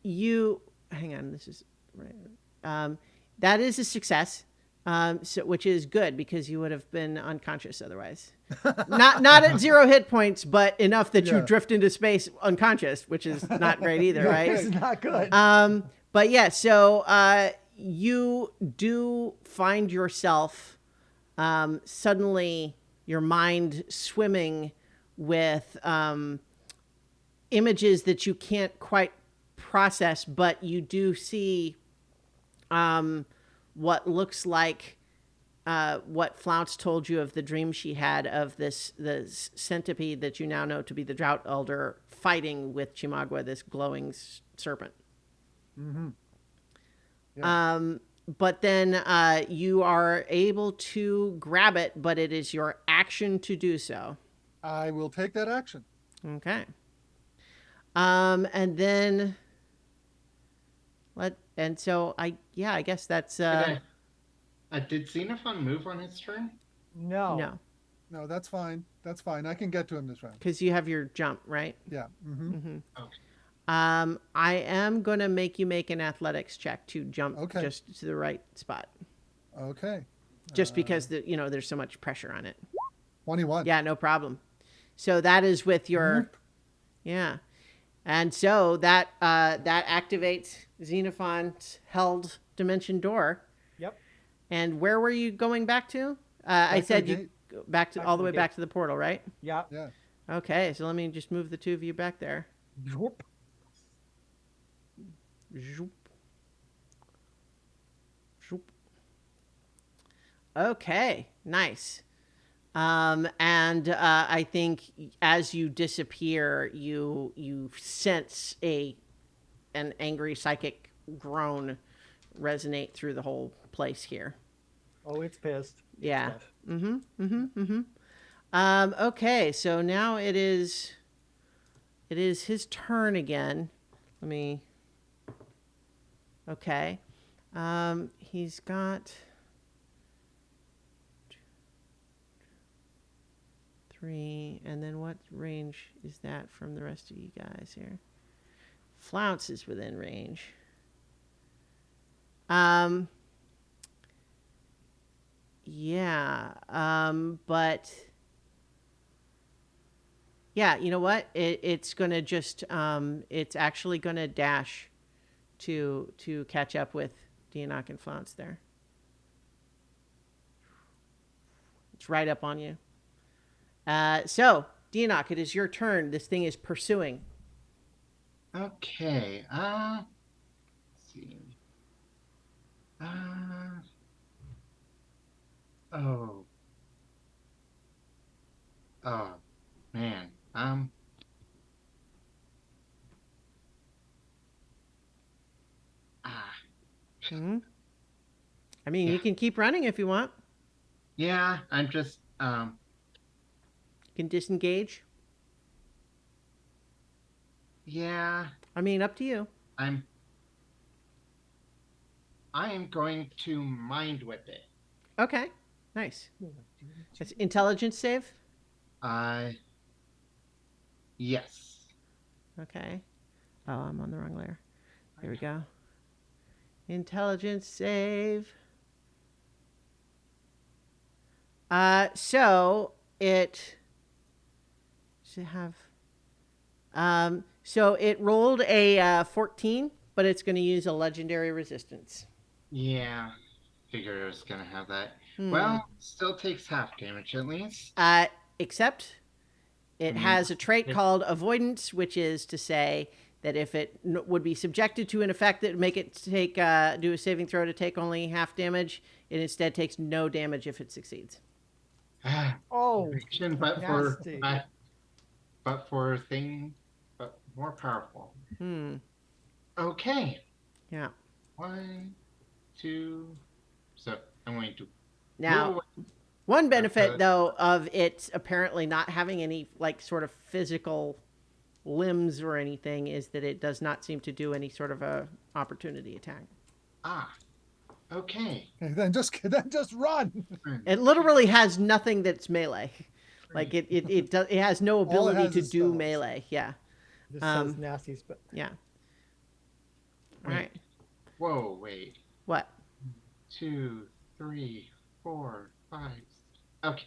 You hang on. This is right. That is a success. Which is good because you would have been unconscious otherwise. not at 0 hit points, but enough that you drift into space unconscious, which is not great either, right? This is not good. But yeah, so you do find yourself suddenly your mind swimming with images that you can't quite process, but you do see what looks like what Flounce told you of the dream she had of the centipede that you now know to be the Drought Elder fighting with Chimagua, this glowing serpent. Yeah. But then you are able to grab it, but it is your action to do so. I will take that action. Okay. And then I guess that's did Xenophon move on its turn? no, No, that's fine. That's fine. I can get to him this round. because you have your jump, right? Yeah. Okay. I am gonna make you make an athletics check to jump just to the right spot, Okay. just because there's so much pressure on it. 21. Yeah, no problem. So that is with your, yeah, and so that activates Xenophon's held dimension door. Yep. And where were you going back to? I said you go back to all the way back to the portal, right? Yeah. Yeah. Okay, so let me just move the two of you back there. Whoop. Zoop. Zoop. Okay, nice. And I think as you disappear, you sense an angry psychic groan resonate through the whole place here. Oh, it's pissed. It's Yeah. pissed. Mm-hmm. Mm-hmm. Mm-hmm. Okay, so now it is his turn again. Let me. Okay. He's got 3, and then what range is that from the rest of you guys here? Flounce is within range. Yeah. But yeah, you know what? It's gonna just it's actually gonna dash to catch up with Dianok and Flounce there. It's right up on you. So Dianok, it is your turn. This thing is pursuing. Okay. Let's see. Oh. Oh, man. Ah. Hmm. I mean, Yeah. you can keep running if you want. Yeah. I'm just. You can disengage. Yeah. I mean, up to you. I am going to mind whip it. Okay, nice. It's intelligence save. Yes. Okay. Oh, I'm on the wrong layer. Here we go. Intelligence save. So it should have. So it rolled a 14, but it's going to use a legendary resistance. Yeah. Figured I was gonna have that. Hmm. Well, still takes half damage at least. Except it I mean, has a trait called avoidance, which is to say that if it would be subjected to an effect that would make it take do a saving throw to take only half damage, it instead takes no damage if it succeeds. Oh, action, nasty. but for thing, but more powerful. Hmm. Okay. Yeah. 1, 2. So I'm going to move Now, away. one benefit though of it apparently not having any like sort of physical limbs or anything is that it does not seem to do any sort of a opportunity attack. Okay. Okay, then just run. It literally has nothing that's melee. Like it has no All it ability has to is do spells. melee. Yeah. This says nasty, but Yeah. All Wait. right. Whoa, wait. What? 2, 3, 4, 5. Okay.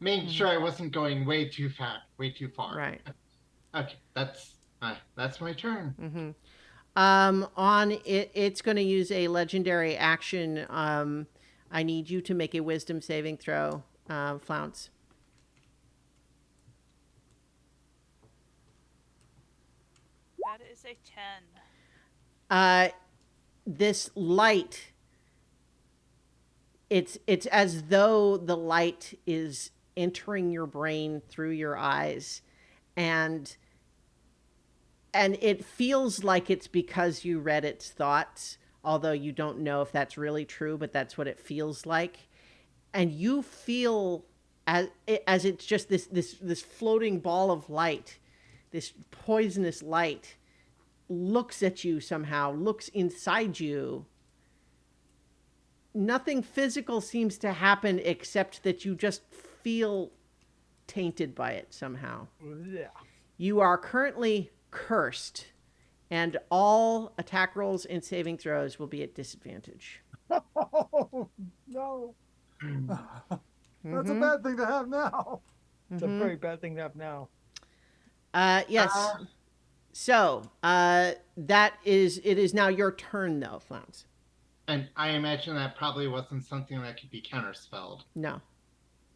Making sure I wasn't going way too fast, way too far. Right. Okay, that's my turn. Mm-hmm. On it, it's going to use a legendary action. I need you to make a wisdom saving throw, Flounce. That is a 10. This light, it's as though the light is entering your brain through your eyes, and it feels like it's because you read its thoughts, although you don't know if that's really true, but that's what it feels like. And you feel as it's just this floating ball of light, this poisonous light looks at you somehow, looks inside you. Nothing physical seems to happen except that you just feel tainted by it somehow. yeah. You are currently cursed, and all attack rolls and saving throws will be at disadvantage. Oh no. That's a bad thing to have now. It's a very bad thing to have now. Yes. So, it is now your turn, though, Flounce. And I imagine that probably wasn't something that could be counterspelled. No.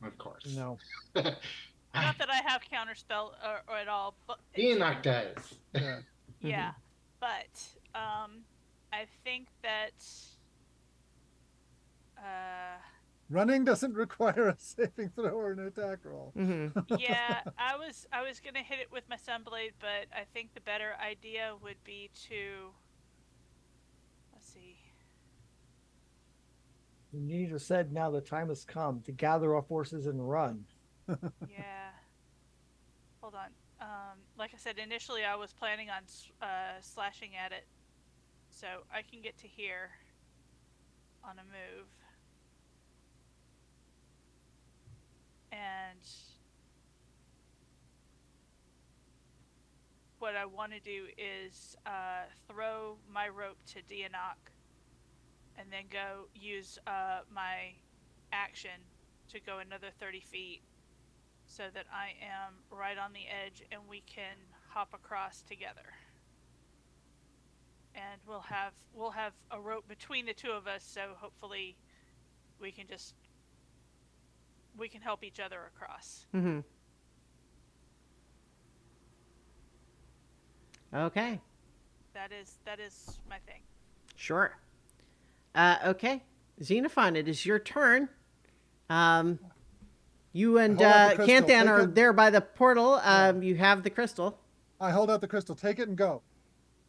Of course. No. Not that I have counterspell or at all, but Enoch does. Yeah. yeah. But I think that Running doesn't require a saving throw or an attack roll. Yeah, I was gonna hit it with my sunblade, but I think the better idea would be to, let's see. Nita said now the time has come to gather our forces and run. Yeah. Hold on. Like I said, initially I was planning on slashing at it, so I can get to here on a move. And what I want to do is throw my rope to Dianok, and then go use my action to go another 30 feet, so that I am right on the edge and we can hop across together. And we'll have a rope between the two of us, so hopefully we can help each other across. Okay. That is my thing. Sure. Okay. Xenophon, it is your turn. You and Hold out the crystal. Canthan Take are it. there by the portal. Yeah. You have the crystal. I hold out the crystal. Take it and go.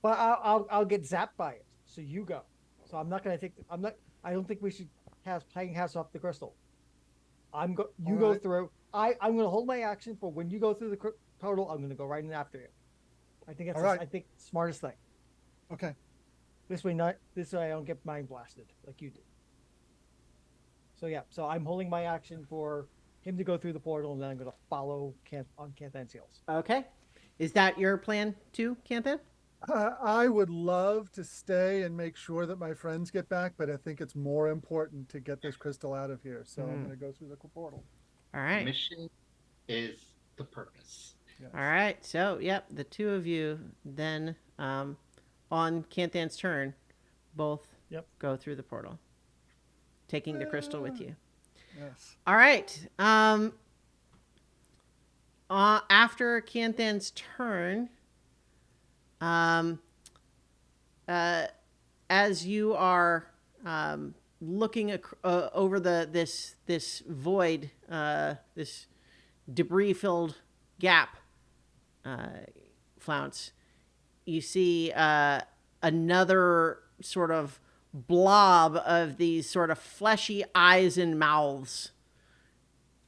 But I'll get zapped by it. So you go. So I'm not gonna take. I don't think we should have playing house off the crystal. You go right. through. I'm gonna hold my action for when you go through the portal. I'm gonna go right in after you. I think that's All right. I think smartest thing. Okay. This way I don't get mind blasted like you did. So yeah, so I'm holding my action for him to go through the portal, and then I'm gonna follow on Canthan's heels. Okay. Is that your plan too, Canthan? I would love to stay and make sure that my friends get back, but I think it's more important to get this crystal out of here. So I'm going to go through the portal. All right. Mission is the purpose. Yes. All right. So, yep, the two of you then on Canthan's turn both go through the portal, taking the crystal with you. Yes. All right. After Canthan's turn, as you are looking over this void, this debris-filled gap, Flounce, you see another sort of blob of these sort of fleshy eyes and mouths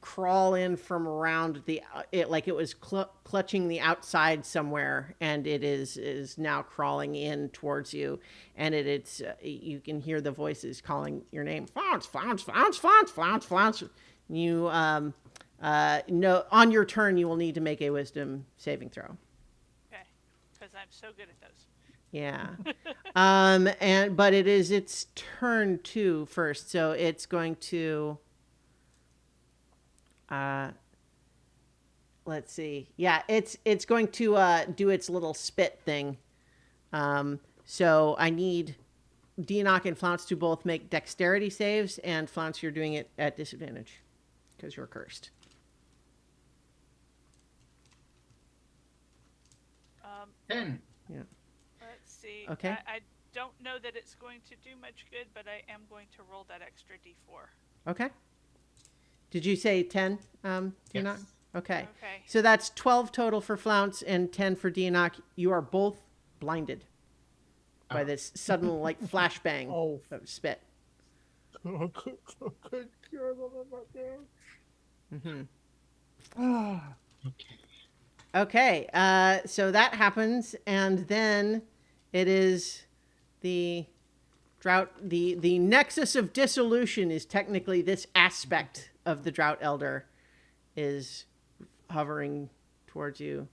crawl in from around it like it was clutching the outside somewhere, and it is now crawling in towards you, and it's you can hear the voices calling your name. Flounce, Flounce, Flounce, Flounce, Flounce, Flounce. You no, on your turn you will need to make a wisdom saving throw. Okay, because I'm so good at those. Yeah. But it is its turn too first, so it's going to let's see. Yeah, it's going to do its little spit thing. So I need Dianok and Flounce to both make dexterity saves, and Flounce, you're doing it at disadvantage because you're cursed. 10. Yeah. Let's see. Okay. I don't know that it's going to do much good, but I am going to roll that extra d4. Okay. Did you say 10, Dianok? Yes. Okay. Okay. So that's 12 total for Flounce and 10 for Dianok. You are both blinded by this sudden, like, flashbang of spit. Okay. Okay, so that happens, and then it is the drought. The nexus of dissolution is technically this aspect of the Drought Elder is hovering towards you.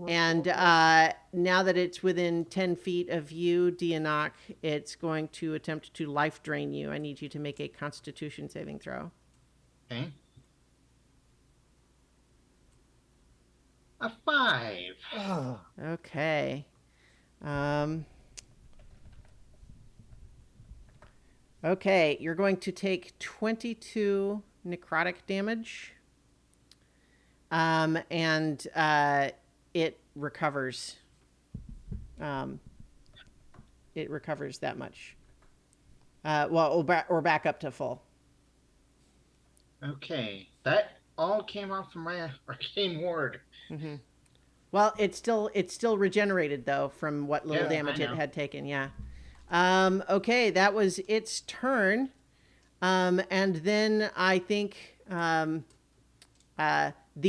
And now that it's within 10 feet of you, Dianok, it's going to attempt to life drain you. I need you to make a Constitution saving throw. Okay. A 5. Okay. Okay, you're going to take 22 necrotic damage. And it recovers. It recovers that much. Well, or back up to full. Okay, that all came off of my arcane ward. Mm-hmm. Well, it's still regenerated though from what little Yeah, I damage it know. had taken. Yeah. Okay, that was its turn. And then I think the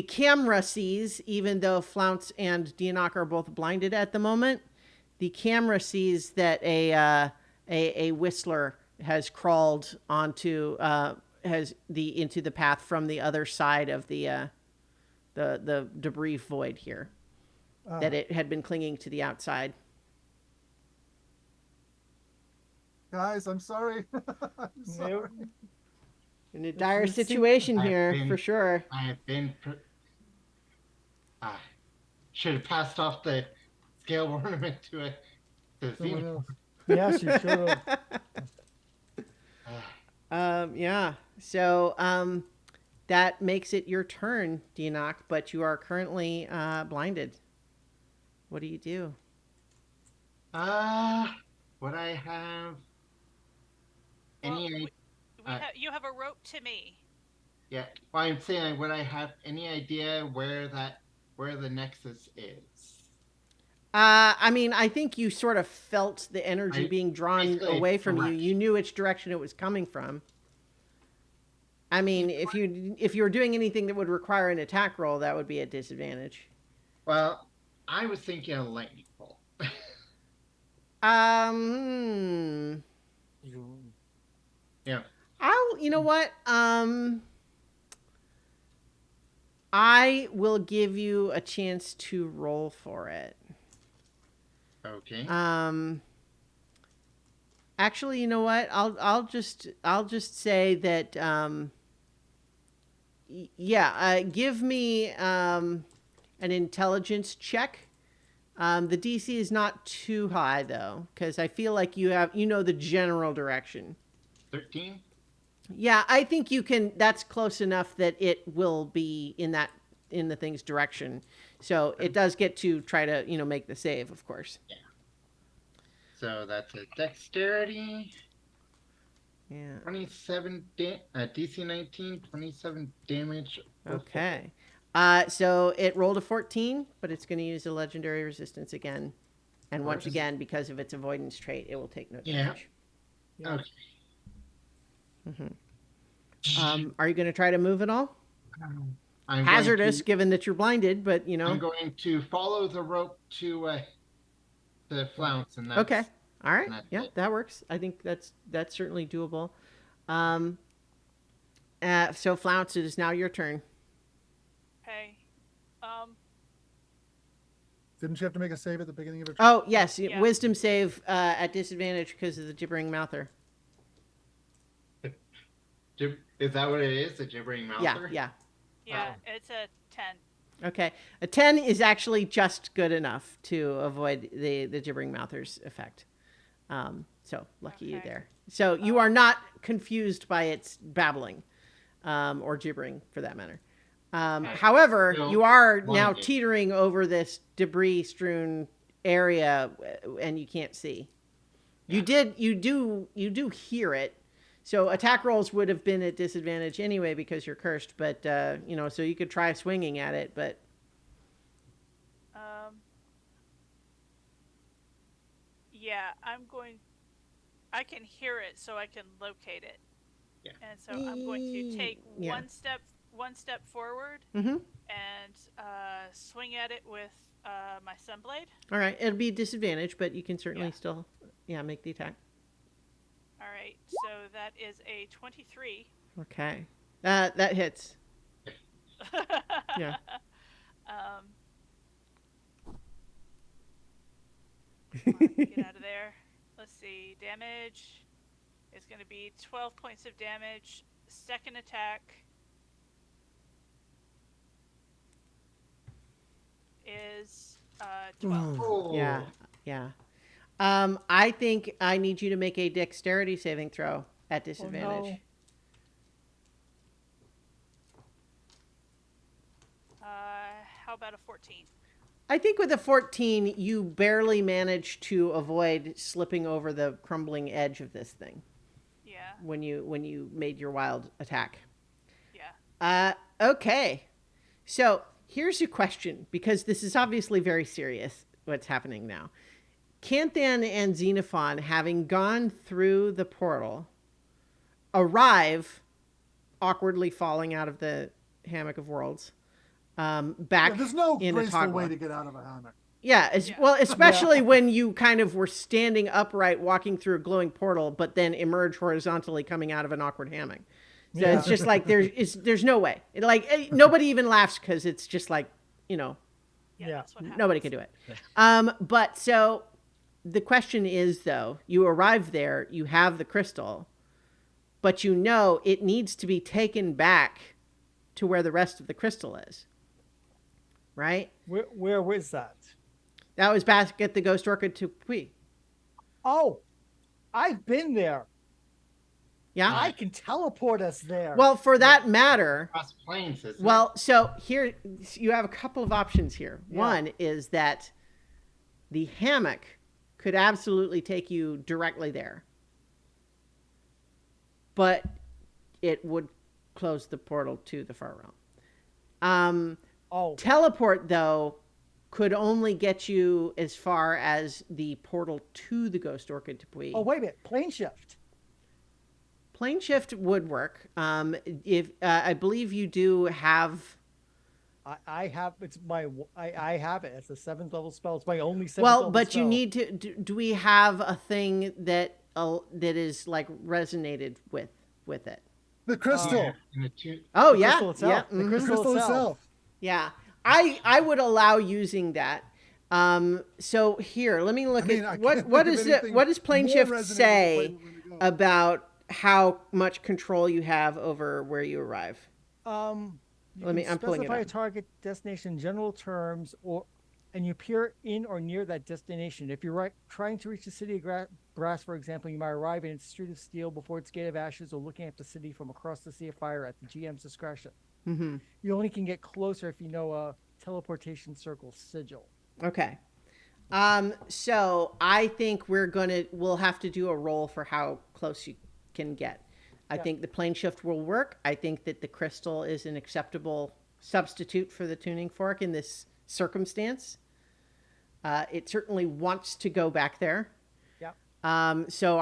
camera sees, even though Flounce and Dianok are both blinded at the moment, the camera sees that a whistler has crawled onto into the path from the other side of the debris void here. That it had been clinging to the outside. Guys, I'm sorry. I'm sorry. In a dire It's- situation I've here, been- for sure. I have been. I should have passed off the scale ornament to Someone Xena. else. Yes, you should have. Yeah. So that makes it your turn, Dianok, but you are currently blinded. What do you do? Would I have Well, any? you have a rope to me. Yeah. Well, I'm saying, would I have any idea where the nexus is? I mean, I think you sort of felt the energy being drawn basically away from you. direction. You knew which direction it was coming from. I mean, if you were doing anything that would require an attack roll, that would be a disadvantage. Well, I was thinking a lightning bolt. Yeah. You know what? I will give you a chance to roll for it. Okay. Actually, you know what? I'll just say that give me an intelligence check. The DC is not too high though, because I feel like you know the general direction. 13. Yeah, I think you can. That's close enough that it will be in the thing's direction. So it does get to try to make the save, of course. Yeah. So that's a dexterity. Yeah. 27 DC 19, 27 damage. Okay. So it rolled a 14, but it's going to use a legendary resistance again. And once again, because of its avoidance trait, it will take no damage. Yeah. Okay. Are you going to try to move at all? I'm Hazardous, given that you're blinded, but I'm going to follow the rope to Flounce, and that's okay. All right. Yeah, it. that works. I think that's certainly doable. So Flounce, it is now your turn. Okay. Didn't you have to make a save at the beginning of your turn? Oh yes, Yeah. wisdom save at disadvantage because of the gibbering mouther. Is that what it is? The gibbering mouther? Yeah. Yeah, it's a 10. Okay. A 10 is actually just good enough to avoid the gibbering mouther's effect. So lucky you Okay. there. So you are not confused by its babbling, or gibbering for that matter. However, No, you are now blinded. teetering over this debris-strewn area, and you can't see. You do hear it. So attack rolls would have been at disadvantage anyway because you're cursed. But so you could try swinging at it, but Yeah, I can hear it, so I can locate it. Yeah. And so I'm going to take Yeah. one step forward Mhm. and swing at it with my sunblade. All right, it'll be a disadvantage, but you can certainly Yeah. still, make the attack. All right, so that is a 23. Okay, that hits. Yeah. Get out of there. Let's see. Damage is going to be 12 points of damage. Second attack is 12. Oh. Yeah. I think I need you to make a dexterity saving throw at disadvantage. no. How about a 14? I think with a 14, you barely manage to avoid slipping over the crumbling edge of this thing. Yeah. when you made your wild attack. Yeah. Okay. So here's a question, because this is obviously very serious what's happening now. Canthan and Xenophon, having gone through the portal, arrive awkwardly falling out of the hammock of worlds, back there's no in graceful way Atagua. to get out of a hammock. Yeah, Yeah. well, especially when you kind of were standing upright, walking through a glowing portal, but then emerge horizontally coming out of an awkward hammock. So Yeah. it's just like there's no way. Nobody even laughs, because it's just like, Yeah. Yeah. That's what happens. nobody could do it. But so the question is, though, you arrive there, you have the crystal, but you know it needs to be taken back to where the rest of the crystal is, right? Where was that? That was back at the Ghost Orchid Tupui. Oh, I've been there. Yeah. I can teleport us there. Well, for that matter, Cross planes, isn't well, so here you have a couple of options here. Yeah. One is that the hammock could absolutely take you directly there, but it would close the portal to the far realm. oh, Teleport, though, could only get you as far as the portal to the Ghost Orchid Tupui. oh, wait a minute. Plane shift. Plane shift would work. If I believe you do have. I have it's my I have it. It's a 7th level spell. It's my only 7th Well, level but spell. you need to. Do we have a thing that is like resonated with it? The crystal. it? And the two- Oh The yeah, crystal itself. yeah, The mhm. The crystal itself. Yeah. I would allow using that. So here, let me look I mean, I at what can't what think of is it? anything What does Plane more Shift resonating say with Plane Window Go. about how much control you have over where you arrive? You Let me- can I'm pulling it specify a up. target destination in general terms, and you appear in or near that destination. If you're trying to reach the city of Brass, for example, you might arrive in its street of steel before its gate of ashes, or looking at the city from across the sea of fire at the GM's discretion. Mm-hmm. You only can get closer if you know a teleportation circle sigil. Okay. So I think we'll have to do a roll for how close you can get. I Yeah. think the plane shift will work. I think that the crystal is an acceptable substitute for the tuning fork in this circumstance. It certainly wants to go back there. Yeah. So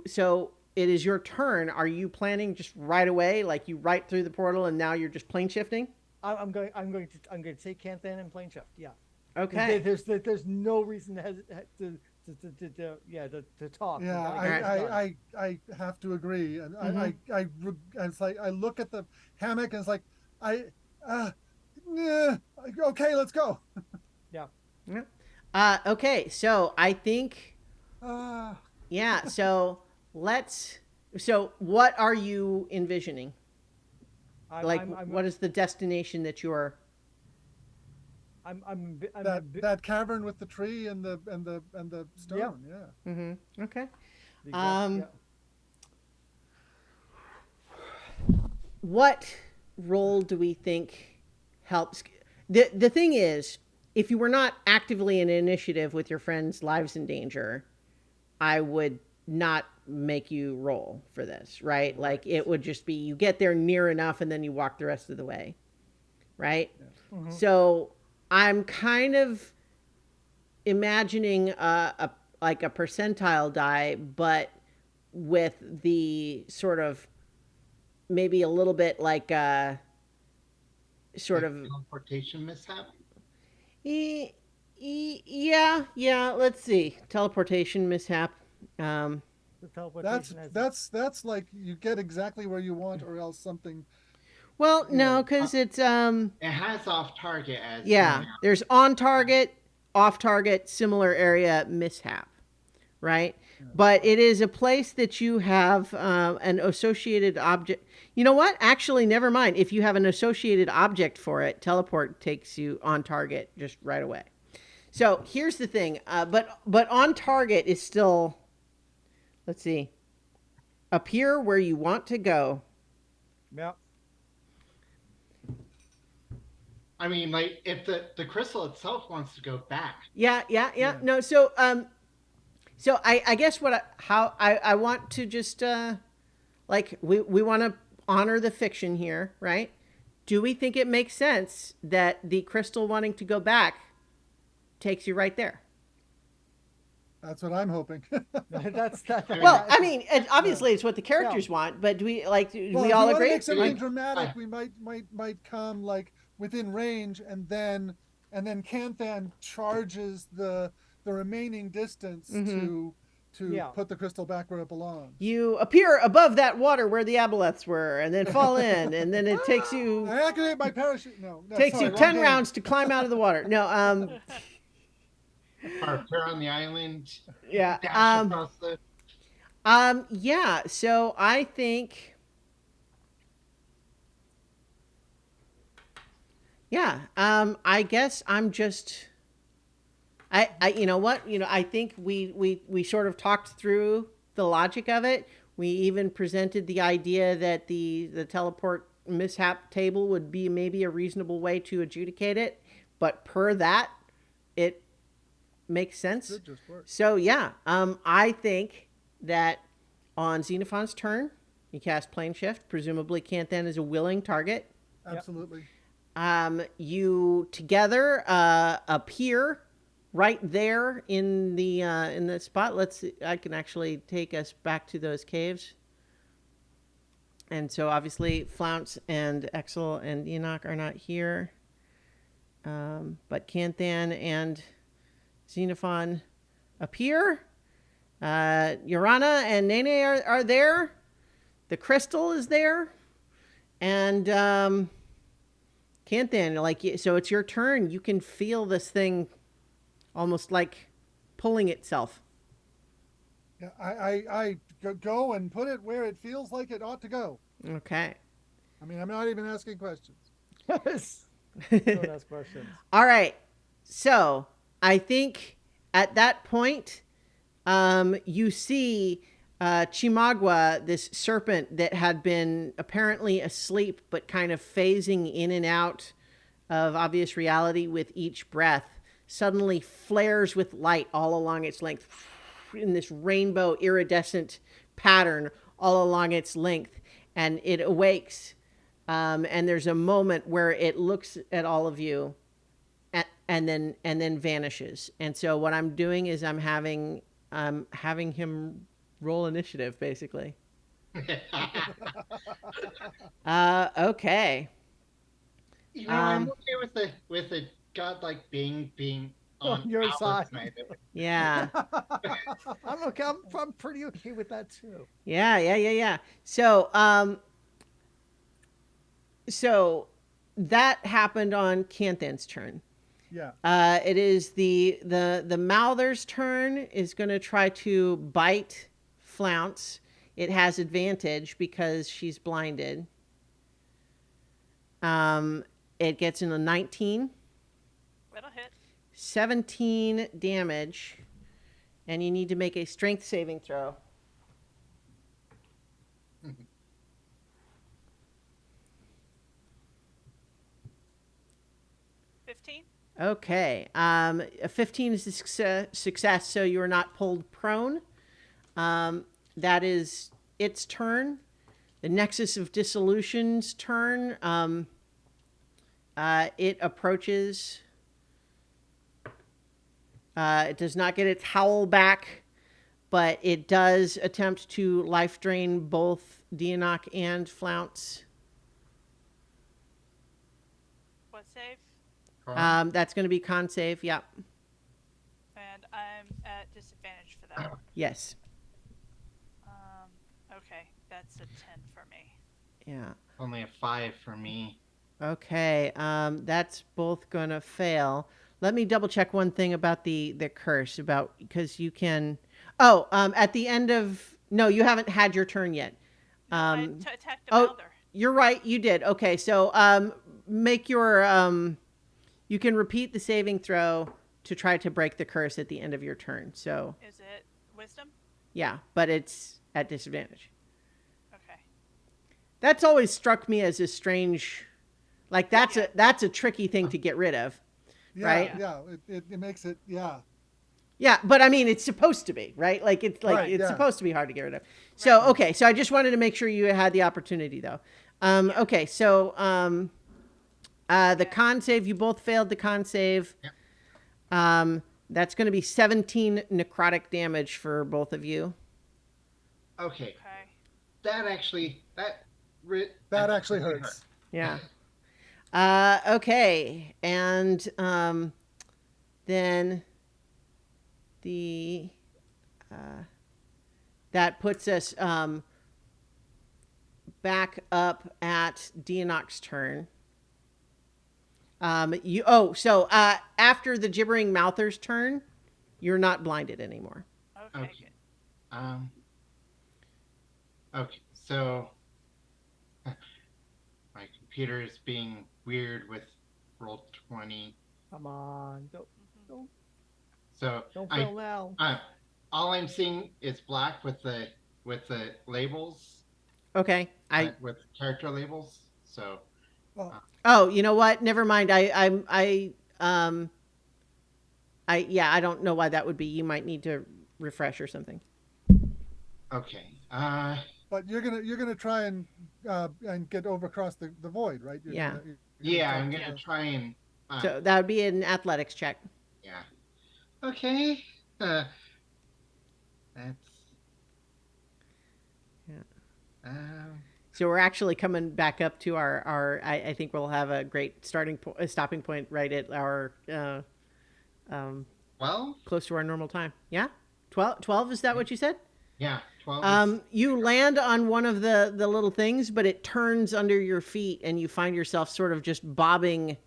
so it is your turn. Are you planning just right away, like you right through the portal and now you're just plane shifting? I'm going to take Canthan and plane shift. Yeah. Okay. There's no reason to talk. We Yeah, gotta get this done. I have to agree, and Mhm. it's like I look at the hammock and it's like yeah, okay, let's go. Yeah. Okay. So I think. Uh, Yeah, so so what are you envisioning? I'm What is the destination that you're that cavern with the tree and the stone. Yeah. Mm-hmm. Okay. yeah. What role do we think helps? The thing is, if you were not actively in initiative with your friends' lives in danger, I would not make you roll for this, right? Like it would just be you get there near enough and then you walk the rest of the way, right? Mhm. So I'm kind of imagining like a percentile die, but with the sort of maybe a little bit like sort like of teleportation mishap. yeah. Let's see, teleportation mishap. The teleportation That's like you get exactly where you want, or else something. Well, You no, know, because it's It has off target as yeah. one. There's on target, off target, similar area mishap, right? But it is a place that you have an associated object. You know what? Actually, never mind. If you have an associated object for it, teleport takes you on target just right away. So here's the thing. But on target is still. Let's see. Appear where you want to go. Yeah. I mean, like if the crystal itself wants to go back. Yeah. No, so So I guess how I want to just like we want to honor the fiction here, right? Do we think it makes sense that the crystal wanting to go back takes you right there? That's what I'm hoping. That's that. Well, I mean, obviously it's what the characters want, but do we like? Do Well, we if all we want to agree? make something Like- dramatic, we might come like within range, and then Canthan charges the remaining distance to Yeah. put the crystal back where it belongs. You appear above that water where the aboleths were, and then fall in, and then it takes you I activate my parachute. No, takes sorry, you wrong 10 game. rounds to climb out of the water. No, Or appear on the island, yeah, dash across the. yeah. So I think, yeah, I guess I'm just, you know what, I think we sort of talked through the logic of it. We even presented the idea that the teleport mishap table would be maybe a reasonable way to adjudicate it, but per that, it makes sense. Should just work. So yeah, I think that on Xenophon's turn, you cast Plane Shift. Presumably, Canthan is a willing target. Absolutely. You together appear right there in the spot. Let's see, I can actually take us back to those caves. And so obviously Flounce and Exel and Enoch are not here. But Canthan and Xenophon appear. Urana and Nene are there. The crystal is there. And Canthan, like, so it's your turn. You can feel this thing almost like pulling itself. Yeah, I go and put it where it feels like it ought to go. Okay. I mean, I'm not even asking questions. Don't ask questions. All right. So I think at that point, you see Chimagua, this serpent that had been apparently asleep, but kind of phasing in and out of obvious reality with each breath, suddenly flares with light all along its length in this rainbow iridescent pattern all along its length. And it awakes. And there's a moment where it looks at all of you and then vanishes. And so what I'm doing is I'm having him roll initiative, basically. Okay. I'm okay with a godlike being on your our side. side. Yeah. I'm okay. I'm pretty okay with that too. Yeah. So that happened on Canthan's turn. Yeah. It is the Mouther's turn is going to try to bite Flounce. It has advantage because she's blinded. It gets in a 19. That'll hit. 17 damage. And you need to make a strength saving throw. Okay. A 15 is a success, so you are not pulled prone. That is its turn. The Nexus of Dissolution's turn. It approaches. It does not get its howl back, but it does attempt to life drain both Deonoc and Flounce. What save? That's going to be con save. Yep. And I'm at disadvantage for that. Yes. Okay, that's a 10 for me. Yeah. Only a 5 for me. Okay. That's both going to fail. Let me double check one thing about the curse because you can. Oh, at the end of no, you haven't had your turn yet. I attacked a oh, Mouther. You're right. You did. Okay. So make your you can repeat the saving throw to try to break the curse at the end of your turn. So Is it wisdom? yeah, but it's at disadvantage. Okay. That's always struck me as a strange, like that's a tricky thing to get rid of. Yeah, Right? Yeah. It makes it. Yeah. Yeah, but I mean, it's supposed to be, right? Like Right, it's yeah. supposed to be hard to get rid of. So okay, so I just wanted to make sure you had the opportunity, though. Okay, so the con save, you both failed the con save. Yep. That's going to be 17 necrotic damage for both of you. Okay. Okay. That actually That actually hurts. Yeah. Okay, and then the that puts us back up at Deonok's turn. After the gibbering mouther's turn, you're not blinded anymore. Okay. Okay. Good. Okay. So my computer is being weird with roll 20. Come on, Mhm. So don't fail now. all I'm seeing is black with the labels. Okay. With character labels. So Well, Oh, you know what? Never mind. I don't know why that would be. You might need to refresh or something. okay. but you're gonna try and get over across the void, right? Yeah. You're gonna Yeah, talk I'm to gonna the- try and. So that would be an athletics check. Yeah. Okay. That's. Yeah. Um. So we're actually coming back up to our I think we'll have a great stopping point right at our Well. close to our normal time. Yeah? 12, is that what you said? Yeah. 12. You land on one of the little things, but it turns under your feet and you find yourself sort of just bobbing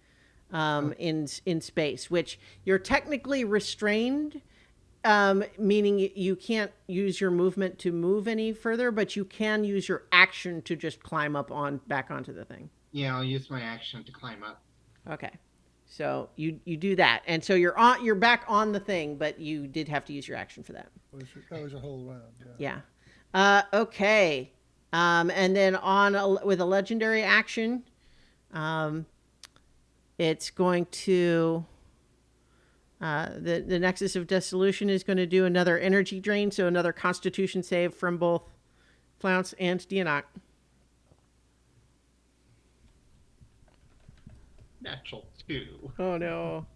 in space, which you're technically restrained, meaning you can't use your movement to move any further, but you can use your action to just climb up back onto the thing. Yeah, I'll use my action to climb up. Okay. So you do that. And so you're back on the thing, but you did have to use your action for that. That was your whole round. Yeah. Okay. And then with a legendary action, it's going to the Nexus of Dissolution is going to do another energy drain, so another Constitution save from both Flounce and Deonok. Natural 2. Oh no.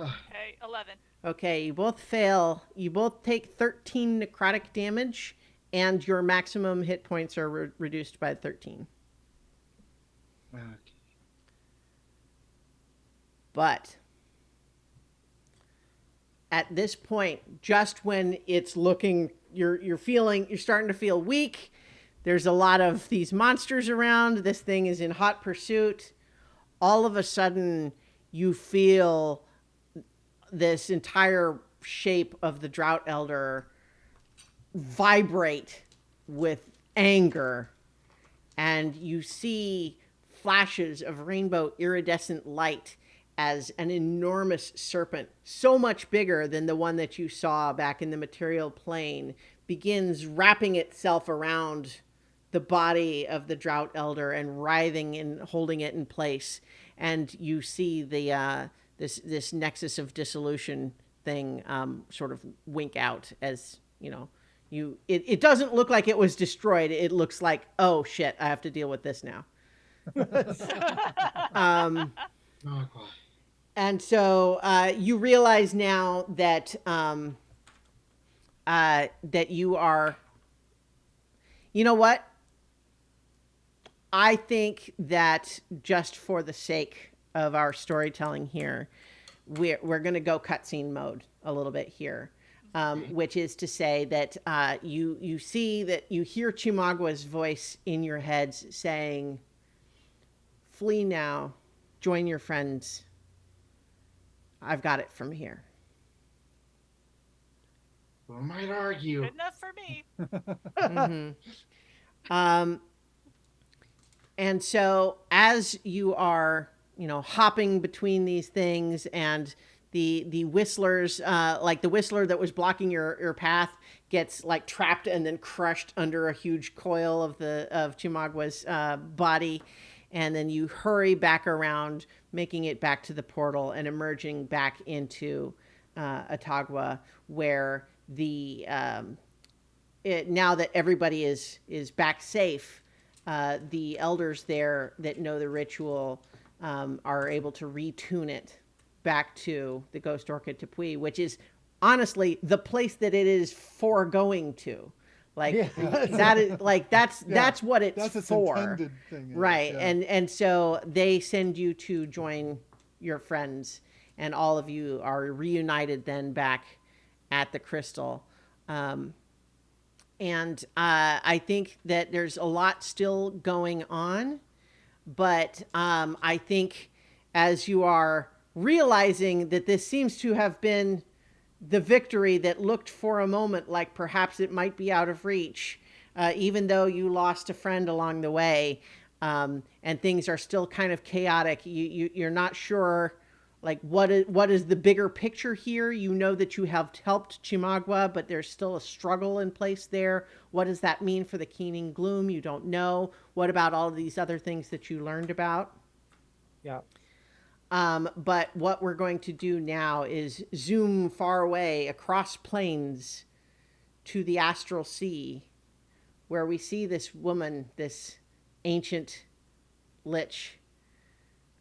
Okay. 11. Okay, you both fail. You both take 13 necrotic damage, and your maximum hit points are reduced by 13. Okay. But at this point, just when it's looking, you're starting to feel weak. There's a lot of these monsters around. This thing is in hot pursuit. All of a sudden, you feel this entire shape of the Drought Elder vibrate with anger, and you see flashes of rainbow iridescent light as an enormous serpent, so much bigger than the one that you saw back in the material plane, begins wrapping itself around the body of the Drought Elder and writhing and holding it in place. And you see the this Nexus of Dissolution thing sort of wink out as, you know, it doesn't look like it was destroyed. It looks like, oh shit, I have to deal with this now. Oh, God. And so you realize now that that you are, you know what? I think that just for the sake of our storytelling here, we're going to go cutscene mode a little bit here, which is to say that you see that you hear Chimagua's voice in your heads saying, "Flee now, join your friends. I've got it from here." We might argue. Good enough for me. And so as you are, hopping between these things, and the whistlers, like the whistler that was blocking your path, gets like trapped and then crushed under a huge coil of Chimagua's body, and then you hurry back around, making it back to the portal and emerging back into Atagua, where the now that everybody is back safe, the elders there that know the ritual are able to retune it back to the Ghost Orchid Tepui, which is honestly the place that it is for going to. Like Yeah. that is like that's what it's That's its for. intended thing. Right. Yeah. And so they send you to join your friends, and all of you are reunited then back at the crystal. And I think that there's a lot still going on, but I think as you are realizing that this seems to have been the victory that looked for a moment like perhaps it might be out of reach, even though you lost a friend along the way, and things are still kind of chaotic. You're not sure like what is the bigger picture here. You know that you have helped Chimagua, but there's still a struggle in place there. What does that mean for the Keening Gloom? You don't know. What about all of these other things that you learned about? Yeah. But what we're going to do now is zoom far away across plains to the astral sea, where we see this woman, this ancient lich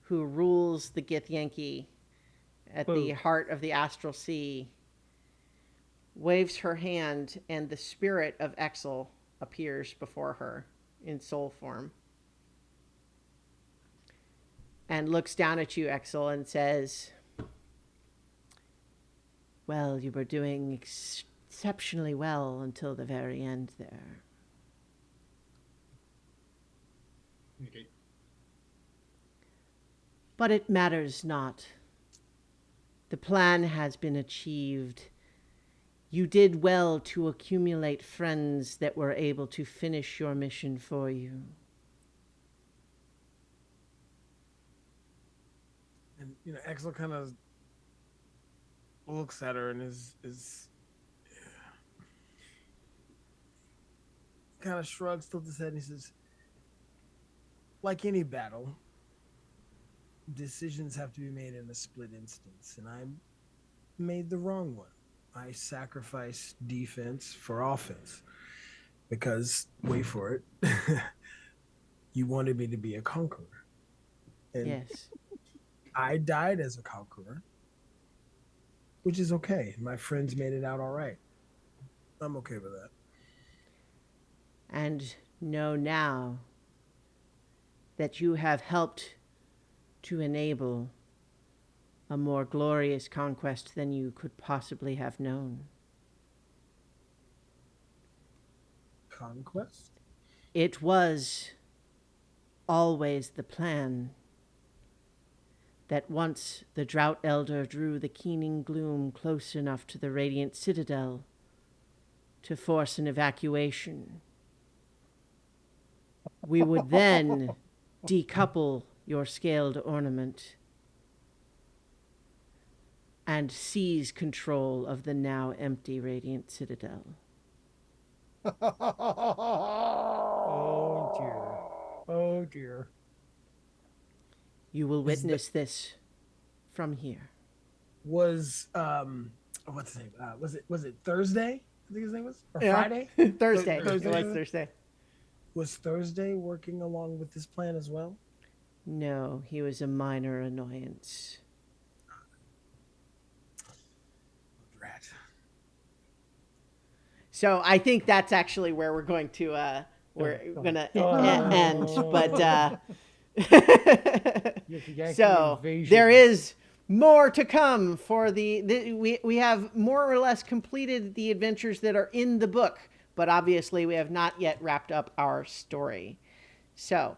who rules the Githyanki at the heart of the astral sea, waves her hand, and the spirit of Exel appears before her in soul form. And looks down at you, Exel, and says, well, you were doing exceptionally well until the very end there. Okay. But it matters not. The plan has been achieved. You did well to accumulate friends that were able to finish your mission for you. And Axel kind of looks at her and is kind of shrugs, tilts his head, and he says, like any battle, decisions have to be made in a split instance, and I made the wrong one. I sacrificed defense for offense because, wait for it, you wanted me to be a conqueror. And Yes. I died as a conqueror, which is okay. My friends made it out all right. I'm okay with that. And know now that you have helped to enable a more glorious conquest than you could possibly have known. Conquest? It was always the plan that once the Drought Elder drew the Keening Gloom close enough to the Radiant Citadel to force an evacuation, we would then decouple your scaled ornament and seize control of the now empty Radiant Citadel. Oh dear. Oh dear. You will witness this from here. Was what's his name? Was it Thursday? I think his name was, or Yeah. Friday. Thursday. Thursday. It was Thursday. Was Thursday working along with this plan as well? No, he was a minor annoyance. Rat. So I think that's actually where we're going to end. But so there is more to come for we have more or less completed the adventures that are in the book, but obviously we have not yet wrapped up our story. So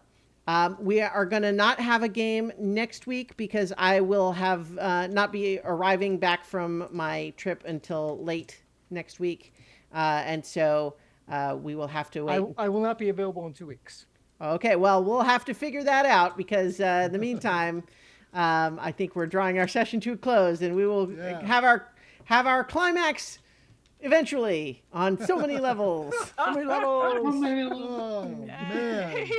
we are going to not have a game next week because I will have not be arriving back from my trip until late next week. And so we will have to wait. I will not be available in 2 weeks. Okay, well, we'll have to figure that out because in the meantime, I think we're drawing our session to a close, and we will have our climax eventually on so many levels. How many levels? Oh, man.